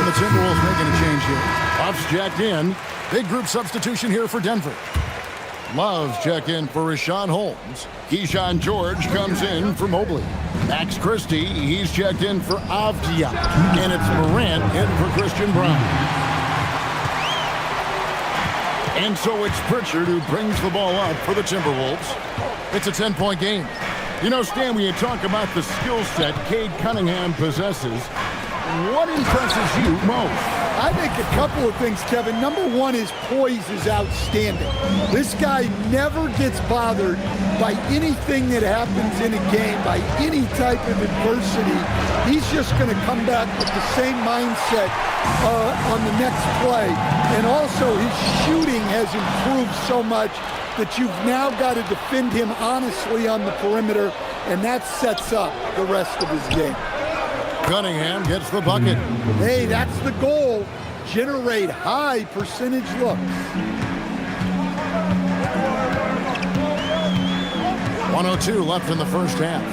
The Timberwolves making a change here. Puff's checked in. Big group substitution here for Denver. Love's checked in for Rashawn Holmes. Keyshawn George comes in for Mobley. Max Christie, he's checked in for Avdia. And it's Morant in for Christian Brown. And so it's Pritchard who brings the ball up for the Timberwolves. It's a 10-point game. You know, Stan, when you talk about the skill set Cade Cunningham possesses, what impresses you most? I think a couple of things, Kevin. Number one, his poise is outstanding. This guy never gets bothered by anything that happens in a game, by any type of adversity. He's just going to come back with the same mindset on the next play. And also, his shooting has improved so much that you've now got to defend him honestly on the perimeter, and that sets up the rest of his game. Cunningham gets the bucket. Hey, that's the goal. Generate high percentage looks. 1:02 left in the first half.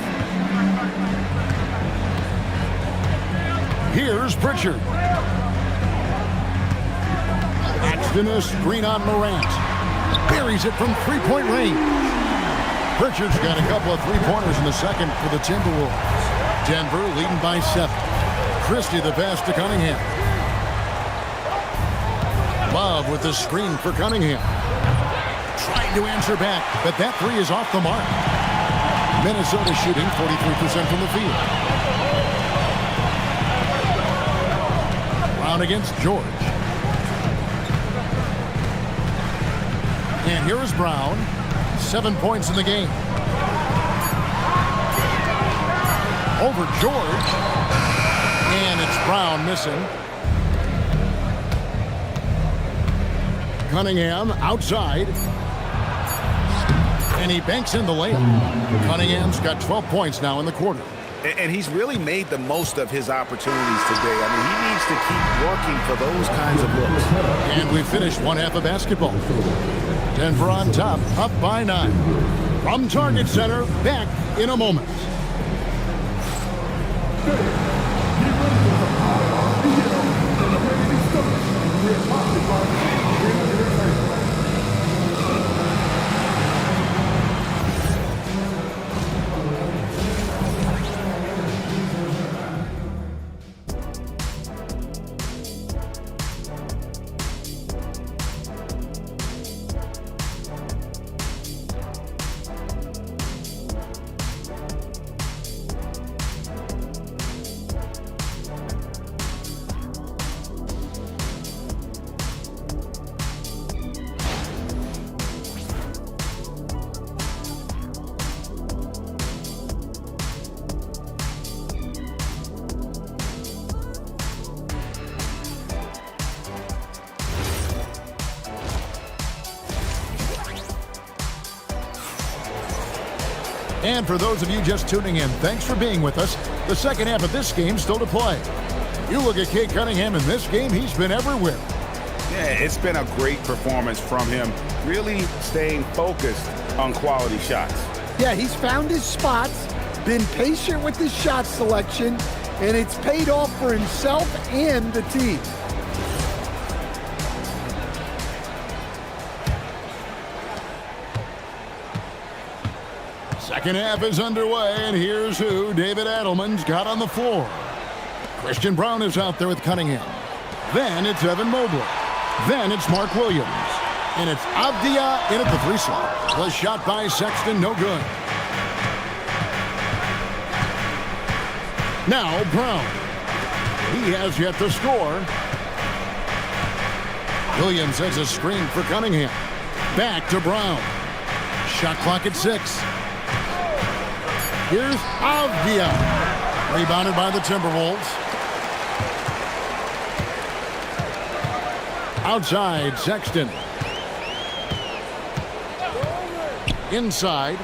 Here's Pritchard. Axton a screen on Morant. Buries it from three-point range. Pritchard's got a couple of three-pointers in the second for the Timberwolves. Denver leading by 7. Christie the pass to Cunningham. Love with the screen for Cunningham. Trying to answer back, but that three is off the mark. Minnesota shooting 43% from the field. Brown against George. And here is Brown. 7 points in the game. Over George. And it's Brown missing. Cunningham outside. And he banks in the layup. Cunningham's got 12 points now in the quarter. And he's really made the most of his opportunities today. I mean, he needs to keep working for those kinds of looks. And we finished one half of basketball. Denver on top, up by 9. From Target Center, back in a moment. And for those of you just tuning in, thanks for being with us. The second half of this game still to play. You look at Cade Cunningham in this game, he's been everywhere. Yeah, it's been a great performance from him, really staying focused on quality shots. Yeah, he's found his spots, been patient with his shot selection, and it's paid off for himself and the team. Second half is underway, and here's who David Adelman's got on the floor. Christian Brown is out there with Cunningham. Then it's Evan Mobley. Then it's Mark Williams. And it's Avdia in at the free slot. The shot by Sexton, no good. Now Brown. He has yet to score. Williams has a screen for Cunningham. Back to Brown. Shot clock at 6. Here's Avdia. Rebounded by the Timberwolves. Outside, Sexton. Inside.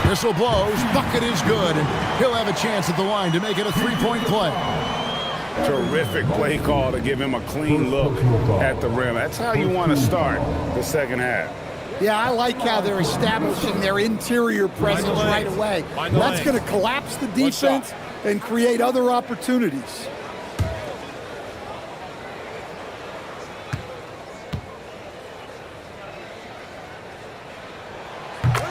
Whistle blows. Bucket is good. He'll have a chance at the line to make it a three-point play. Terrific play call to give him a clean look at the rim. That's how you want to start the second half. Yeah, I like how they're establishing their interior presence right away. That's going to collapse the defense and create other opportunities.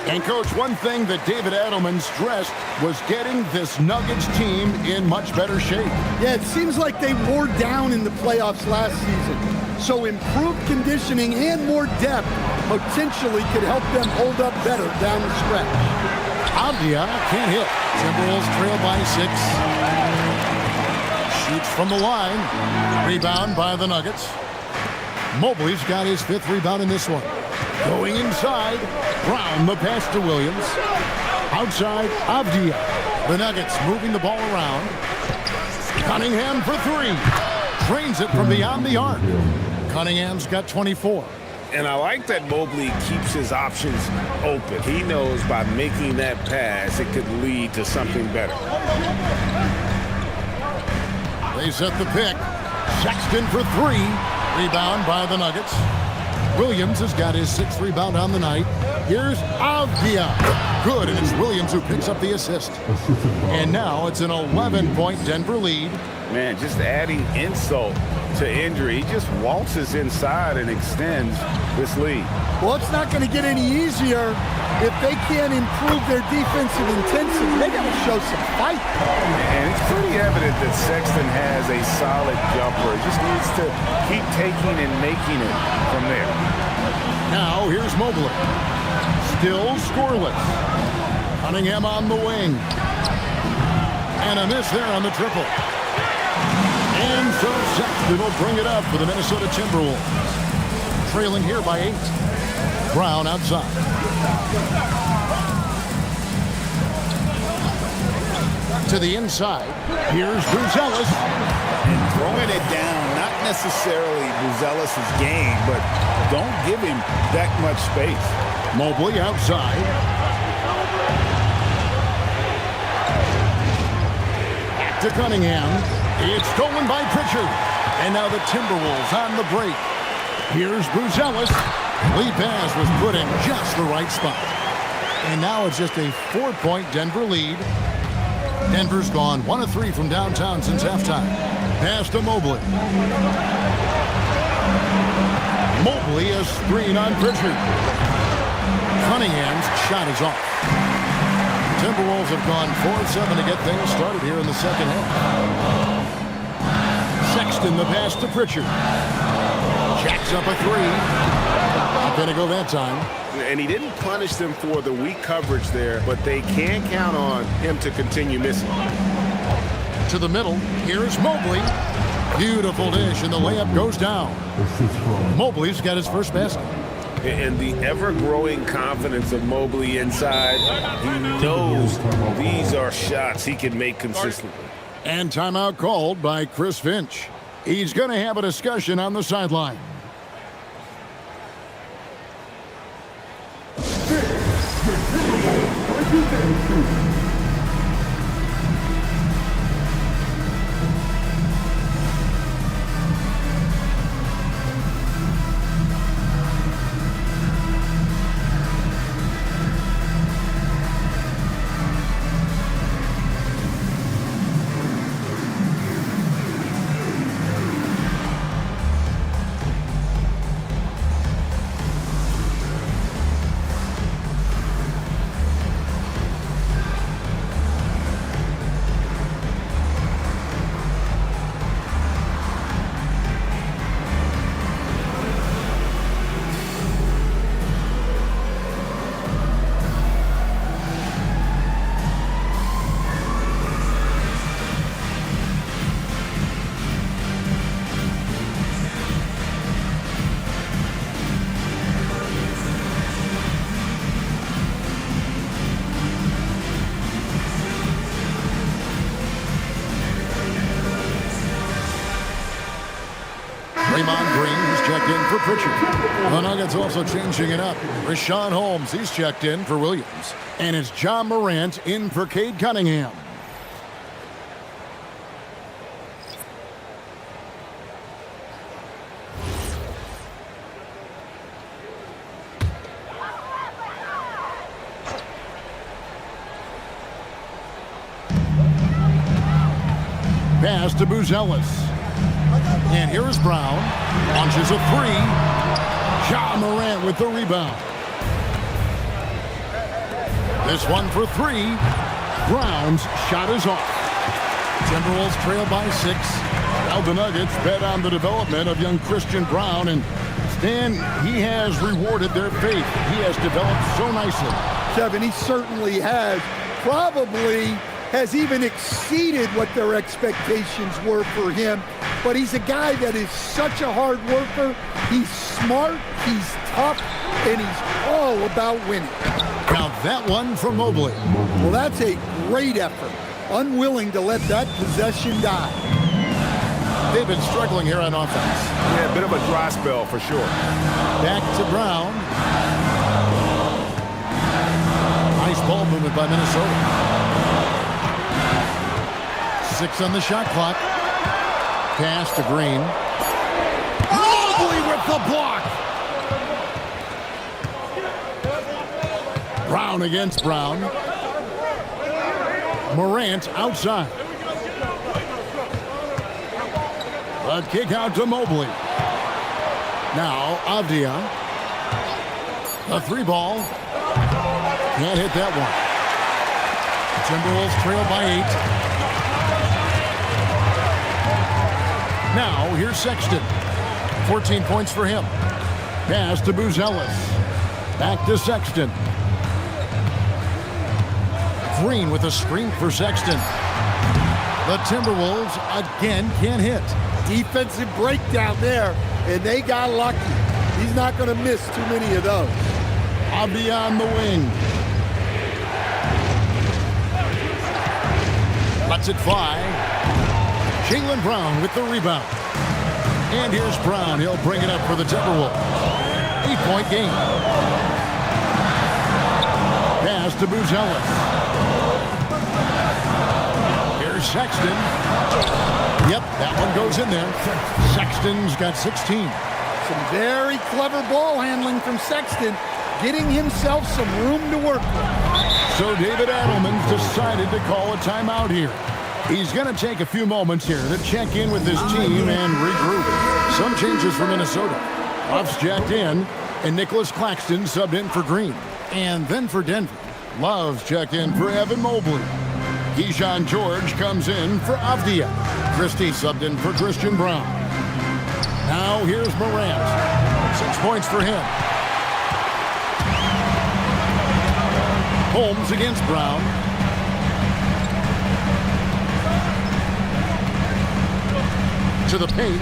And, Coach, one thing that David Adelman stressed was getting this Nuggets team in much better shape. Yeah, it seems like they wore down in the playoffs last season. So improved conditioning and more depth potentially could help them hold up better down the stretch. Avdia can't hit. Timberwolves trail by 6. Shoots from the line. Rebound by the Nuggets. Mobley's got his 5th rebound in this one. Going inside. Brown the pass to Williams. Outside, Avdia. The Nuggets moving the ball around. Cunningham for 3. Drains it from beyond the arc. Cunningham's got 24. And I like that Mobley keeps his options open. He knows by making that pass, it could lead to something better. They set the pick. Sexton for 3. Rebound by the Nuggets. Williams has got his 6th rebound on the night. Here's Avdia. Good, and it's Williams who picks up the assist. And now it's an 11-point Denver lead. Man, just adding insult to injury. He just waltzes inside and extends this lead. Well, it's not going to get any easier if they can't improve their defensive intensity. They got to show some fight. And it's pretty evident that Sexton has a solid jumper. He just needs to keep taking and making it from there. Now here's Mobley. Still scoreless. Cunningham on the wing. And a miss there on the triple. And so Sexton will bring it up for the Minnesota Timberwolves. Trailing here by 8. Brown outside. To the inside. Here's Buzelis. And throwing it down, not necessarily Buzelis' game, but don't give him that much space. Mobley outside. Back to Cunningham. It's stolen by Pritchard. And now the Timberwolves on the break. Here's Buzelis. Lead pass was put in just the right spot. And now it's just a 4-point Denver lead. Denver's gone 1 of 3 from downtown since halftime. Pass to Mobley. Mobley a screen on Pritchard. Cunningham's shot is off. Timberwolves have gone 4 of 7 to get things started here in the second half. Sexton the pass to Pritchard. Jacks up a 3. Not going to go that time. And he didn't punish them for the weak coverage there, but they can count on him to continue missing. To the middle. Here's Mobley. Beautiful dish, and the layup goes down. Mobley's got his first basket. And the ever-growing confidence of Mobley inside, he knows these are shots he can make consistently. And timeout called by Chris Finch. He's going to have a discussion on the sideline. Draymond Green has checked in for Pritchard. The Nuggets also changing it up. Rashawn Holmes, he's checked in for Williams. And it's John Morant in for Cade Cunningham. Pass to Buzelis. And here is Brown. Launches a 3. Ja Morant with the rebound. This one for 3. Brown's shot is off. Timberwolves trail by 6. Now the Nuggets bet on the development of young Christian Brown. And Stan, he has rewarded their faith. He has developed so nicely. Kevin, he certainly has. Probably has even exceeded what their expectations were for him. But he's a guy that is such a hard worker. He's smart, he's tough, and he's all about winning. Count that one from Mobley. Well, that's a great effort. Unwilling to let that possession die. They've been struggling here on offense. Yeah, a bit of a dry spell for sure. Back to Brown. Nice ball movement by Minnesota. 6 on the shot clock. Pass to Green. Mobley with the block. Brown against Brown. Morant outside. The kick out to Mobley. Now Avdia. The three ball. Can't hit that one. Timberwolves trail by 8. Now here's Sexton. 14 points for him. Pass to Buzelis. Back to Sexton. Green with a screen for Sexton. The Timberwolves again can't hit. Defensive breakdown there, and they got lucky. He's not going to miss too many of those. Avdia on the wing. Lets it fly. Jaylen Brown with the rebound. And here's Brown. He'll bring it up for the Timberwolves. 8-point game. Pass to Buzelis. Here's Sexton. Yep, that one goes in there. Sexton's got 16. Some very clever ball handling from Sexton, getting himself some room to work with. So David Adelman's decided to call a timeout here. He's going to take a few moments here to check in with his team and regroup. Some changes for Minnesota. Ruff's jacked in, and Nicholas Claxton subbed in for Green. And then for Denver, Love's checked in for Evan Mobley. Keyshawn George comes in for Avdia. Christie subbed in for Christian Brown. Now here's Morant. 6 points for him. Holmes against Brown. To the paint.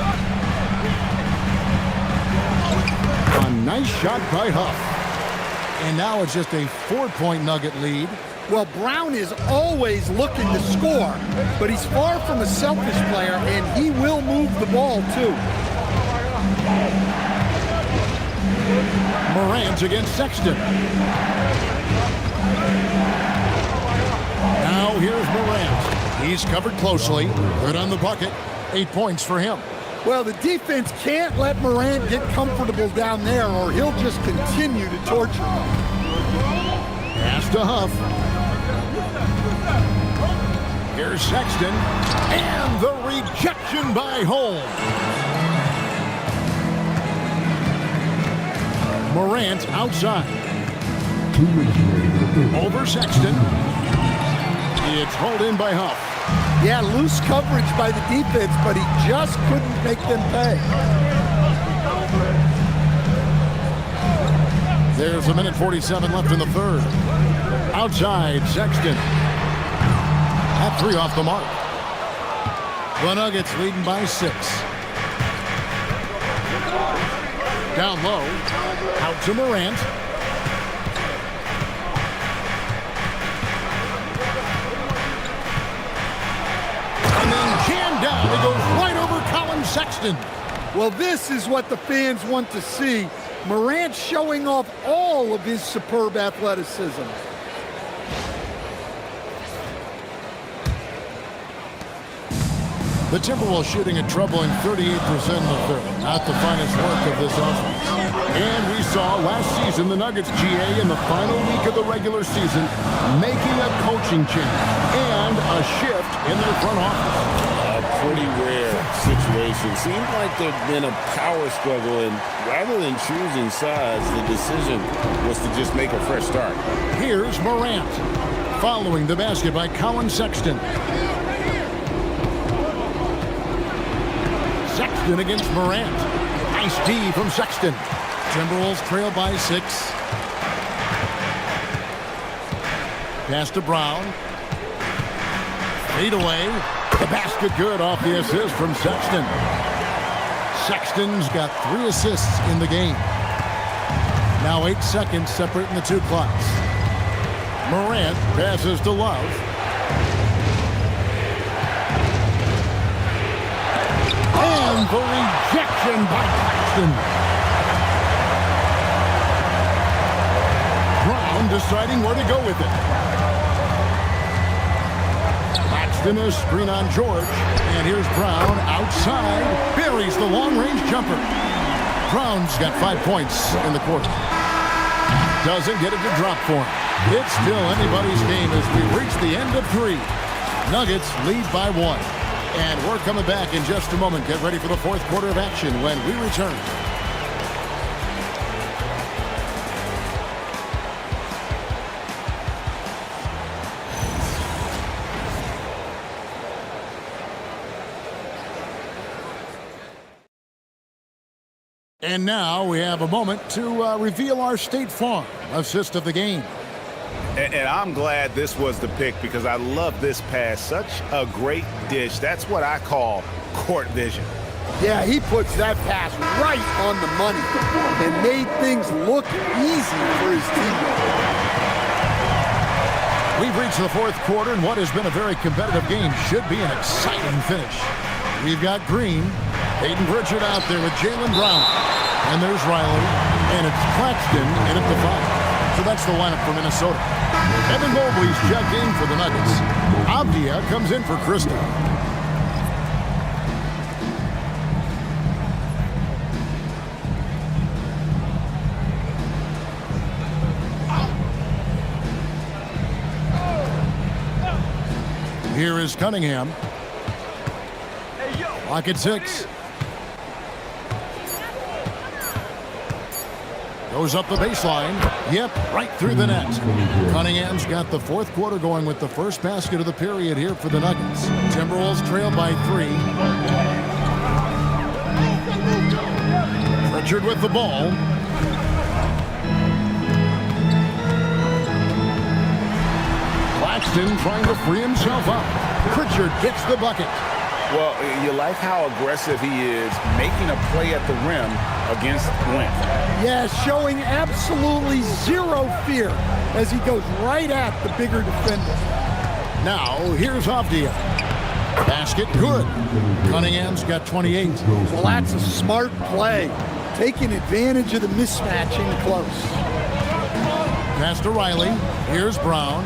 A nice shot by Huff. And now it's just a 4-point Nugget lead. Well, Brown is always looking to score, but he's far from a selfish player, and he will move the ball, too. Morant against Sexton. Now here's Morant. He's covered closely. Good on the bucket. 8 points for him. Well, the defense can't let Morant get comfortable down there, or he'll just continue to torture him. Pass to Huff. Here's Sexton. And the rejection by Holmes. Morant outside. Over Sexton. It's hauled in by Huff. Yeah, loose coverage by the defense, but he just couldn't make them pay. There's 1:47 left in the third. Outside, Sexton. That three off the mark. The Nuggets leading by 6. Down low. Out to Morant. And then jammed down. He goes right over Colin Sexton. Well, this is what the fans want to see. Morant showing off all of his superb athleticism. The Timberwolves shooting a troubling 38% in the third. Not the finest work of this offense. And we saw last season the Nuggets GA in the final week of the regular season making a coaching change and a shift in their front office. A pretty rare situation. Seemed like there'd been a power struggle, and rather than choosing sides, the decision was to just make a fresh start. Here's Morant. Following the basket by Colin Sexton. Sexton against Morant. Nice D from Sexton. Timberwolves trail by 6. Pass to Brown. Fade away. The basket good off the assist from Sexton. Sexton's got 3 assists in the game. Now 8 seconds separating the two clocks. Morant passes to Love. And the rejection by Claxton. Brown deciding where to go with it. Claxton a screen on George. And here's Brown outside. Buries the long-range jumper. Brown's got 5 points in the quarter. Doesn't get it to drop for him. It's still anybody's game as we reach the end of 3. Nuggets lead by 1. And we're coming back in just a moment. Get ready for the fourth quarter of action when we return. And now we have a moment to reveal our State Farm assist of the game. And I'm glad this was the pick because I love this pass. Such a great dish. That's what I call court vision. Yeah, he puts that pass right on the money and made things look easy for his team. We've reached the fourth quarter, and what has been a very competitive game should be an exciting finish. We've got Green, Peyton Pritchard out there with Jaylen Brown. And there's Riley, and it's Claxton in at the 5. So that's the lineup for Minnesota. Evan Mobley's checked in for the Nuggets. Avdia comes in for Krista. Here is Cunningham. Lock at 6. Goes up the baseline. Yep, right through the net. Cunningham's got the fourth quarter going with the first basket of the period here for the Nuggets. Timberwolves trail by 3. Pritchard with the ball. Claxton trying to free himself up. Pritchard gets the bucket. Well, you like how aggressive he is making a play at the rim against Wentz. Yeah, showing absolutely zero fear as he goes right at the bigger defender. Now, here's Avdia. Basket good. Cunningham's got 28. Well, that's a smart play. Taking advantage of the mismatch in close. Pass to Riley. Here's Brown.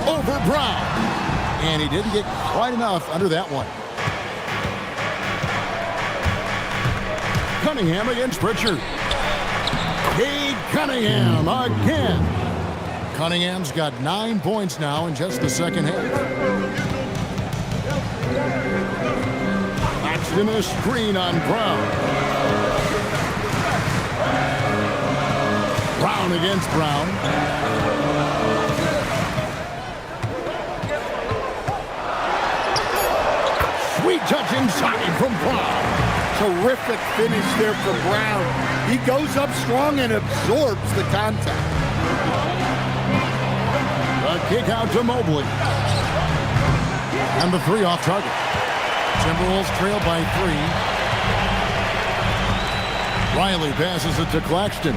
Over Brown. And he didn't get quite enough under that one. Cunningham against Pritchard. Cade Cunningham again. Cunningham's got 9 points now in just the second half. Claxton a screen on Brown. Brown against Brown. Sweet touch inside from Brown. Terrific finish there from Brown. He goes up strong and absorbs the contact. The kick out to Mobley. And the 3 off target. Timberwolves trail by 3. Riley passes it to Claxton.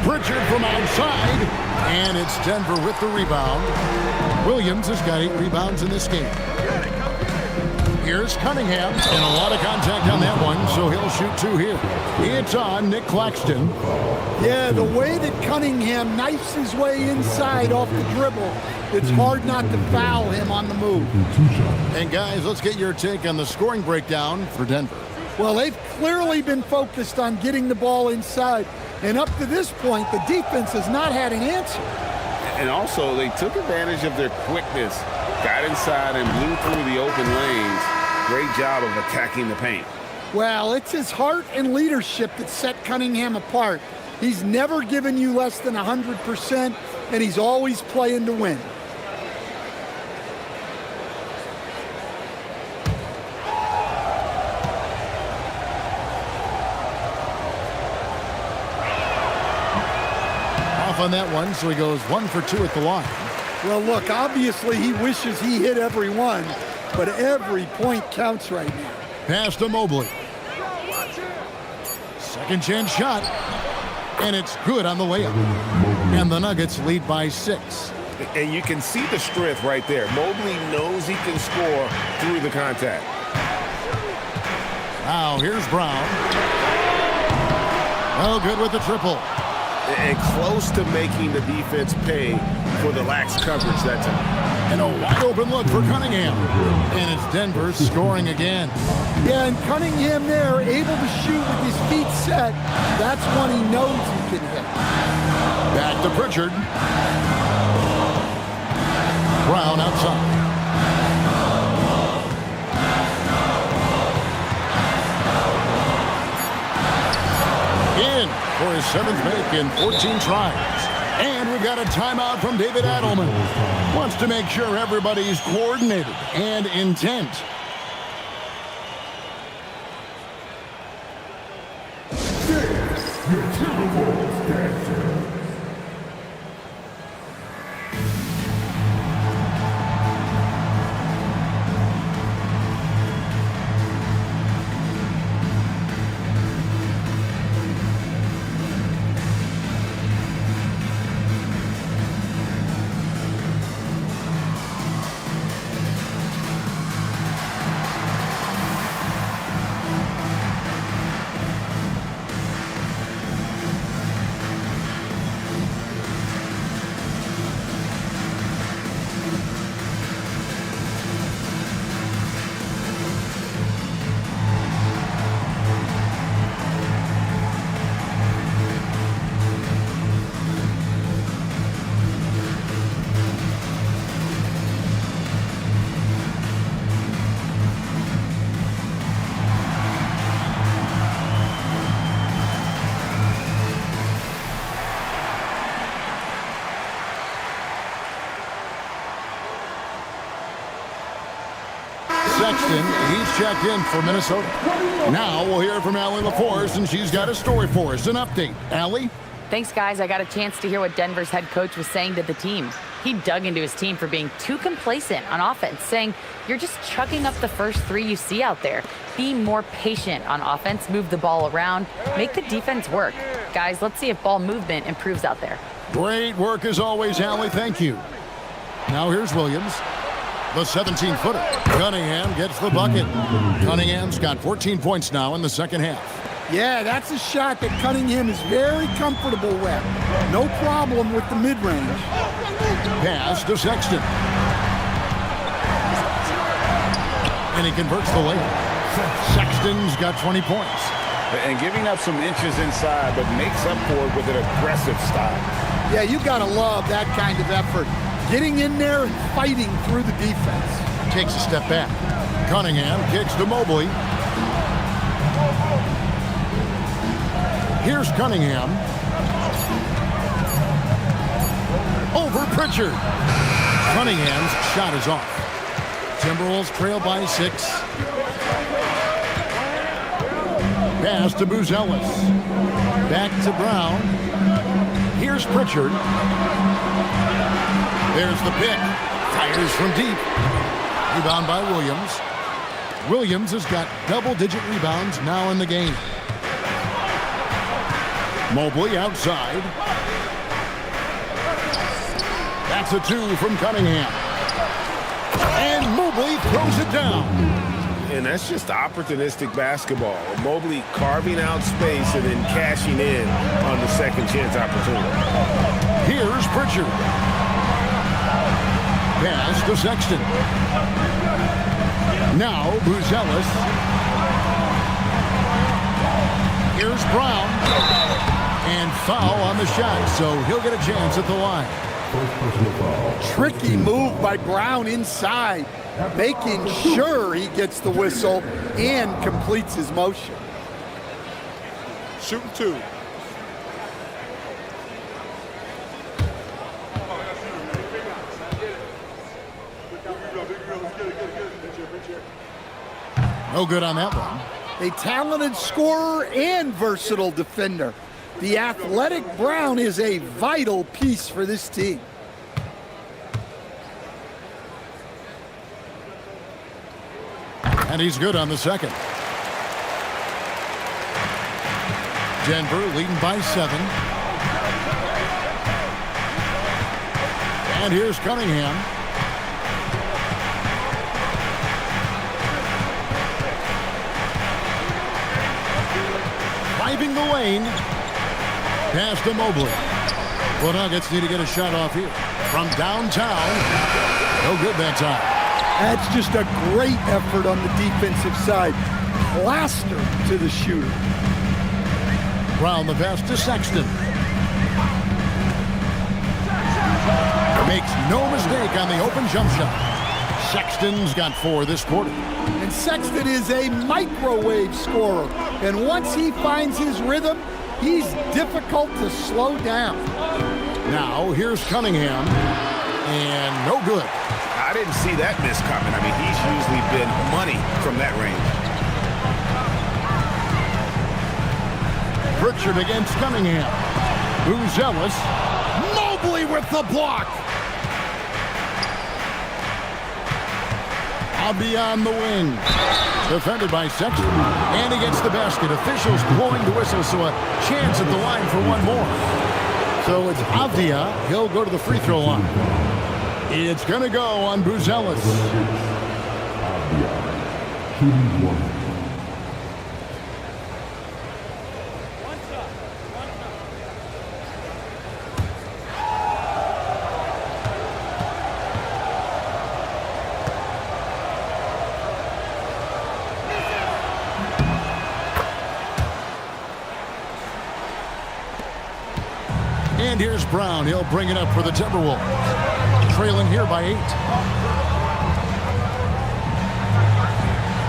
Pritchard from outside. And it's Denver with the rebound. Williams has got 8 rebounds in this game. Here's Cunningham, and a lot of contact on that one, so he'll shoot 2 here. It's on Nick Claxton. Yeah, the way that Cunningham knifes his way inside off the dribble, it's hard not to foul him on the move. And guys, let's get your take on the scoring breakdown for Denver. Well, they've clearly been focused on getting the ball inside, and up to this point, the defense has not had an answer. And also, they took advantage of their quickness, got inside and blew through the open lanes. Great job of attacking the paint. Well, it's his heart and leadership that set Cunningham apart. He's never given you less than 100%, and he's always playing to win. Off on that one, so he goes 1 for 2 at the line. Well, look, obviously he wishes he hit every one, but every point counts right now. Pass to Mobley. Second chance shot, and it's good on the layup. And the Nuggets lead by 6. And you can see the strength right there. Mobley knows he can score through the contact. Now here's Brown. Oh, good with the triple. And close to making the defense pay for the lax coverage that time. And a wide open look for Cunningham. And it's Denver scoring again. Yeah, and Cunningham there, able to shoot with his feet set. That's one he knows he can hit. Back to Pritchard. Brown outside. In for his 7th make in 14 tries. And we've got a timeout from David Adelman. Wants to make sure everybody's coordinated and intent. Sexton, he's checked in for Minnesota. Now we'll hear from Allie LaForce, and she's got a story for us, an update. Allie? Thanks, guys. I got a chance to hear what Denver's head coach was saying to the team. He dug into his team for being too complacent on offense, saying, you're just chucking up the first 3 you see out there. Be more patient on offense, move the ball around, make the defense work. Guys, let's see if ball movement improves out there. Great work as always, Allie. Thank you. Now here's Williams. The 17-footer. Cunningham gets the bucket. Cunningham's got 14 points now in the second half. Yeah, that's a shot that Cunningham is very comfortable with. No problem with the mid-range. Pass to Sexton. And he converts the layup. Sexton's got 20 points. And giving up some inches inside, but makes up for it with an aggressive style. Yeah, you got to love that kind of effort. Getting in there and fighting through the defense. Takes a step back. Cunningham kicks to Mobley. Here's Cunningham. Over Pritchard. Cunningham's shot is off. Timberwolves trail by 6. Pass to Buzelis. Back to Brown. Here's Pritchard. There's the pick. Fires from deep. Rebound by Williams. Williams has got double-digit rebounds now in the game. Mobley outside. That's a 2 from Cunningham. And Mobley throws it down. And that's just opportunistic basketball. Mobley carving out space and then cashing in on the second chance opportunity. Here's Pritchard. Pass to Sexton. Now Buzelis. Here's Brown. And foul on the shot, so he'll get a chance at the line. Tricky move by Brown inside, making sure he gets the whistle and completes his motion. Shooting 2. No good on that one. A talented scorer and versatile defender. The athletic Brown is a vital piece for this team. And he's good on the second. Denver leading by 7. And here's Cunningham. Driving the lane. Pass to Mobley. Well, Nuggets need to get a shot off here. From downtown. No good that time. That's just a great effort on the defensive side. Plaster to the shooter. Brown the pass to Sexton. Makes no mistake on the open jump shot. Sexton's got 4 this quarter. And Sexton is a microwave scorer. And once he finds his rhythm, he's difficult to slow down. Now, here's Cunningham. And no good. I didn't see that miss coming. I mean, he's usually been money from that range. Pritchard against Cunningham. Buzelis. Mobley with the block. Beyond the wing. Defended by Sexton. And he gets the basket. Officials blowing the whistle, so a chance at the line for one more. So it's Avdia. He'll go to the free throw line. It's going to go on Buzelis. Shooting 1. And here's Brown. He'll bring it up for the Timberwolves. Trailing here by 8.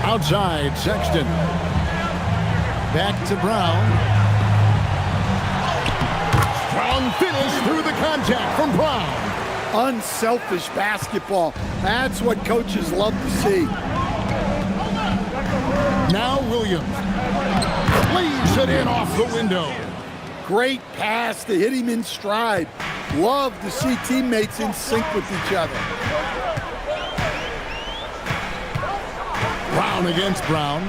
Outside, Sexton. Back to Brown. Strong finish through the contact from Brown. Unselfish basketball. That's what coaches love to see. Now Williams. Leaves it in off the window. Great pass to hit him in stride. Love to see teammates in sync with each other. Brown against Brown.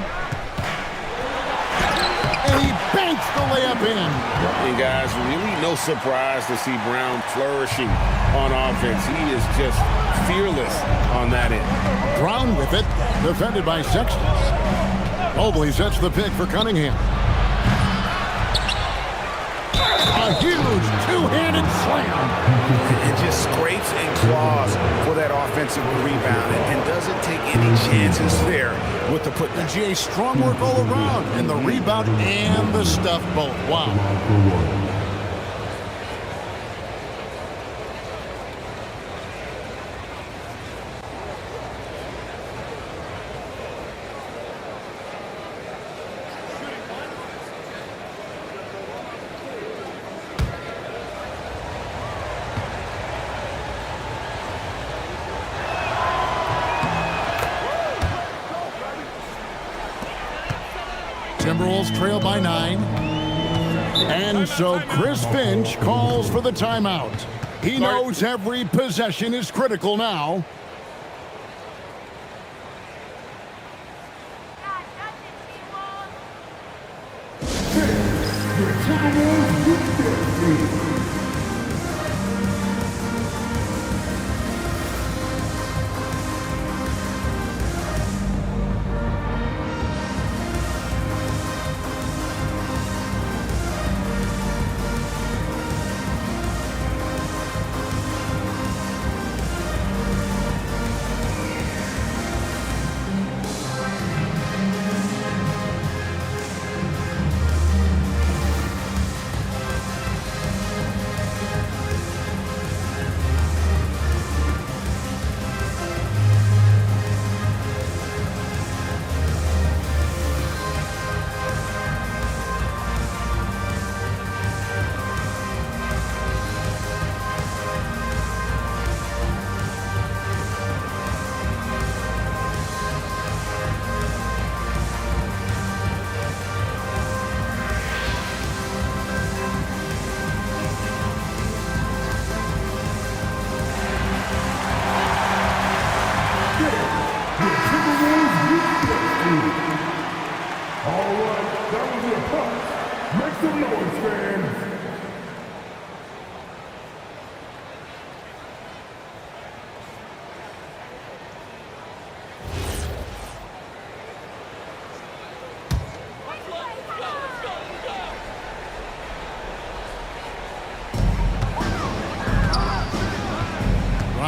And he banks the layup in. And guys, really no surprise to see Brown flourishing on offense. He is just fearless on that end. Brown with it. Defended by Sexton. Mobley sets the pick for Cunningham. A huge two-handed slam. It just scrapes and claws for that offensive rebound and doesn't take any chances there with the putback. And GA, strong work all around. And the rebound and the stuff both. Wow. Timberwolves trail by 9. And so Chris Finch calls for the timeout. He knows every possession is critical now.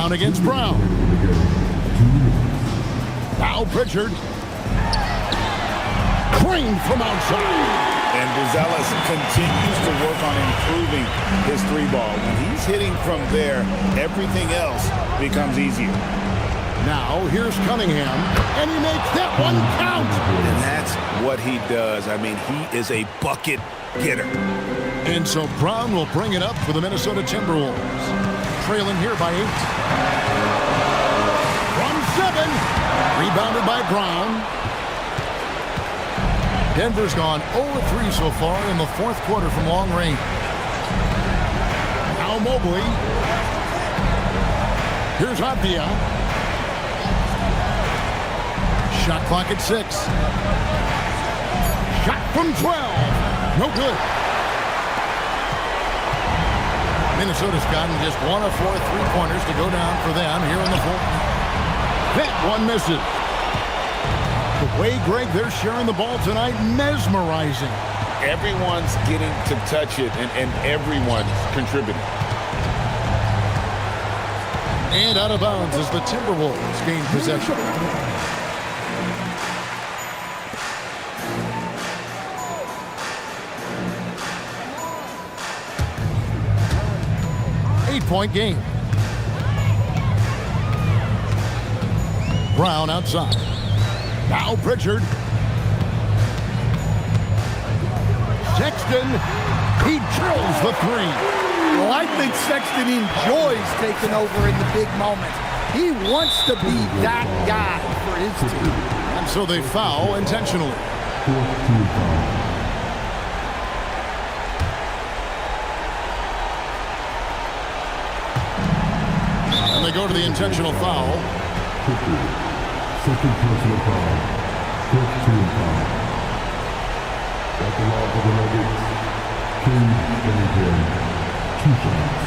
Brown against Brown. Now Pritchard. Craned from outside. And Gonzalez continues to work on improving his three ball. When he's hitting from there, everything else becomes easier. Now here's Cunningham, and he makes that one count. And that's what he does. I mean, he is a bucket getter. And so Brown will bring it up for the Minnesota Timberwolves. Trailing here by 8. From 7. Rebounded by Brown. Denver's gone 0-3 so far in the fourth quarter from long range. Now Mobley. Here's Avdia. Shot clock at 6. Shot from 12. No good. Minnesota's gotten just 1 of 4 3-pointers to go down for them here in the fourth. That one misses. The way, Greg, they're sharing the ball tonight, mesmerizing. Everyone's getting to touch it, and everyone's contributing. And out of bounds as the Timberwolves gain possession. Eight-point game. Brown outside. Now Pritchard. Sexton. He drills the 3. Well, I think Sexton enjoys taking over in the big moments. He wants to be that guy for his team. And so they foul intentionally. And they go to the intentional foul. Second personal foul. First team foul. At the law for the Nuggets, King Pennington, 2 shots.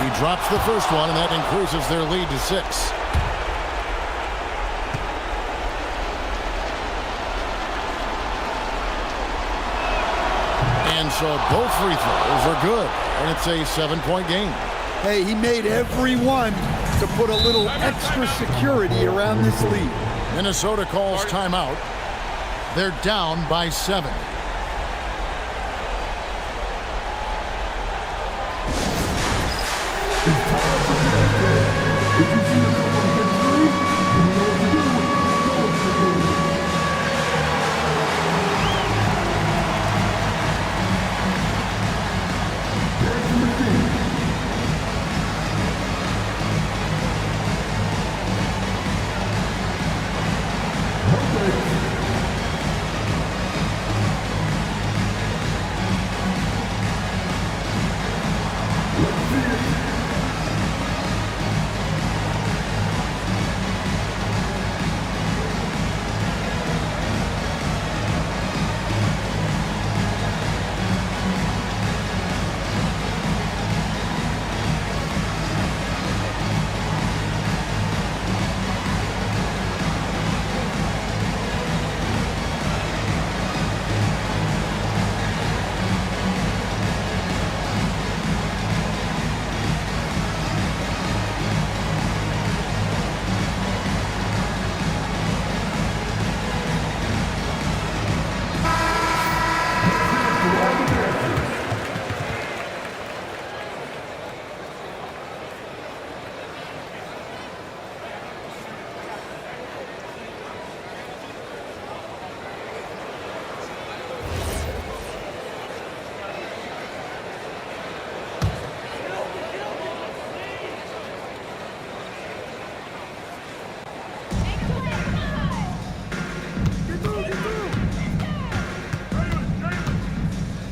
He drops the first one, and that increases their lead to 6. And so both free throws are good, and it's a 7-point game. Hey, he made every one to put a little extra security around this lead. Minnesota calls timeout. They're down by 7.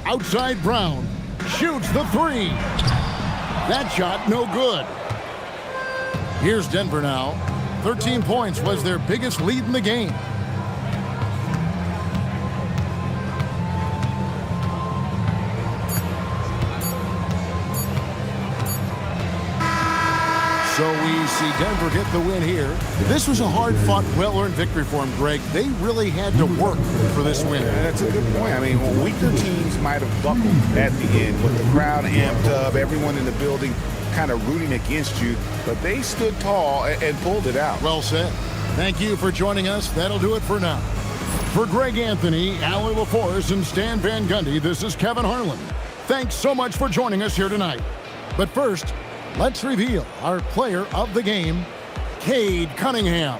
Outside Brown. Shoots the 3. That shot no good. Here's Denver now. 13 points was their biggest lead in the game. So we see Denver get the win here. This was a hard-fought, well-earned victory for them, Greg. They really had to work for this win. That's a good point. I mean, weaker teams might have buckled at the end with the crowd amped up, everyone in the building kind of rooting against you, but they stood tall and pulled it out. Well said. Thank you for joining us. That'll do it for now. For Greg Anthony, Allie LaForce, and Stan Van Gundy, this is Kevin Harlan. Thanks so much for joining us here tonight. But first, let's reveal our player of the game, Cade Cunningham.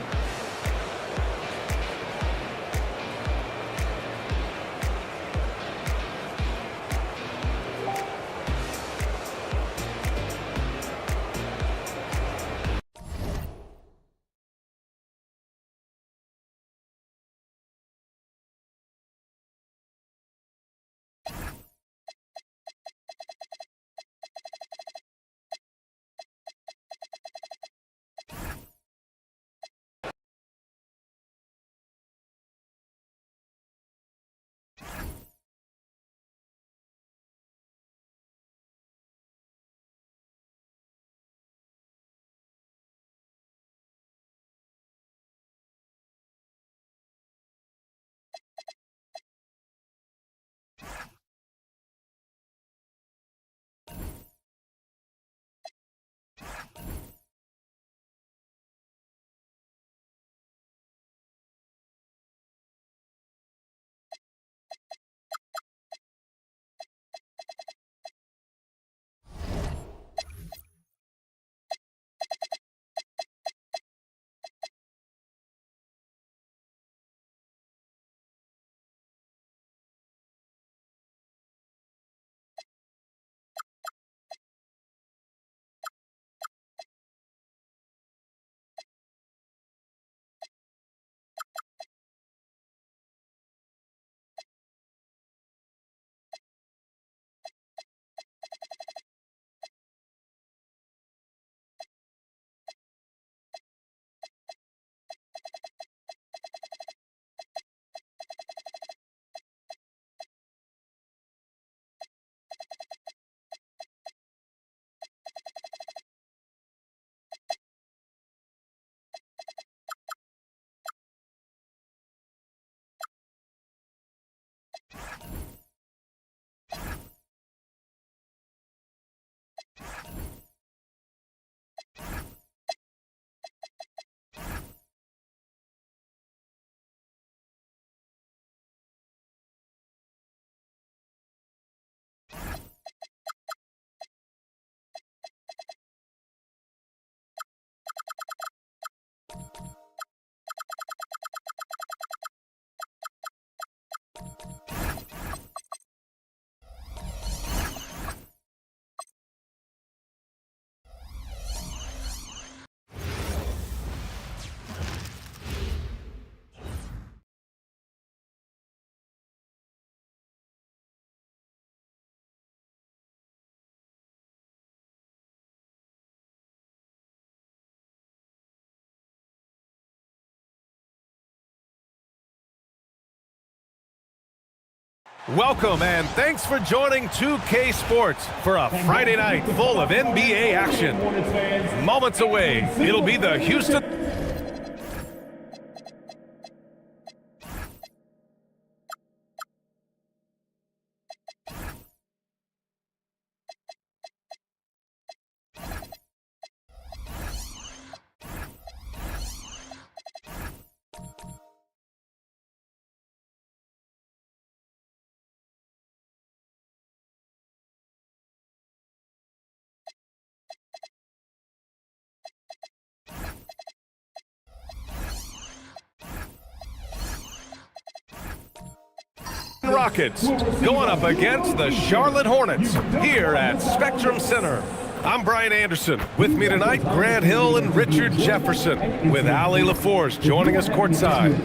Welcome and thanks for joining 2K Sports for a Friday night full of NBA action. Moments away, it'll be the Houston... Rockets going up against the Charlotte Hornets here at Spectrum Center. I'm Brian Anderson. With me tonight, Grant Hill and Richard Jefferson, with Allie LaForce joining us courtside.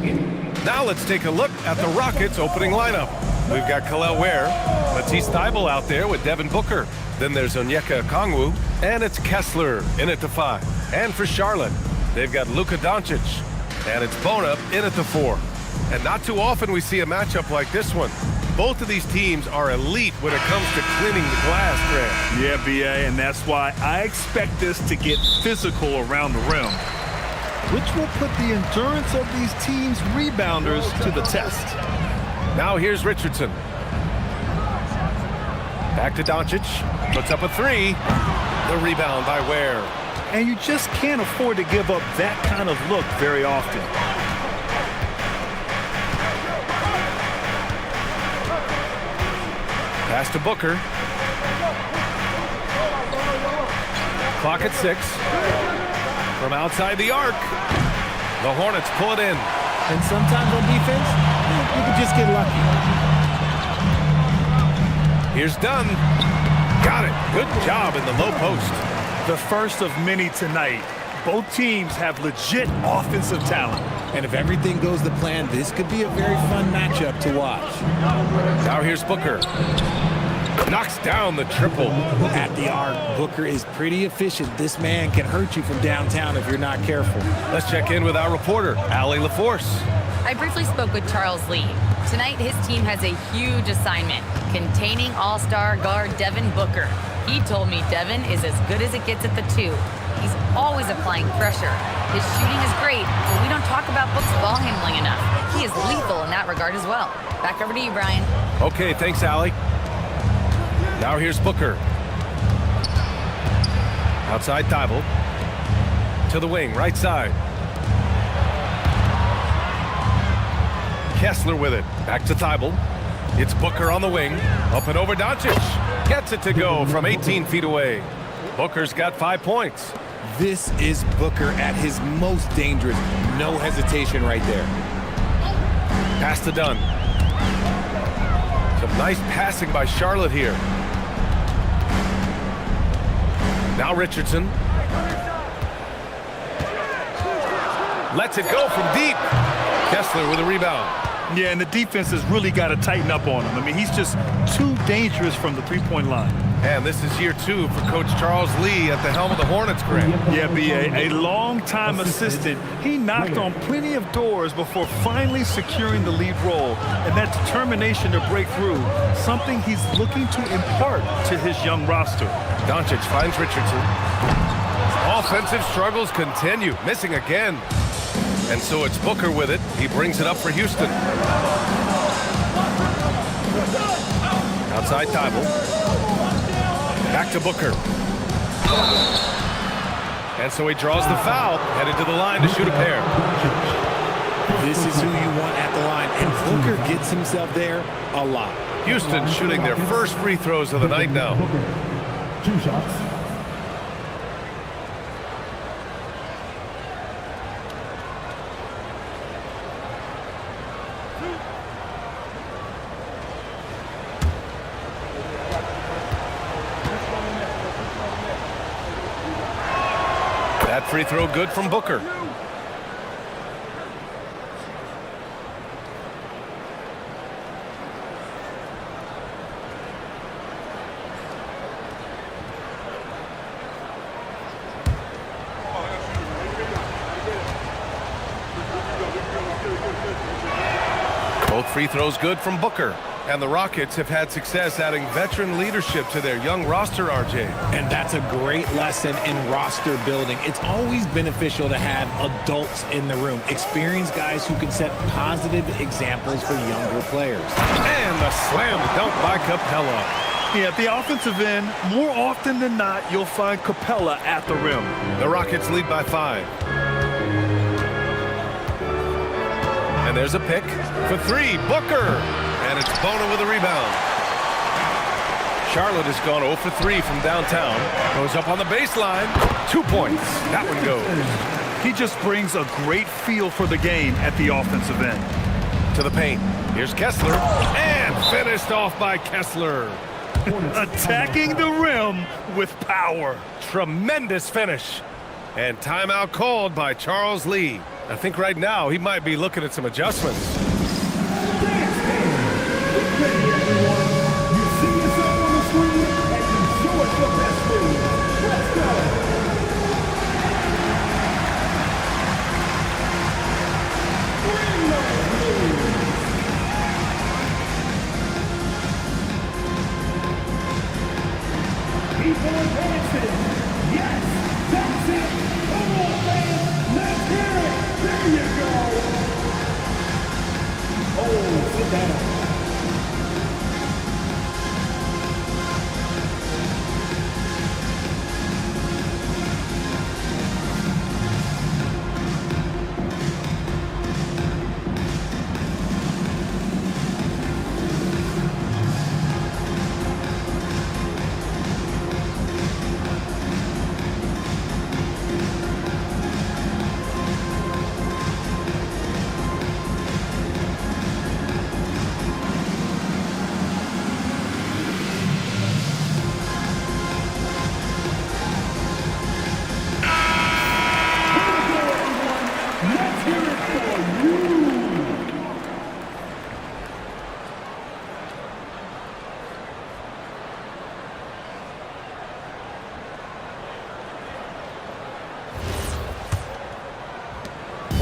Now let's take a look at the Rockets' opening lineup. We've got Kel'el Ware, Matisse Thybulle out there with Devin Booker. Then there's Onyeka Okongwu, and it's Kessler in at the 5. And for Charlotte, they've got Luka Doncic, and it's Bona in at the 4. And not too often we see a matchup like this one. Both of these teams are elite when it comes to cleaning the glass, Grant. Yeah, B.A., and that's why I expect this to get physical around the rim, which will put the endurance of these teams' rebounders to the test. Now here's Richardson. Back to Doncic. Puts up a three. The rebound by Ware. And you just can't afford to give up that kind of look very often. Pass to Booker. Clock at 6. From outside the arc. The Hornets pull it in. And sometimes on defense, you can just get lucky. Here's Dunn. Got it. Good job in the low post. The first of many tonight. Both teams have legit offensive talent. And if everything goes to plan, this could be a very fun matchup to watch. Now here's Booker. Knocks down the triple. At the arc, Booker is pretty efficient. This man can hurt you from downtown if you're not careful. Let's check in with our reporter, Allie LaForce. I briefly spoke with Charles Lee. Tonight, his team has a huge assignment, containing all-star guard Devin Booker. He told me Devin is as good as it gets at the 2. He's always applying pressure. His shooting is great, but we don't talk about Book's ball handling enough. He is lethal in that regard as well. Back over to you, Brian. Okay, thanks, Allie. Now here's Booker. Outside Thibault. To the wing, right side. Kessler with it. Back to Thibault. It's Booker on the wing. Up and over Doncic. Gets it to go from 18 feet away. Booker's got 5 points. This is Booker at his most dangerous. No hesitation right there. Pass to Dunn. Some nice passing by Charlotte here. Now Richardson. Lets it go from deep. Kessler with a rebound. Yeah, and the defense has really got to tighten up on him. I mean, he's just too dangerous from the three-point line. And this is year 2 for Coach Charles Lee at the helm of the Hornets, Grant. Yeah, B.A., a long-time assistant. He knocked on plenty of doors before finally securing the lead role. And that determination to break through, something he's looking to impart to his young roster. Doncic finds Richardson. Offensive struggles continue, missing again. And so it's Booker with it. He brings it up for Houston. Outside Thibault. Back to Booker. And so he draws the foul, headed to the line to shoot a pair. This is who you want at the line, and Booker gets himself there a lot. Houston shooting their first free throws of the night now. 2 shots. That free throw good from Booker. Both free throws good from Booker. And the Rockets have had success adding veteran leadership to their young roster, RJ. And that's a great lesson in roster building. It's always beneficial to have adults in the room, experienced guys who can set positive examples for younger players. And the slam dunk by Capella. Yeah, at the offensive end, more often than not, you'll find Capella at the rim. The Rockets lead by 5. And there's a pick for 3. Booker. And it's Bona with a rebound. Charlotte has gone 0 for 3 from downtown. Goes up on the baseline. 2 points. That one goes. He just brings a great feel for the game at the offensive end. To the paint. Here's Kessler. And finished off by Kessler. Attacking the rim with power. Tremendous finish. And timeout called by Charles Lee. I think right now he might be looking at some adjustments.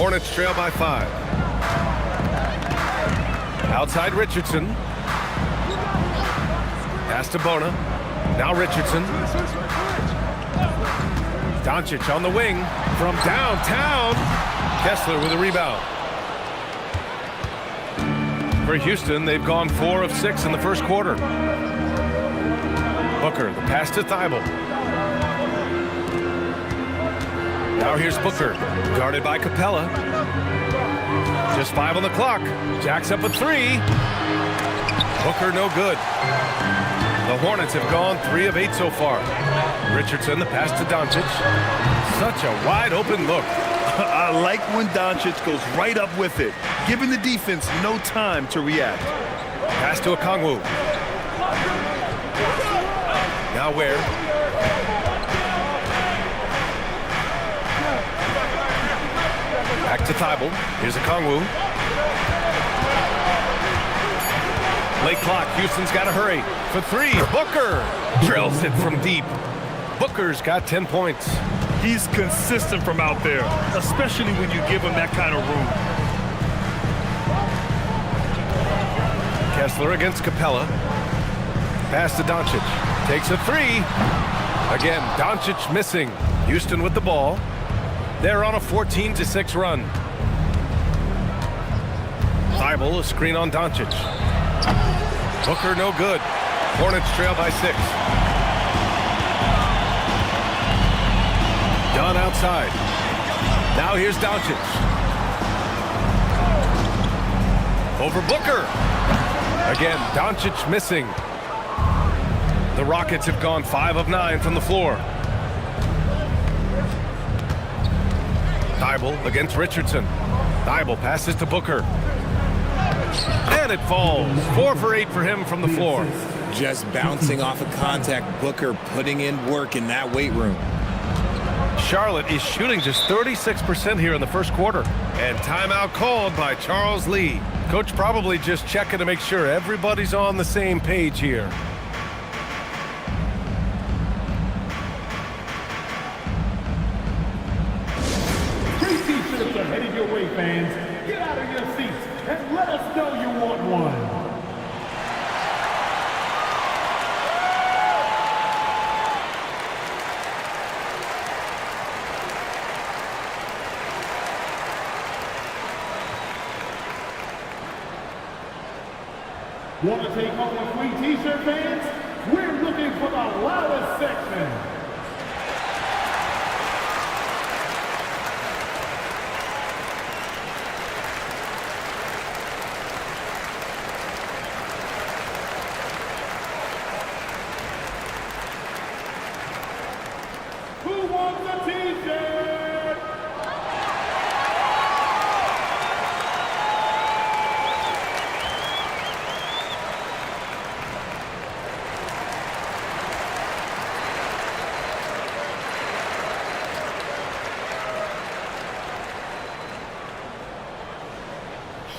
Hornets trail by 5. Outside Richardson. Pass to Bona. Now Richardson. Doncic on the wing from downtown. Kessler with a rebound. For Houston, they've gone 4 of 6 in the first quarter. Booker, the pass to Thibault. Now here's Booker, guarded by Capella. Just 5 on the clock. Jacks up a 3. Booker no good. The Hornets have gone 3 of 8 so far. Richardson, the pass to Doncic. Such a wide open look. I like when Doncic goes right up with it, giving the defense no time to react. Pass to Okongwu. Now where? Back to Thibault. Here's Okongwu. Late clock. Houston's got to hurry. For 3. Booker drills it from deep. Booker's got 10 points. He's consistent from out there, especially when you give him that kind of room. Kessler against Capella. Pass to Doncic. Takes a 3. Again, Doncic missing. Houston with the ball. They're on a 14-6 run. Thibault, a screen on Doncic. Booker no good. Hornets trail by 6. Dunn outside. Now here's Doncic. Over Booker. Again, Doncic missing. The Rockets have gone 5 of 9 from the floor. Thibault against Richardson. Thibault passes to Booker. And it falls. 4 for 8 for him from the floor. Just bouncing off of contact. Booker putting in work in that weight room. Charlotte is shooting just 36% here in the first quarter. And timeout called by Charles Lee. Coach probably just checking to make sure everybody's on the same page here. Free t-shirts are headed your way, fans. Get out of your seats and let us know you want one. Want to take home a free t-shirt, fans? We're looking for the loudest section. Who wants a t-shirt?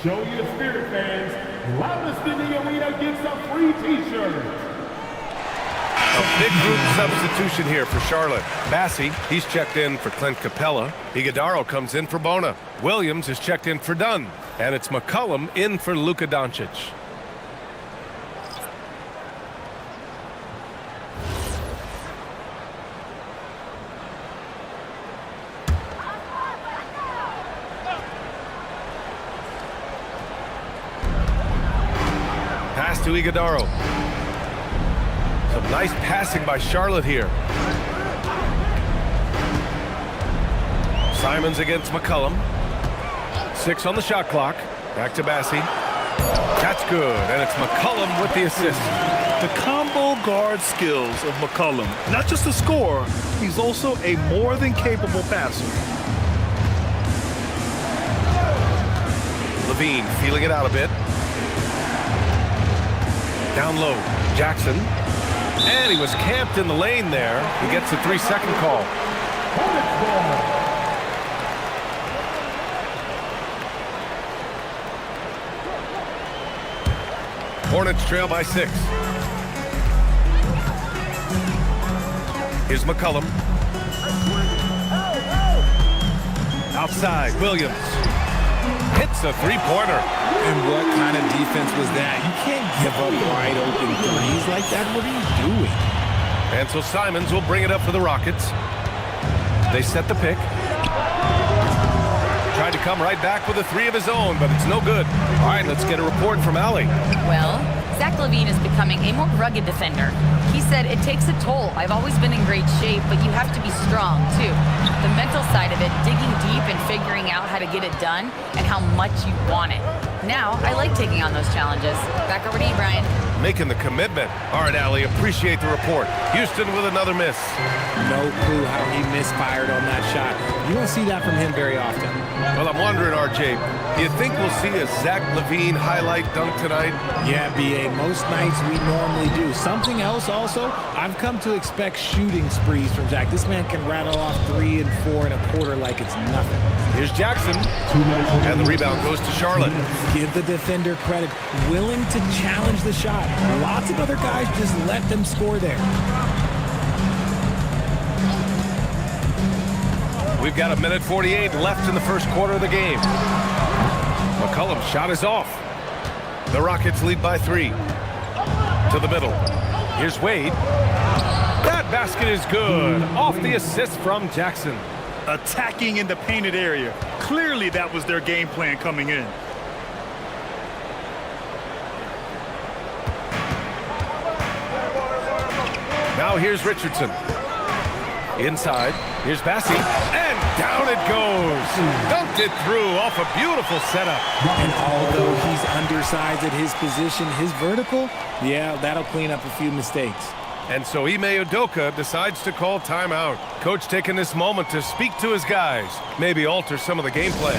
Show your spirit, fans. Loudest in the arena gets a free t-shirt. A big group substitution here for Charlotte. Massey, he's checked in for Clint Capella. Iguodaro comes in for Bona. Williams is checked in for Dunn. And it's McCollum in for Luka Doncic. Pass to Iguodaro. Some nice passing by Charlotte here. Simons against McCollum. 6 on the shot clock. Back to Massey. That's good, and it's McCollum with the assist. The combo guard skills of McCollum. Not just a scorer, he's also a more than capable passer. Levine feeling it out a bit. Down low, Jackson. And he was camped in the lane there. He gets a 3-second call. Hornets trail by 6. Here's McCollum. Outside, Williams hits a three-pointer. And what kind of defense was that? You can't give up wide open threes like that. What are you doing? And so Simons will bring it up for the Rockets. They set the pick. Tried to come right back with a three of his own, but it's no good. All right, let's get a report from Allie. Well, Zach LaVine is becoming a more rugged defender. He said, it takes a toll. I've always been in great shape, but you have to be strong, too. The mental side of it, digging deep and figuring out how to get it done and how much you want it. Now, I like taking on those challenges. Back over to you, Brian. Making the commitment. All right, Allie, appreciate the report. Houston with another miss. No clue how he misfired on that shot. You don't see that from him very often. Well, I'm wondering, RJ, do you think we'll see a Zach LaVine highlight dunk tonight? Yeah, B.A., most nights we normally do. Something else also, I've come to expect shooting sprees from Zach. This man can rattle off 3 and 4 and a quarter like it's nothing. Here's Jackson, and the rebound goes to Charlotte. Give the defender credit, willing to challenge the shot. Lots of other guys just let them score there. We've got 1:48 left in the first quarter of the game. McCollum's shot is off. The Rockets lead by 3. To the middle. Here's Wade. That basket is good. Off the assist from Jackson. Attacking in the painted area. Clearly that was their game plan coming in. Now here's Richardson. Inside, here's Bassi, and down it goes. Dunked it through off a beautiful setup. And although he's undersized at his position, his vertical, yeah, that'll clean up a few mistakes. And so Ime Udoka decides to call timeout. Coach taking this moment to speak to his guys, maybe alter some of the game plan.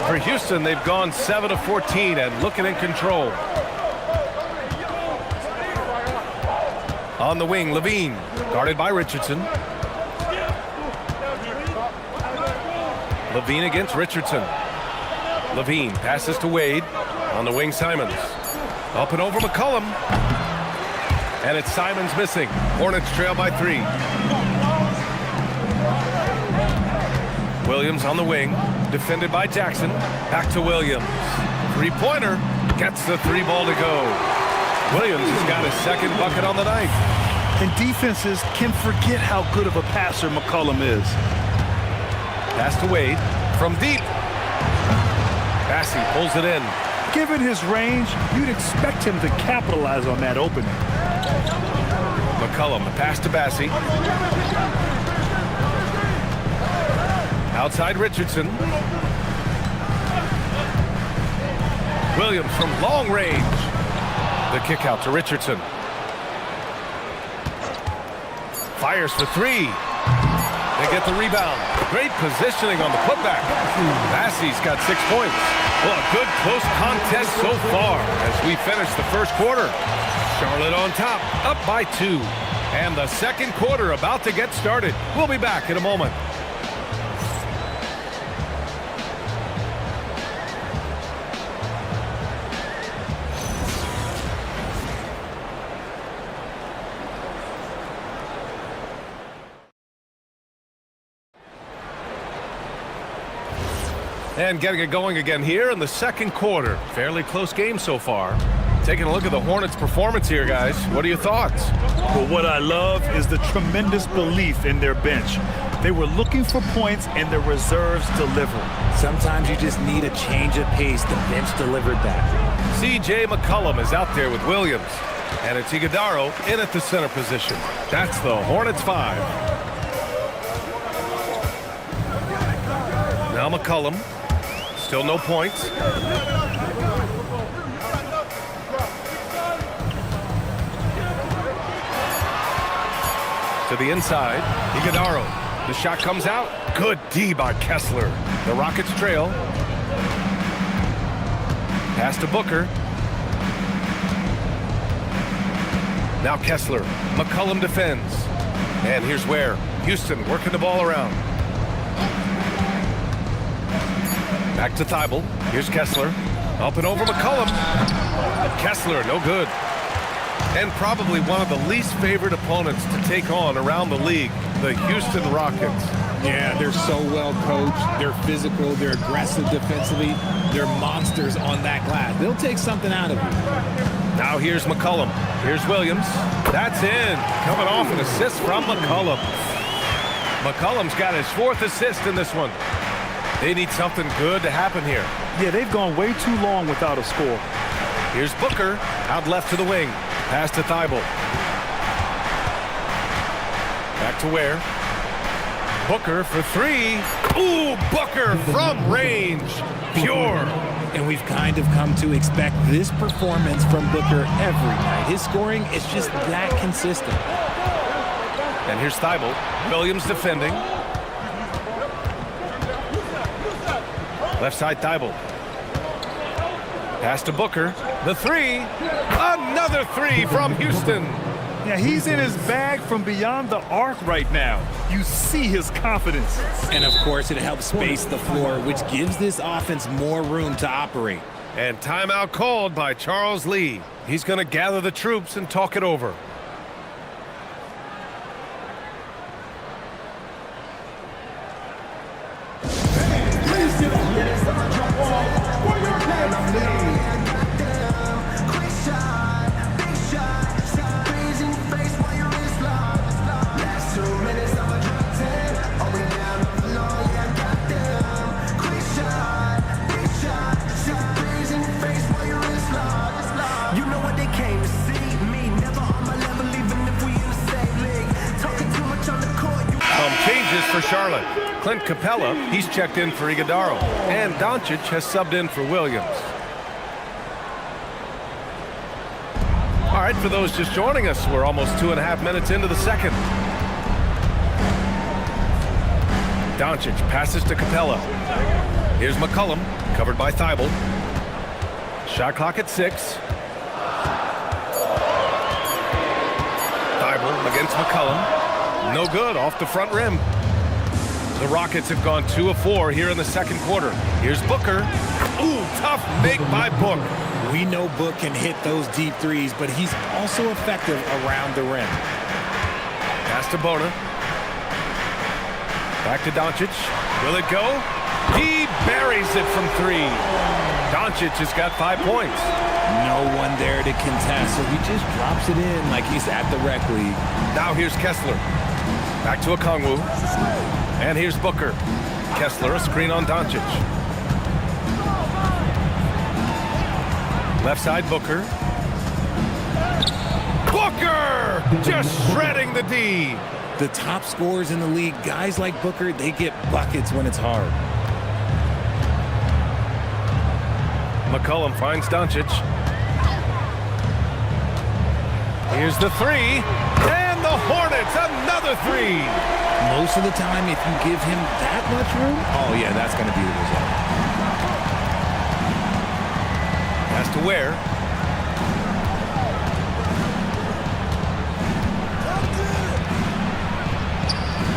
For Houston, they've gone 7 of 14 and looking in control. On the wing, LaVine, guarded by Richardson. LaVine against Richardson. LaVine passes to Wade. On the wing, Simons. Up and over McCollum. And it's Simons missing. Hornets trail by 3. Williams on the wing, defended by Jackson. Back to Williams. Three-pointer, gets the 3 ball to go. Williams has got his second bucket on the night. And defenses can forget how good of a passer McCollum is. Pass to Wade from deep. Bassi pulls it in. Given his range, you'd expect him to capitalize on that opening. McCollum, the pass to Bassi. Outside Richardson. Williams from long range. The kick out to Richardson. Fires for 3. They get the rebound. Great positioning on the putback. Bassi's got 6 points. Well, a good close contest so far as we finish the first quarter. Charlotte on top, up by 2. And the second quarter about to get started. We'll be back in a moment. And getting it going again here in the second quarter. Fairly close game so far. Taking a look at the Hornets' performance here, guys. What are your thoughts? Well, what I love is the tremendous belief in their bench. They were looking for points, and the reserves delivered. Sometimes you just need a change of pace. The bench delivered that. C.J. McCollum is out there with Williams. And it's Iguodaro in at the center position. That's the Hornets 5. Now McCollum. Still no points. To the inside, Iguodaro. The shot comes out. Good D by Kessler. The Rockets trail. Pass to Booker. Now Kessler. McCollum defends. And here's Ware. Houston working the ball around. Back to Thibault. Here's Kessler. Up and over McCollum. Kessler, no good. And probably one of the least favored opponents to take on around the league, the Houston Rockets. Yeah, they're so well coached. They're physical. They're aggressive defensively. They're monsters on that glass. They'll take something out of you. Now here's McCollum. Here's Williams. That's in. Coming off an assist from McCollum. McCollum's got his 4th assist in this one. They need something good to happen here. Yeah, they've gone way too long without a score. Here's Booker. Out left to the wing. Pass to Thibault. Back to Ware. Booker for 3. Ooh, Booker from range. Pure. And we've kind of come to expect this performance from Booker every night. His scoring is just that consistent. And here's Thibault. Williams defending. Left side Thibault. Pass to Booker. The 3. Another 3 from Houston. Yeah, he's in his bag from beyond the arc right now. You see his confidence. And of course, it helps space the floor, which gives this offense more room to operate. And timeout called by Charles Lee. He's going to gather the troops and talk it over. For Charlotte. Clint Capella, he's checked in for Iguodaro. And Doncic has subbed in for Williams. All right, for those just joining us, we're almost 2.5 minutes into the second. Doncic passes to Capella. Here's McCollum, covered by Thibault. Shot clock at 6. Thibault against McCollum. No good, off the front rim. The Rockets have gone 2 of 4 here in the second quarter. Here's Booker. Ooh, tough make by Book. We know Book can hit those deep threes, but he's also effective around the rim. Pass to Bona. Back to Doncic. Will it go? He buries it from 3. Doncic has got 5 points. No one there to contest, so he just drops it in like he's at the rec league. Now here's Kessler. Back to Okongwu. And here's Booker. Kessler, a screen on Doncic. Left side, Booker. Booker! Just shredding the D. The top scorers in the league, guys like Booker, they get buckets when it's hard. McCollum finds Doncic. Here's the 3. And the Hornets, another 3. Most of the time, if you give him that much room, oh yeah, that's going to be the result. Pass to Ware.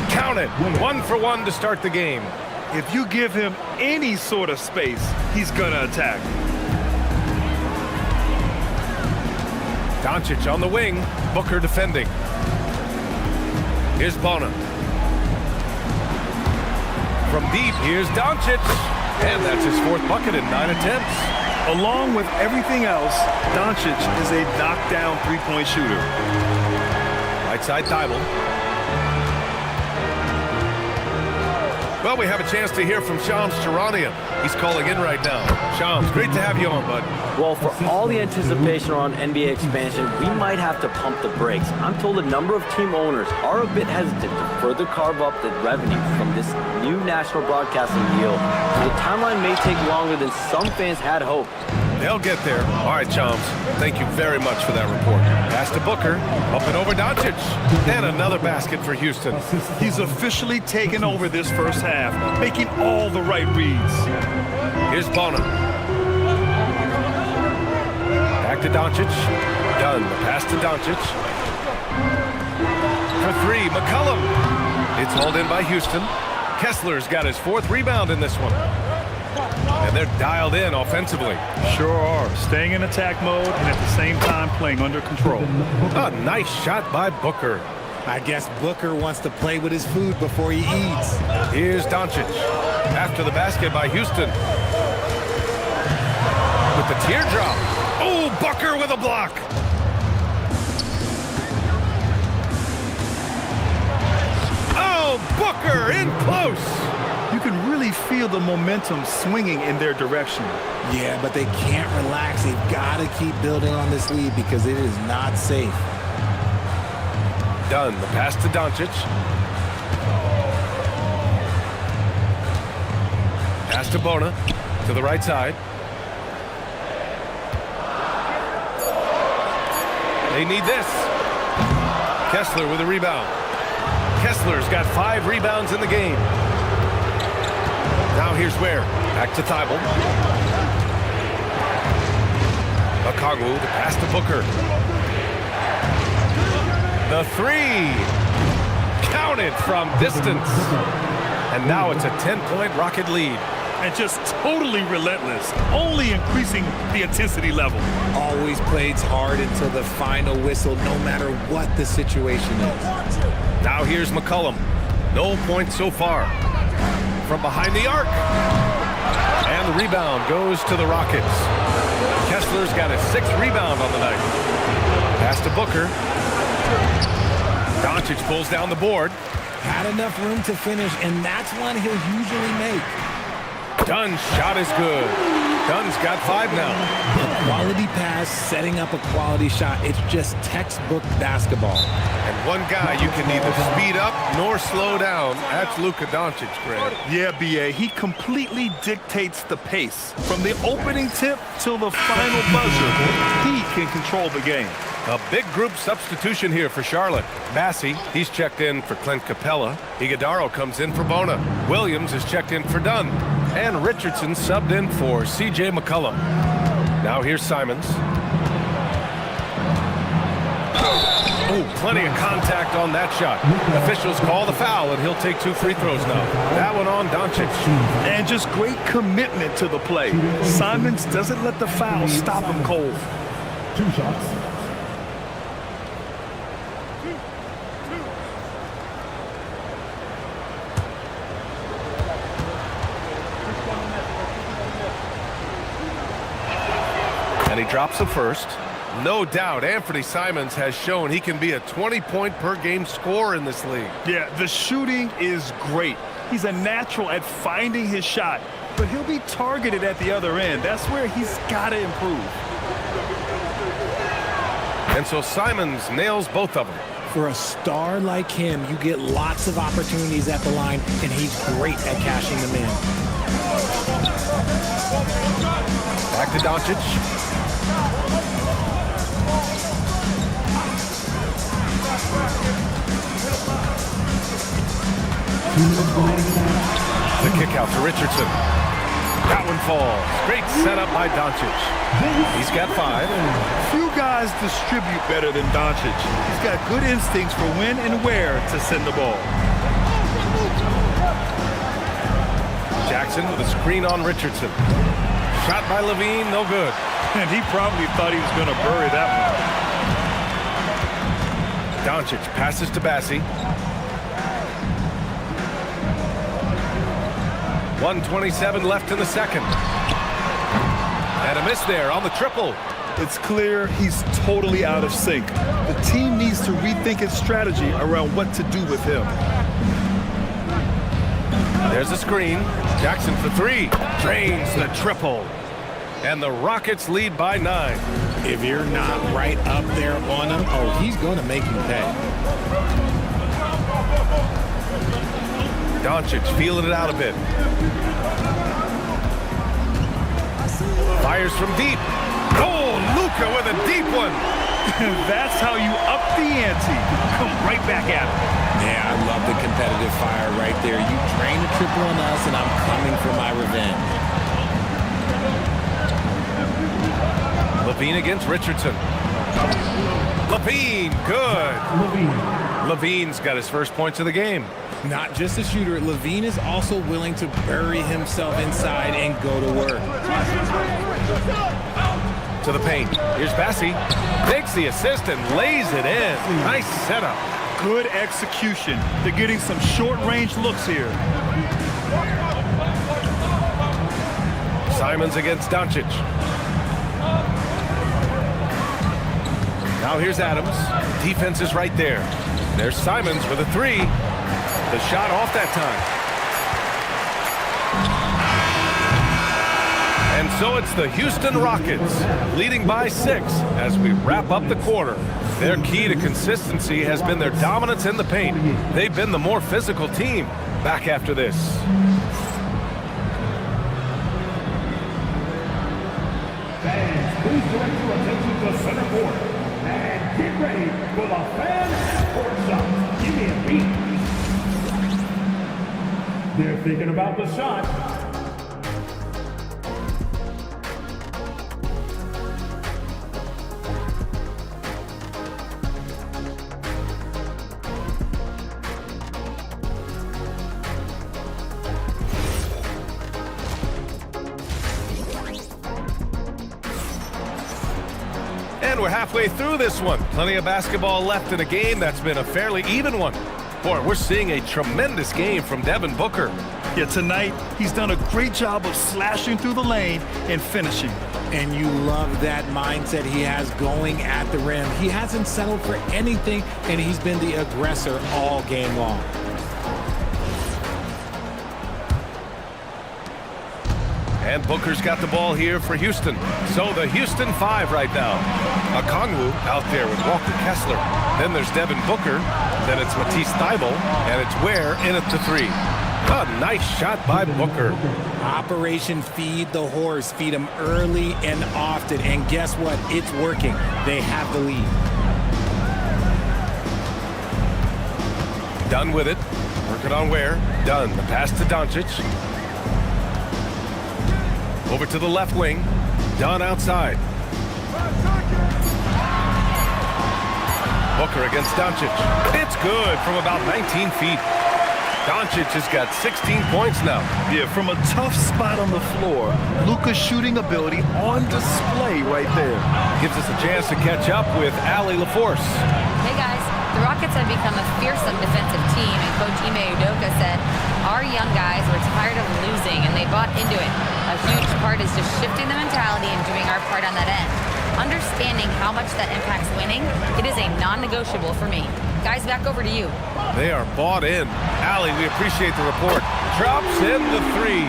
Count it. 1 for 1 to start the game. If you give him any sort of space, he's going to attack. Doncic on the wing. Booker defending. Here's Bona. From deep, here's Doncic. And that's his 4th bucket in 9 attempts. Along with everything else, Doncic is a knockdown three-point shooter. Right side Thibault. Well, we have a chance to hear from Shams Charania. He's calling in right now. Shams, great to have you on, bud. Well, for all the anticipation around NBA expansion, we might have to pump the brakes. I'm told a number of team owners are a bit hesitant to further carve up the revenue from this new national broadcasting deal. So the timeline may take longer than some fans had hoped. They'll get there. All right, Shams. Thank you very much for that report. Pass to Booker. Up and over Doncic. And another basket for Houston. He's officially taken over this first half, making all the right reads. Here's Bona. Back to Doncic. Dunn, the pass to Doncic. For three, McCollum. It's hauled in by Houston. Kessler's got his 4th rebound in this one. And they're dialed in offensively. Sure are. Staying in attack mode and at the same time playing under control. A nice shot by Booker. I guess Booker wants to play with his food before he eats. Here's Doncic. After the basket by Houston. With the teardrop. Oh, Booker with a block. Oh, Booker in close. You can really feel the momentum swinging in their direction. Yeah, but they can't relax. They've got to keep building on this lead because it is not safe. Dunn, the pass to Doncic. Pass to Bona to the right side. They need this. Kessler with a rebound. Kessler's got 5 rebounds in the game. Now here's Ware. Back to Thibault. Okongwu, the pass to Booker. The 3. Counted from distance. And now it's a 10-point Rocket lead. And just totally relentless, only increasing the intensity level. Always plays hard until the final whistle, no matter what the situation is. Now here's McCollum. No points so far. From behind the arc. And the rebound goes to the Rockets. Kessler's got his 6th rebound on the night. Pass to Booker. Doncic pulls down the board. Had enough room to finish, and that's one he'll usually make. Dunn's shot is good. Dunn's got 5 now. A quality pass, setting up a quality shot. It's just textbook basketball. And one guy you can neither speed up nor slow down. That's Luka Doncic, Greg. Yeah, B.A. He completely dictates the pace. From the opening tip till the final buzzer, he can control the game. A big group substitution here for Charlotte. Massey, he's checked in for Clint Capella. Iguodaro comes in for Bona. Williams is checked in for Dunn. And Richardson subbed in for C.J. McCollum. Now here's Simons. Oh, plenty of contact on that shot. Officials call the foul, and he'll take 2 free throws now. That one on Doncic. And just great commitment to the play. Simons doesn't let the foul stop him cold. 2 shots. And he drops the first. No doubt, Anthony Simons has shown he can be a 20-point-per-game scorer in this league. Yeah, the shooting is great. He's a natural at finding his shot, but he'll be targeted at the other end. That's where he's got to improve. And so Simons nails both of them. For a star like him, you get lots of opportunities at the line, and he's great at cashing them in. Back to Doncic. The kick out to Richardson. That one falls. Great setup by Doncic. He's got 5. Few guys distribute better than Doncic. He's got good instincts for when and where to send the ball. Jackson with a screen on Richardson. Shot by Levine, no good. And he probably thought he was going to bury that one. Doncic passes to Bassie. 1:27 left in the second. And a miss there on the triple. It's clear he's totally out of sync. The team needs to rethink its strategy around what to do with him. There's a screen. Jackson for 3. Drains the triple. And the Rockets lead by 9. If you're not right up there on him, oh, he's going to make you pay. Doncic feeling it out a bit. Fires from deep. Oh, Luka with a deep one. That's how you up the ante. Come right back at him. Yeah, I love the competitive fire right there. You drain the triple on us, and I'm coming for my revenge. Levine against Richardson. Levine, good. Levine's got his first points of the game. Not just a shooter, Levine is also willing to bury himself inside and go to work. To the paint. Here's Bassi. Takes the assist and lays it in. Nice setup. Good execution. They're getting some short-range looks here. Simons against Doncic. Now here's Adams. Defense is right there. There's Simons with a three. The shot off that time. And so it's the Houston Rockets leading by 6 as we wrap up the quarter. Their key to consistency has been their dominance in the paint. They've been the more physical team. Back after this. Fans, please direct your attention to center court and get ready for the fan court shot. Give me a beat. They're thinking about the shot. And we're halfway through this one. Plenty of basketball left in a game that's been a fairly even one. Boy, we're seeing a tremendous game from Devin Booker. Yeah, tonight, he's done a great job of slashing through the lane and finishing. And you love that mindset he has going at the rim. He hasn't settled for anything, and he's been the aggressor all game long. And Booker's got the ball here for Houston. So the Houston 5 right now. Okongwu out there with Walker Kessler. Then there's Devin Booker. Then it's Matisse Thybulle. And it's Ware in at the 3. A nice shot by Booker. Operation Feed the Horse. Feed him early and often. And guess what? It's working. They have the lead. Dunn with it. Working on Ware. Dunn. The pass to Doncic. Over to the left wing. Dunn outside. Booker against Doncic. It's good from about 19 feet. Doncic has got 16 points now. Yeah, from a tough spot on the floor, Luka's shooting ability on display right there. Gives us a chance to catch up with Allie LaForce. Hey guys, the Rockets have become a fearsome defensive team, and Coach Ime Udoka said, our young guys were tired of losing and they bought into it. A huge part is just shifting the mentality and doing our part on that end. Understanding how much that impacts winning, it is a non-negotiable for me. Guys, back over to you. They are bought in. Allie, we appreciate the report. Drops in the 3.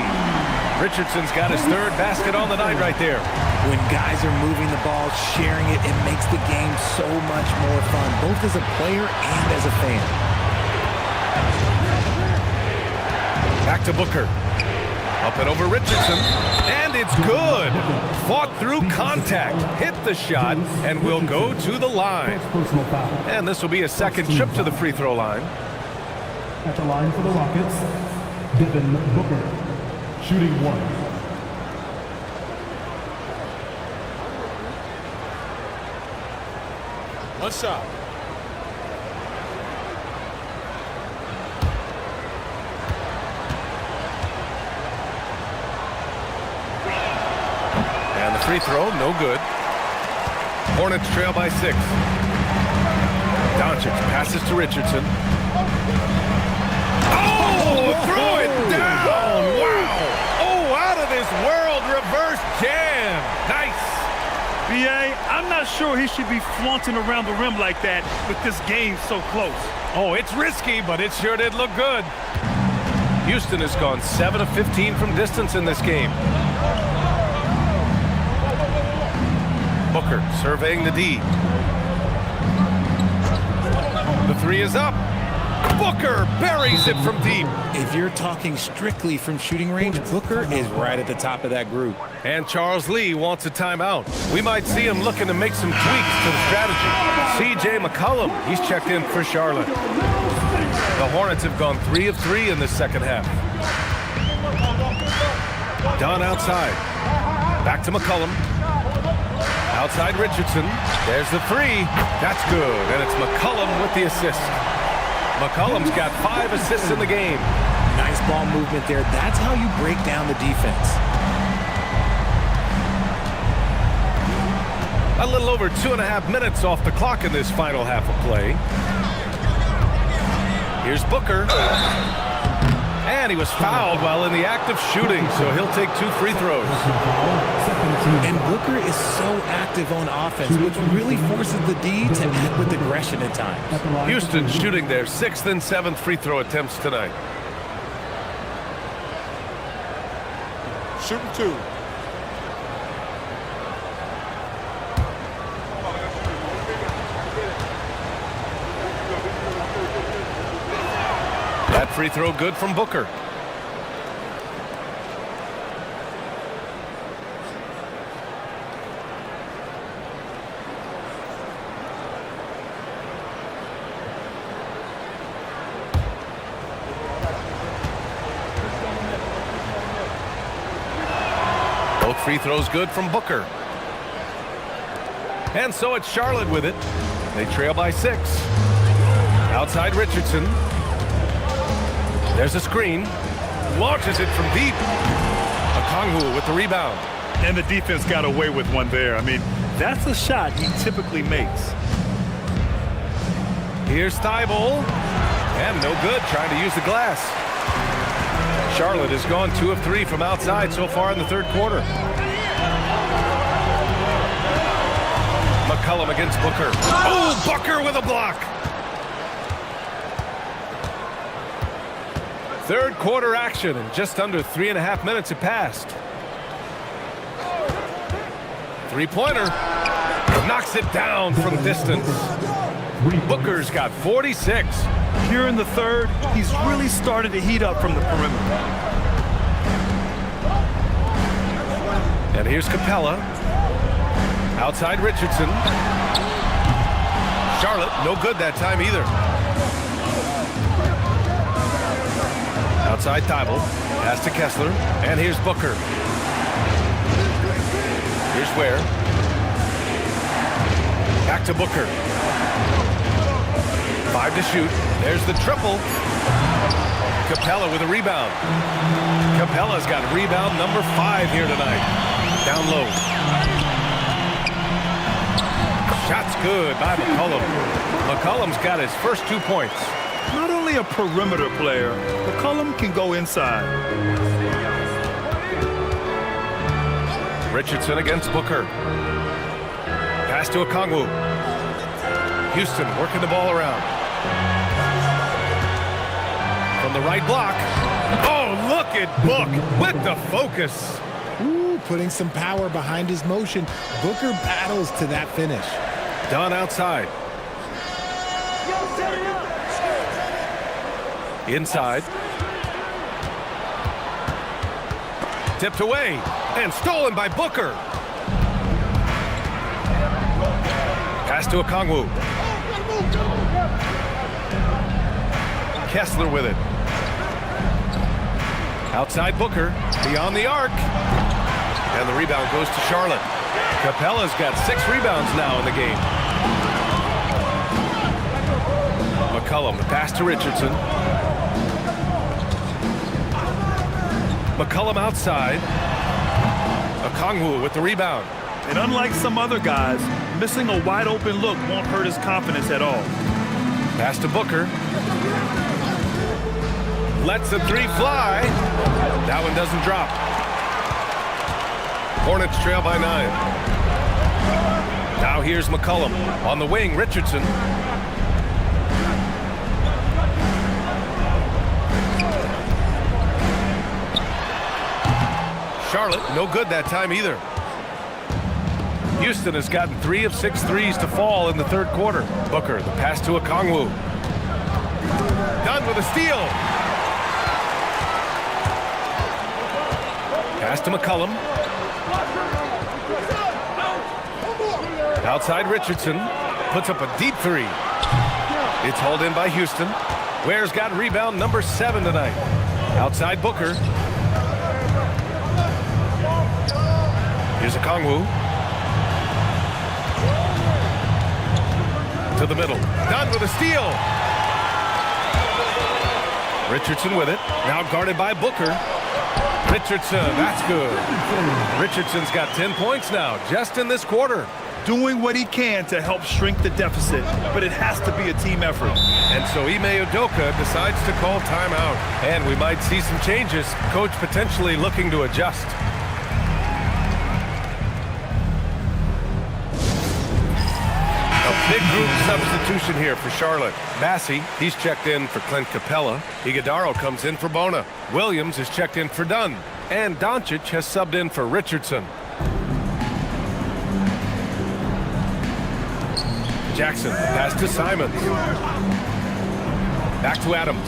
Richardson's got his 3rd basket on the night right there. When guys are moving the ball, sharing it, it makes the game so much more fun, both as a player and as a fan. Back to Booker. Up and over Richardson. And it's good. Fought through contact. Hit the shot and will go to the line. And this will be a second trip to the free throw line. At the line for the Rockets, Devin Booker, shooting 1. One shot. And the free throw, no good. Hornets trail by 6. Doncic passes to Richardson. Oh, throw it down! Wow! Oh, out of this world, reverse jam. Nice. B.A., I'm not sure he should be flaunting around the rim like that with this game so close. Oh, it's risky, but it sure did look good. Houston has gone 7 of 15 from distance in this game. Booker surveying the D. The 3 is up. Booker buries it from deep. If you're talking strictly from shooting range, Booker is right at the top of that group. And Charles Lee wants a timeout. We might see him looking to make some tweaks to the strategy. C.J. McCollum, he's checked in for Charlotte. The Hornets have gone 3 of 3 in the second half. Dunn outside. Back to McCollum. Outside Richardson. There's the three. That's good. And it's McCollum with the assist. McCollum's got 5 assists in the game. Nice ball movement there. That's how you break down the defense. A little over 2.5 minutes off the clock in this final half of play. Here's Booker. And he was fouled while in the act of shooting, so he'll take 2 free throws. And Booker is so active on offense, which really forces the D to act with aggression at times. Houston shooting their 6th and 7th free throw attempts tonight. Shooting 2. That free throw good from Booker. Both free throws good from Booker. And so it's Charlotte with it. They trail by 6. Outside Richardson. There's a screen. Launches it from deep. Okongwu with the rebound. And the defense got away with one there. I mean, that's a shot he typically makes. Here's Thibault. And no good, trying to use the glass. Charlotte has gone 2 of 3 from outside so far in the third quarter. McCollum against Booker. Oh, Booker with a block. Third quarter action, and just under 3.5 minutes have passed. Three-pointer. Knocks it down from distance. Booker's got 46. Here in the third, he's really started to heat up from the perimeter. And here's Capella. Outside Richardson. Charlotte, no good that time either. Outside Thibault. Pass to Kessler. And here's Booker. Here's Ware. Back to Booker. 5 to shoot. There's the triple. Capella with a rebound. Capella's got rebound number 5 here tonight. Down low. Shot's good by McCollum. McCollum's got his first 2 points. Not only a perimeter player, McCollum can go inside. Richardson against Booker. Pass to Okongwu. Houston working the ball around. From the right block. Oh, look at Book with the focus. Ooh, putting some power behind his motion. Booker battles to that finish. Dunn outside. Inside. Tipped away and stolen by Booker. Pass to Okongwu. Kessler with it. Outside Booker, beyond the arc. And the rebound goes to Charlotte. Capella's got 6 rebounds now in the game. McCollum, the pass to Richardson. McCollum outside. Okongwu with the rebound. And unlike some other guys, missing a wide open look won't hurt his confidence at all. Pass to Booker. Lets the 3 fly. That one doesn't drop. Hornets trail by 9. Now here's McCollum. On the wing, Richardson. Charlotte, no good that time either. Houston has gotten 3 of 6 threes to fall in the third quarter. Booker, the pass to Okongwu. Dunn with a steal. Pass to McCollum. Outside Richardson. Puts up a deep 3. It's hauled in by Houston. Ware's got rebound number 7 tonight. Outside Booker. Here's Okongwu. To the middle. Dunn with a steal. Richardson with it. Now guarded by Booker. Richardson, that's good. Richardson's got 10 points now, just in this quarter. Doing what he can to help shrink the deficit, but it has to be a team effort. And so Ime Udoka decides to call timeout. And we might see some changes. Coach potentially looking to adjust. A big group substitution here for Charlotte. Massey, he's checked in for Clint Capella. Iguodaro comes in for Bona. Williams is checked in for Dunn. And Doncic has subbed in for Richardson. Jackson, pass to Simons. Back to Adams.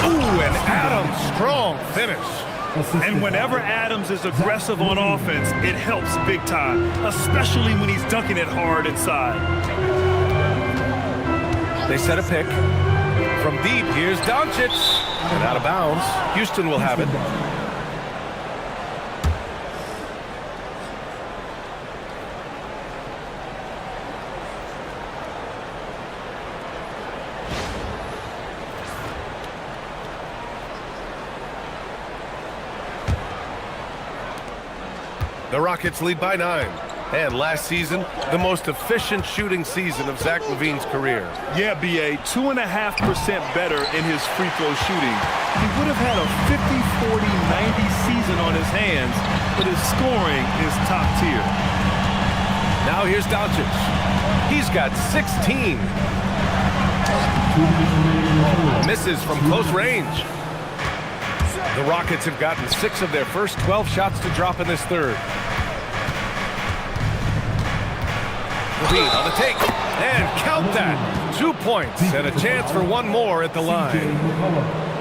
Ooh, and Adams, strong finish. And whenever Adams is aggressive on offense, it helps big time, especially when he's dunking it hard inside. They set a pick. From deep, here's Doncic. And out of bounds. Houston will have it. The Rockets lead by 9. And last season, the most efficient shooting season of Zach LaVine's career. Yeah, B.A., 2.5% better in his free throw shooting. He would have had a 50, 40, 90 season on his hands, but his scoring is top tier. Now here's Doncic. He's got 16. Misses from close range. The Rockets have gotten 6 of their first 12 shots to drop in this third. LaVine on the take, and count that. 2 points and a chance for one more at the line.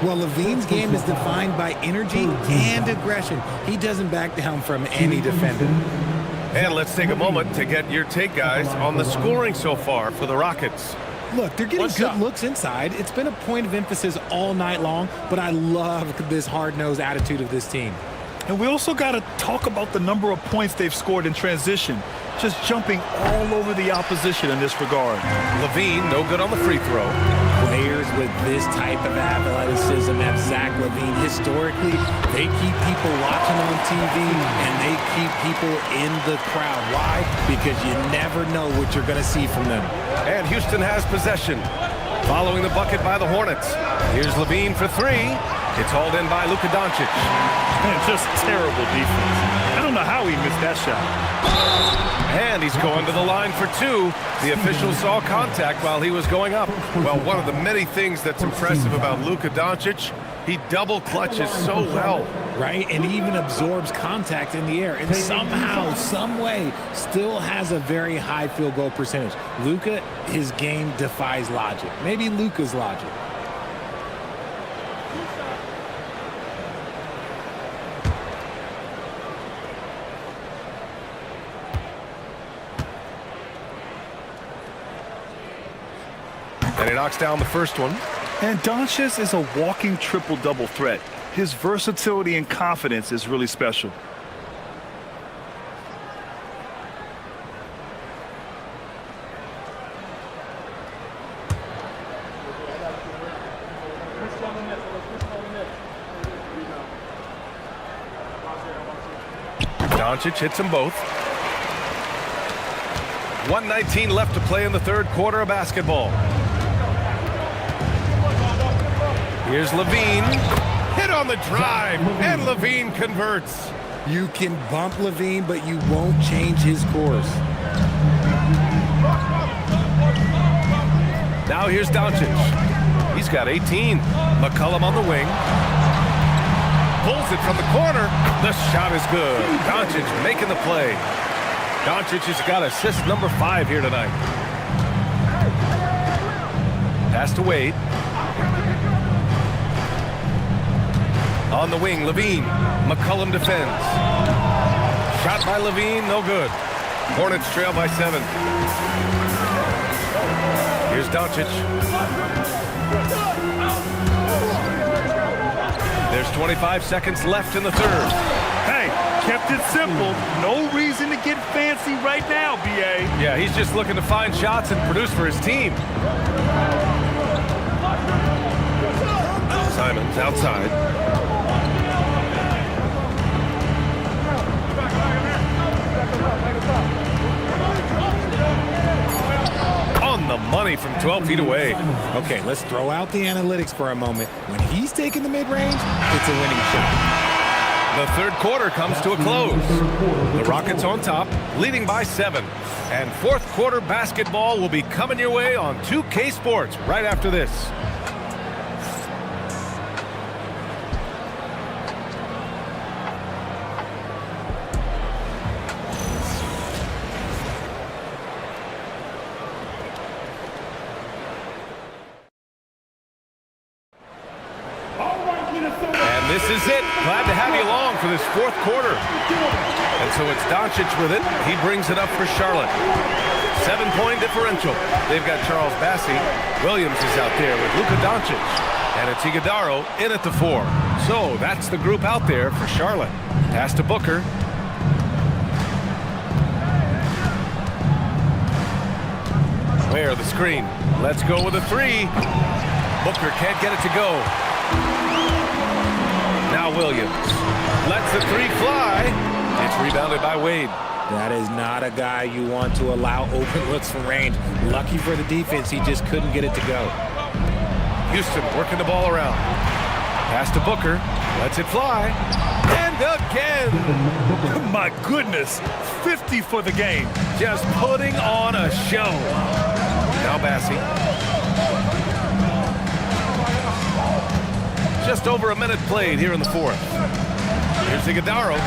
Well, LaVine's game is defined by energy and aggression. He doesn't back down from any defender. And let's take a moment to get your take, guys, on the scoring so far for the Rockets. Look, they're getting good looks inside. It's been a point of emphasis all night long, but I love this hard-nosed attitude of this team. And we also got to talk about the number of points they've scored in transition, just jumping all over the opposition in this regard. LaVine, no good on the free throw. Players with this type of athleticism have Zach LaVine. Historically, they keep people watching on TV, and they keep people in the crowd. Why? Because you never know what you're going to see from them. And Houston has possession. Following the bucket by the Hornets. Here's LaVine for 3. It's hauled in by Luka Doncic. Man, just terrible defense. I don't know how he missed that shot. And he's going to the line for 2. The official saw contact while he was going up. Well, one of the many things that's impressive about Luka Doncic, he double clutches so well. Right, and he even absorbs contact in the air, and somehow, some way, still has a very high field goal percentage. Luka, his game defies logic. Maybe Luka's logic. And he knocks down the first one. And Doncic is a walking triple-double threat. His versatility and confidence is really special. Doncic hits them both. 1:19 left to play in the third quarter of basketball. Here's LaVine. Hit on the drive, and LaVine converts. You can bump LaVine, but you won't change his course. Now here's Doncic. He's got 18. McCollum on the wing. Pulls it from the corner. The shot is good. Doncic making the play. Doncic has got assist number 5 here tonight. Pass to Wade. On the wing, LaVine. McCollum defends. Shot by LaVine, no good. Hornets trail by 7. Here's Doncic. There's 25 seconds left in the third. Hey, kept it simple. No reason to get fancy right now, B.A. Yeah, he's just looking to find shots and produce for his team. Simons outside. On the money from 12 feet away. Okay, let's throw out the analytics for a moment. When he's taking the mid-range, it's a winning shot. The third quarter comes to a close. The Rockets on top, leading by 7. And fourth quarter basketball will be coming your way on 2K Sports right after this. And this is it. Glad to have you along for this fourth quarter. And so it's Doncic with it. He brings it up for Charlotte. 7-point differential. They've got Charles Bassey. Williams is out there with Luka Doncic. And it's Iguodala in at the 4. So that's the group out there for Charlotte. Pass to Booker. Where the screen. Let's go with a 3. Booker can't get it to go. Now Williams lets the 3 fly. It's rebounded by Wade. That is not a guy you want to allow open looks from range. Lucky for the defense, he just couldn't get it to go. Houston working the ball around. Pass to Booker. Lets it fly. And again. My goodness. 50 for the game. Just putting on a show. Now Bassey. Just over a minute played here in the fourth. Here's Iguodala.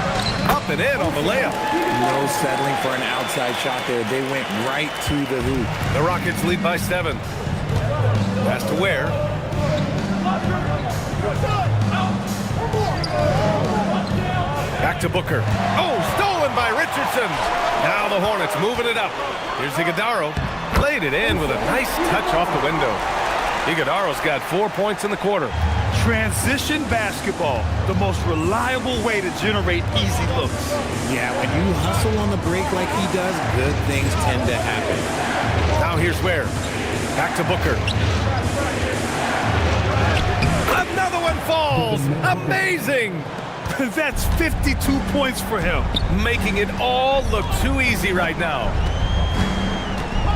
Up and in on the layup. No settling for an outside shot there. They went right to the hoop. The Rockets lead by 7. Pass to Ware. Back to Booker. Oh, stolen by Richardson. Now the Hornets moving it up. Here's Iguodala. Played it in with a nice touch off the window. Iguodala's got 4 points in the quarter. Transition basketball, the most reliable way to generate easy looks. Yeah, when you hustle on the break like he does, good things tend to happen. Now here's Ware. Back to Booker. Another one falls. Amazing. That's 52 points for him. Making it all look too easy right now.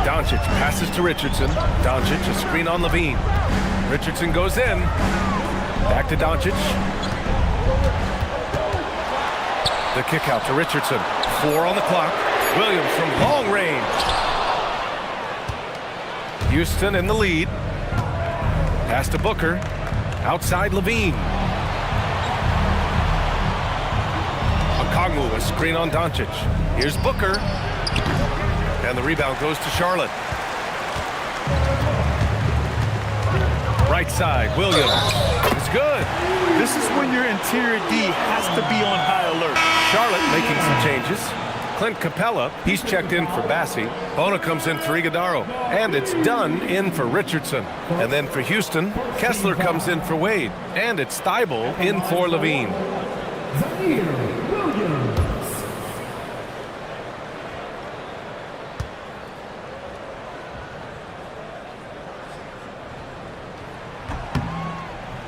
Doncic passes to Richardson. Doncic, a screen on Levine. Richardson goes in. Back to Doncic. The kick out to Richardson. 4 on the clock. Williams from long range. Houston in the lead. Pass to Booker. Outside Levine. Okongwu, a screen on Doncic. Here's Booker. And the rebound goes to Charlotte. Right side, Williams. It's good. This is when your interior D has to be on high alert. Charlotte making some changes. Clint Capella, he's checked in for Bassey. Bona comes in for Iguodala. And it's Dunn in for Richardson. And then for Houston, Kessler comes in for Wade. And it's Thibault in for Levine.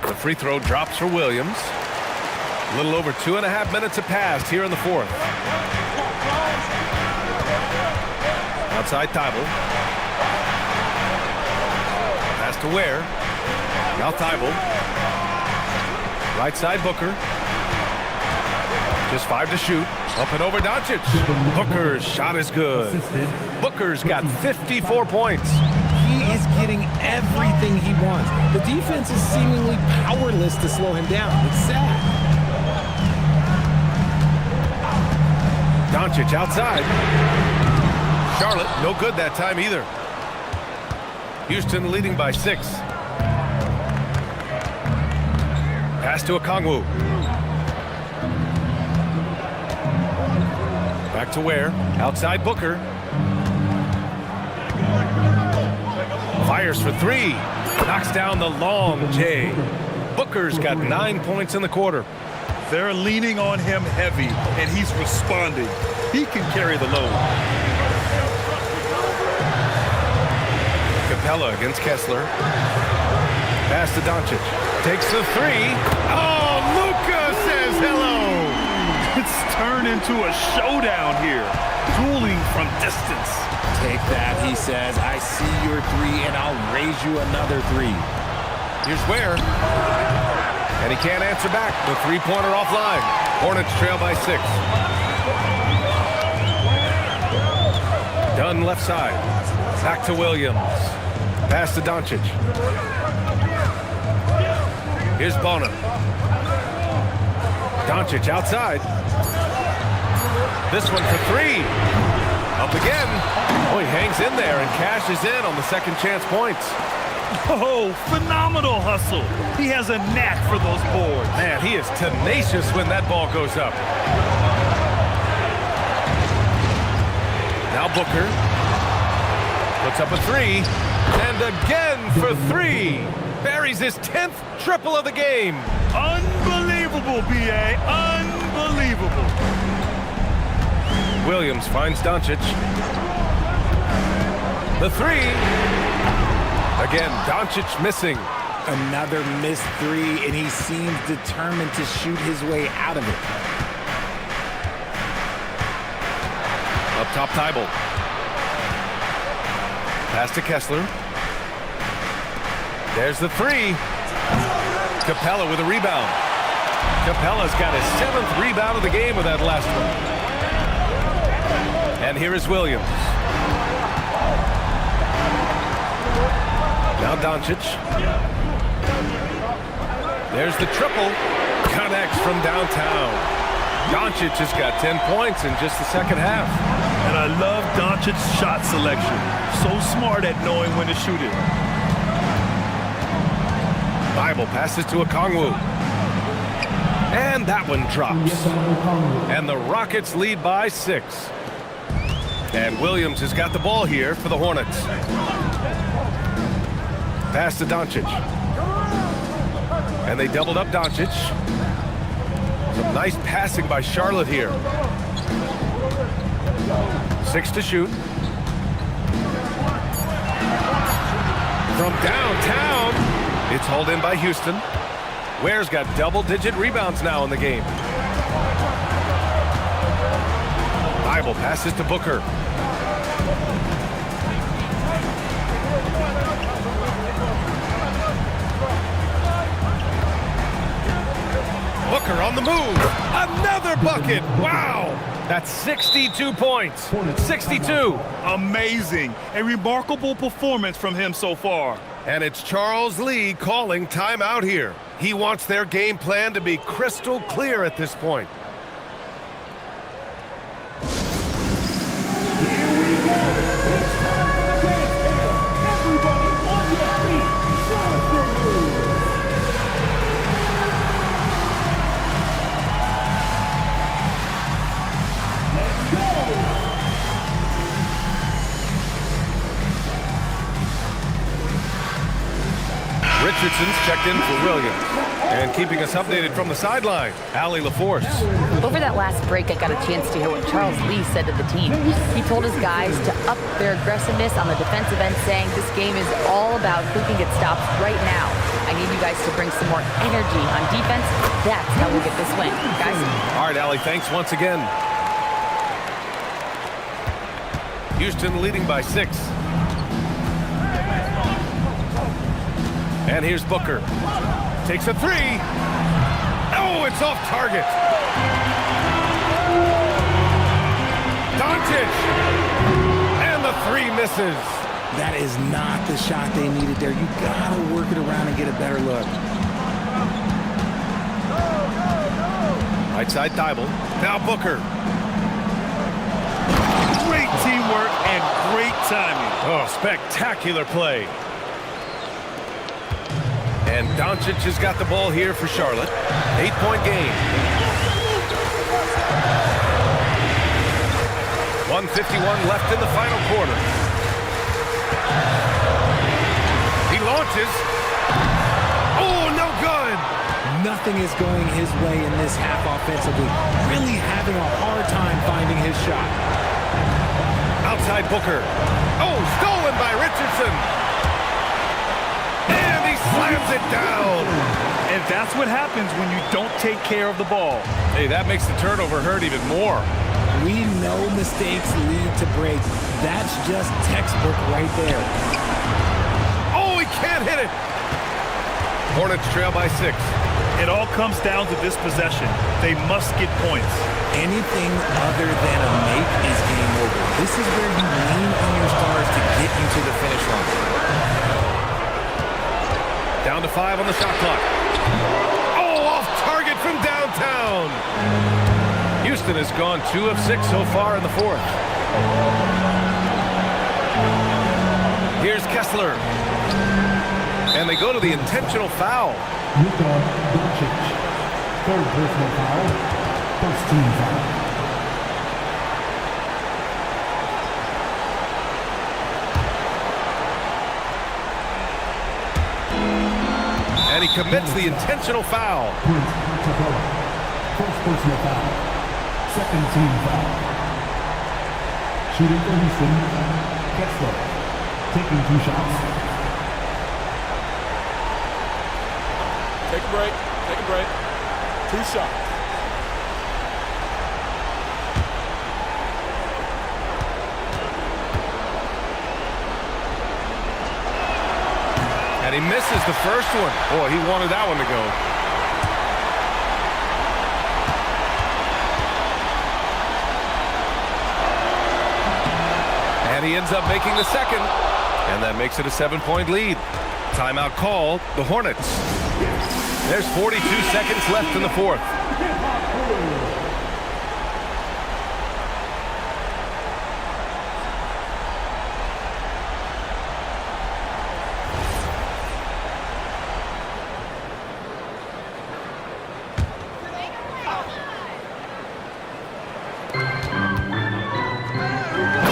The free throw drops for Williams. A little over 2.5 minutes have passed here in the fourth. Outside Thibault. Pass to Ware. Now Thibault. Right side Booker. Just 5 to shoot. Up and over Doncic. Booker's shot is good. Booker's got 54 points. He is getting everything he wants. The defense is seemingly powerless to slow him down. It's sad. Doncic outside. Charlotte, no good that time either. Houston leading by 6. Pass to Okongwu. Back to Ware. Outside Booker. Fires for 3. Knocks down the long J. Booker's got 9 points in the quarter. They're leaning on him heavy, and he's responding. He can carry the load. Capella against Kessler. Pass to Doncic. Takes the three. Oh, Luka says hello. It's turned into a showdown here. Dueling from distance. Take that, he says. I see your three, and I'll raise you another three. Here's Ware. And he can't answer back. The three-pointer offline. Hornets trail by 6. Dunn left side. Back to Williams. Pass to Doncic. Here's Bona. Doncic outside. This one for 3. Up again. Oh, he hangs in there and cashes in on the second chance points. Oh, phenomenal hustle. He has a knack for those boards. Man, he is tenacious when that ball goes up. Now Booker puts up a 3, and again for 3. Buries his 10th triple of the game. Unbelievable, B.A. Unbelievable. Williams finds Doncic. The 3. Again, Doncic missing. Another missed 3, and he seems determined to shoot his way out of it. Up top, Thibault. Pass to Kessler. There's the 3. Capella with a rebound. Capella's got his 7th rebound of the game with that last one. And here is Williams. Now Doncic. There's the triple. Connects from downtown. Doncic has got 10 points in just the second half. And I love Doncic's shot selection. So smart at knowing when to shoot it. Bible passes to Okongwu. And that one drops. And the Rockets lead by 6. And Williams has got the ball here for the Hornets. Pass to Doncic. And they doubled up Doncic. Some nice passing by Charlotte here. 6 to shoot. From downtown, it's hauled in by Houston. Ware's got double-digit rebounds now in the game. Bible passes to Booker. Booker on the move. Another bucket. Wow. That's 62 points. 62. Amazing. A remarkable performance from him so far. And it's Charles Lee calling timeout here. He wants their game plan to be crystal clear at this point. Richardson's checked in for Williams. And keeping us updated from the sideline, Allie LaForce. Over that last break, I got a chance to hear what Charles Lee said to the team. He told his guys to up their aggressiveness on the defensive end, saying this game is all about who can get stops right now. I need you guys to bring some more energy on defense. That's how we'll get this win. Guys? All right, Allie, thanks once again. Houston leading by 6. And here's Booker. Takes a 3. Oh, it's off target. Doncic. And the 3 misses. That is not the shot they needed there. You gotta work it around and get a better look. Right side Thibault. Now Booker. Great teamwork and great timing. Oh, spectacular play. And Doncic has got the ball here for Charlotte. 8-point game. 1:51 left in the final quarter. He launches. Oh, no good. nothing is going his way in this half offensively. Really having a hard time finding his shot. Outside Booker. Oh, stolen by Richardson. And he slams it down. And that's what happens when you don't take care of the ball. Hey, that makes the turnover hurt even more. We know mistakes lead to breaks. That's just textbook right there. Oh, he can't hit it. Hornets trail by 6. It all comes down to this possession. They must get points. Anything other than a make is game over. This is where you lean on your stars to get you to the finish line. Down to 5 on the shot clock. Oh, off target from downtown. Houston has gone 2 of 6 so far in the 4th. Here's Kessler. And they go to the intentional foul. Luka Doncic. Third personal foul. First team foul. And he commits the intentional foul. First personal foul. Second team foul. Shooting for Houston. Kessler. Taking 2 shots. Take a break. Take a break. 2 shots. And he misses the first one. Boy, he wanted that one to go. And he ends up making the second. And that makes it a 7-point lead. Timeout called, the Hornets. There's 42 seconds left in the 4th.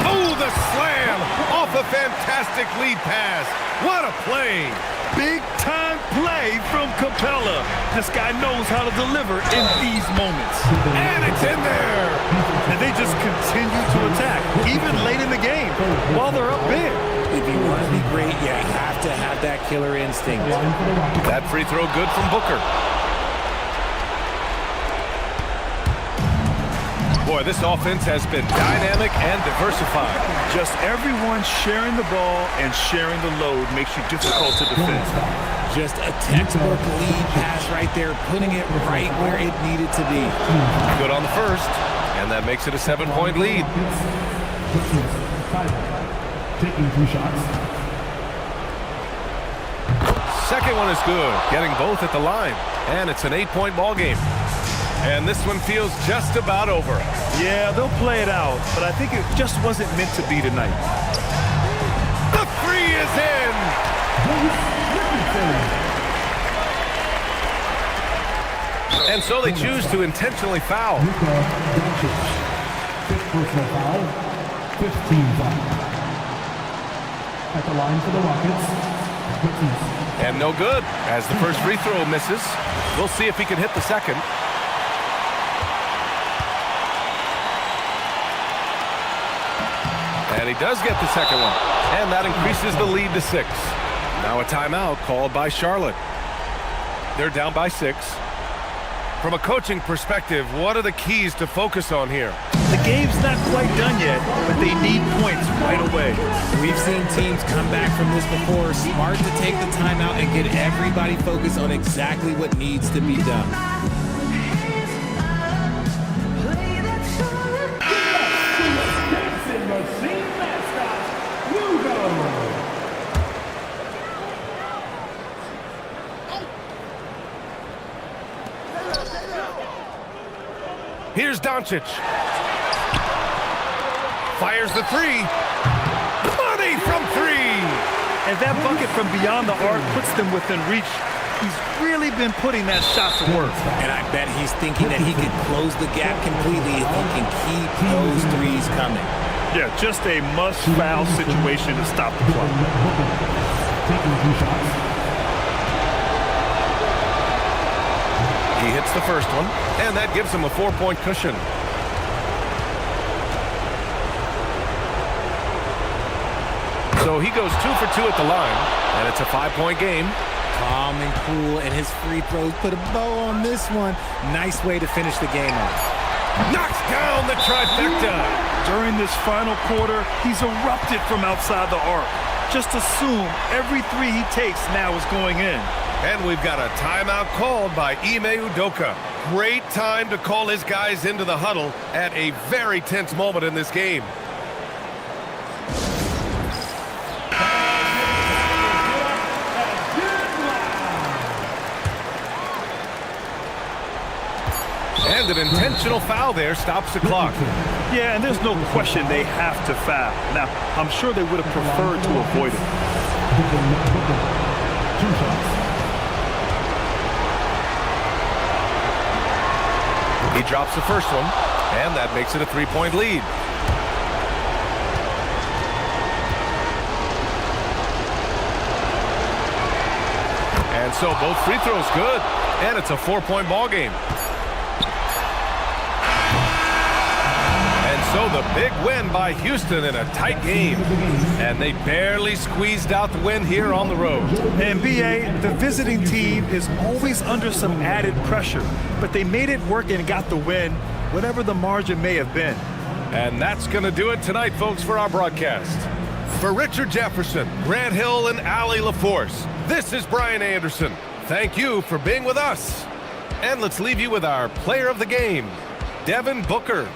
Oh, the slam off a fantastic lead pass. What a play. Big-time play from Capella. This guy knows how to deliver in these moments. And it's in there. And they just continue to attack, even late in the game, while they're up big. If you want to be great, you have to have that killer instinct. That free throw good from Booker. Boy, this offense has been dynamic and diversified. Just everyone sharing the ball and sharing the load makes you difficult to defend. Just a textbook lead pass right there, putting it right where it needed to be. Good on the first, and that makes it a 7-point lead. Taking 2 shots. Second one is good, getting both at the line, and it's an 8-point ball game. And this one feels just about over. Yeah, they'll play it out, but I think it just wasn't meant to be tonight. The three is in! And so they choose to intentionally foul. Luka Doncic. 5th personal foul. 15 foul. At the line for the Rockets. And no good, as the first free throw misses. We'll see if he can hit the second. And he does get the second one. And that increases the lead to 6. Now a timeout called by Charlotte. They're down by 6. From a coaching perspective, what are the keys to focus on here? The game's not quite done yet, but they need points right away. We've seen teams come back from this before. Smart to take the timeout and get everybody focused on exactly what needs to be done. Here's Doncic. Fires the three. Money from 3. And that bucket from beyond the arc puts them within reach. He's really been putting that shot to work. And I bet he's thinking that he could close the gap completely if he can keep those threes coming. Yeah, just a must-foul situation to stop the clock. Taking 2 shots. He hits the first one, and that gives him a 4-point cushion. So he goes 2 for 2 at the line, and it's a 5-point game. Calm and cool, and his free throws put a bow on this one. Nice way to finish the game off. Knocks down the trifecta. During this final quarter, he's erupted from outside the arc. Just assume every three he takes now is going in. And we've got a timeout called by Ime Udoka. Great time to call his guys into the huddle at a very tense moment in this game. And an intentional foul there stops the clock. Yeah, and there's no question they have to foul. Now, I'm sure they would have preferred to avoid it. He drops the first one, and that makes it a 3-point lead. And so both free throws good, and it's a 4-point ball game. So the big win by Houston in a tight game. And they barely squeezed out the win here on the road. And BA, the visiting team is always under some added pressure, but they made it work and got the win, whatever the margin may have been. And that's going to do it tonight, folks, for our broadcast. For Richard Jefferson, Grant Hill, and Allie LaForce, this is Brian Anderson. Thank you for being with us. And let's leave you with our player of the game, Devin Booker.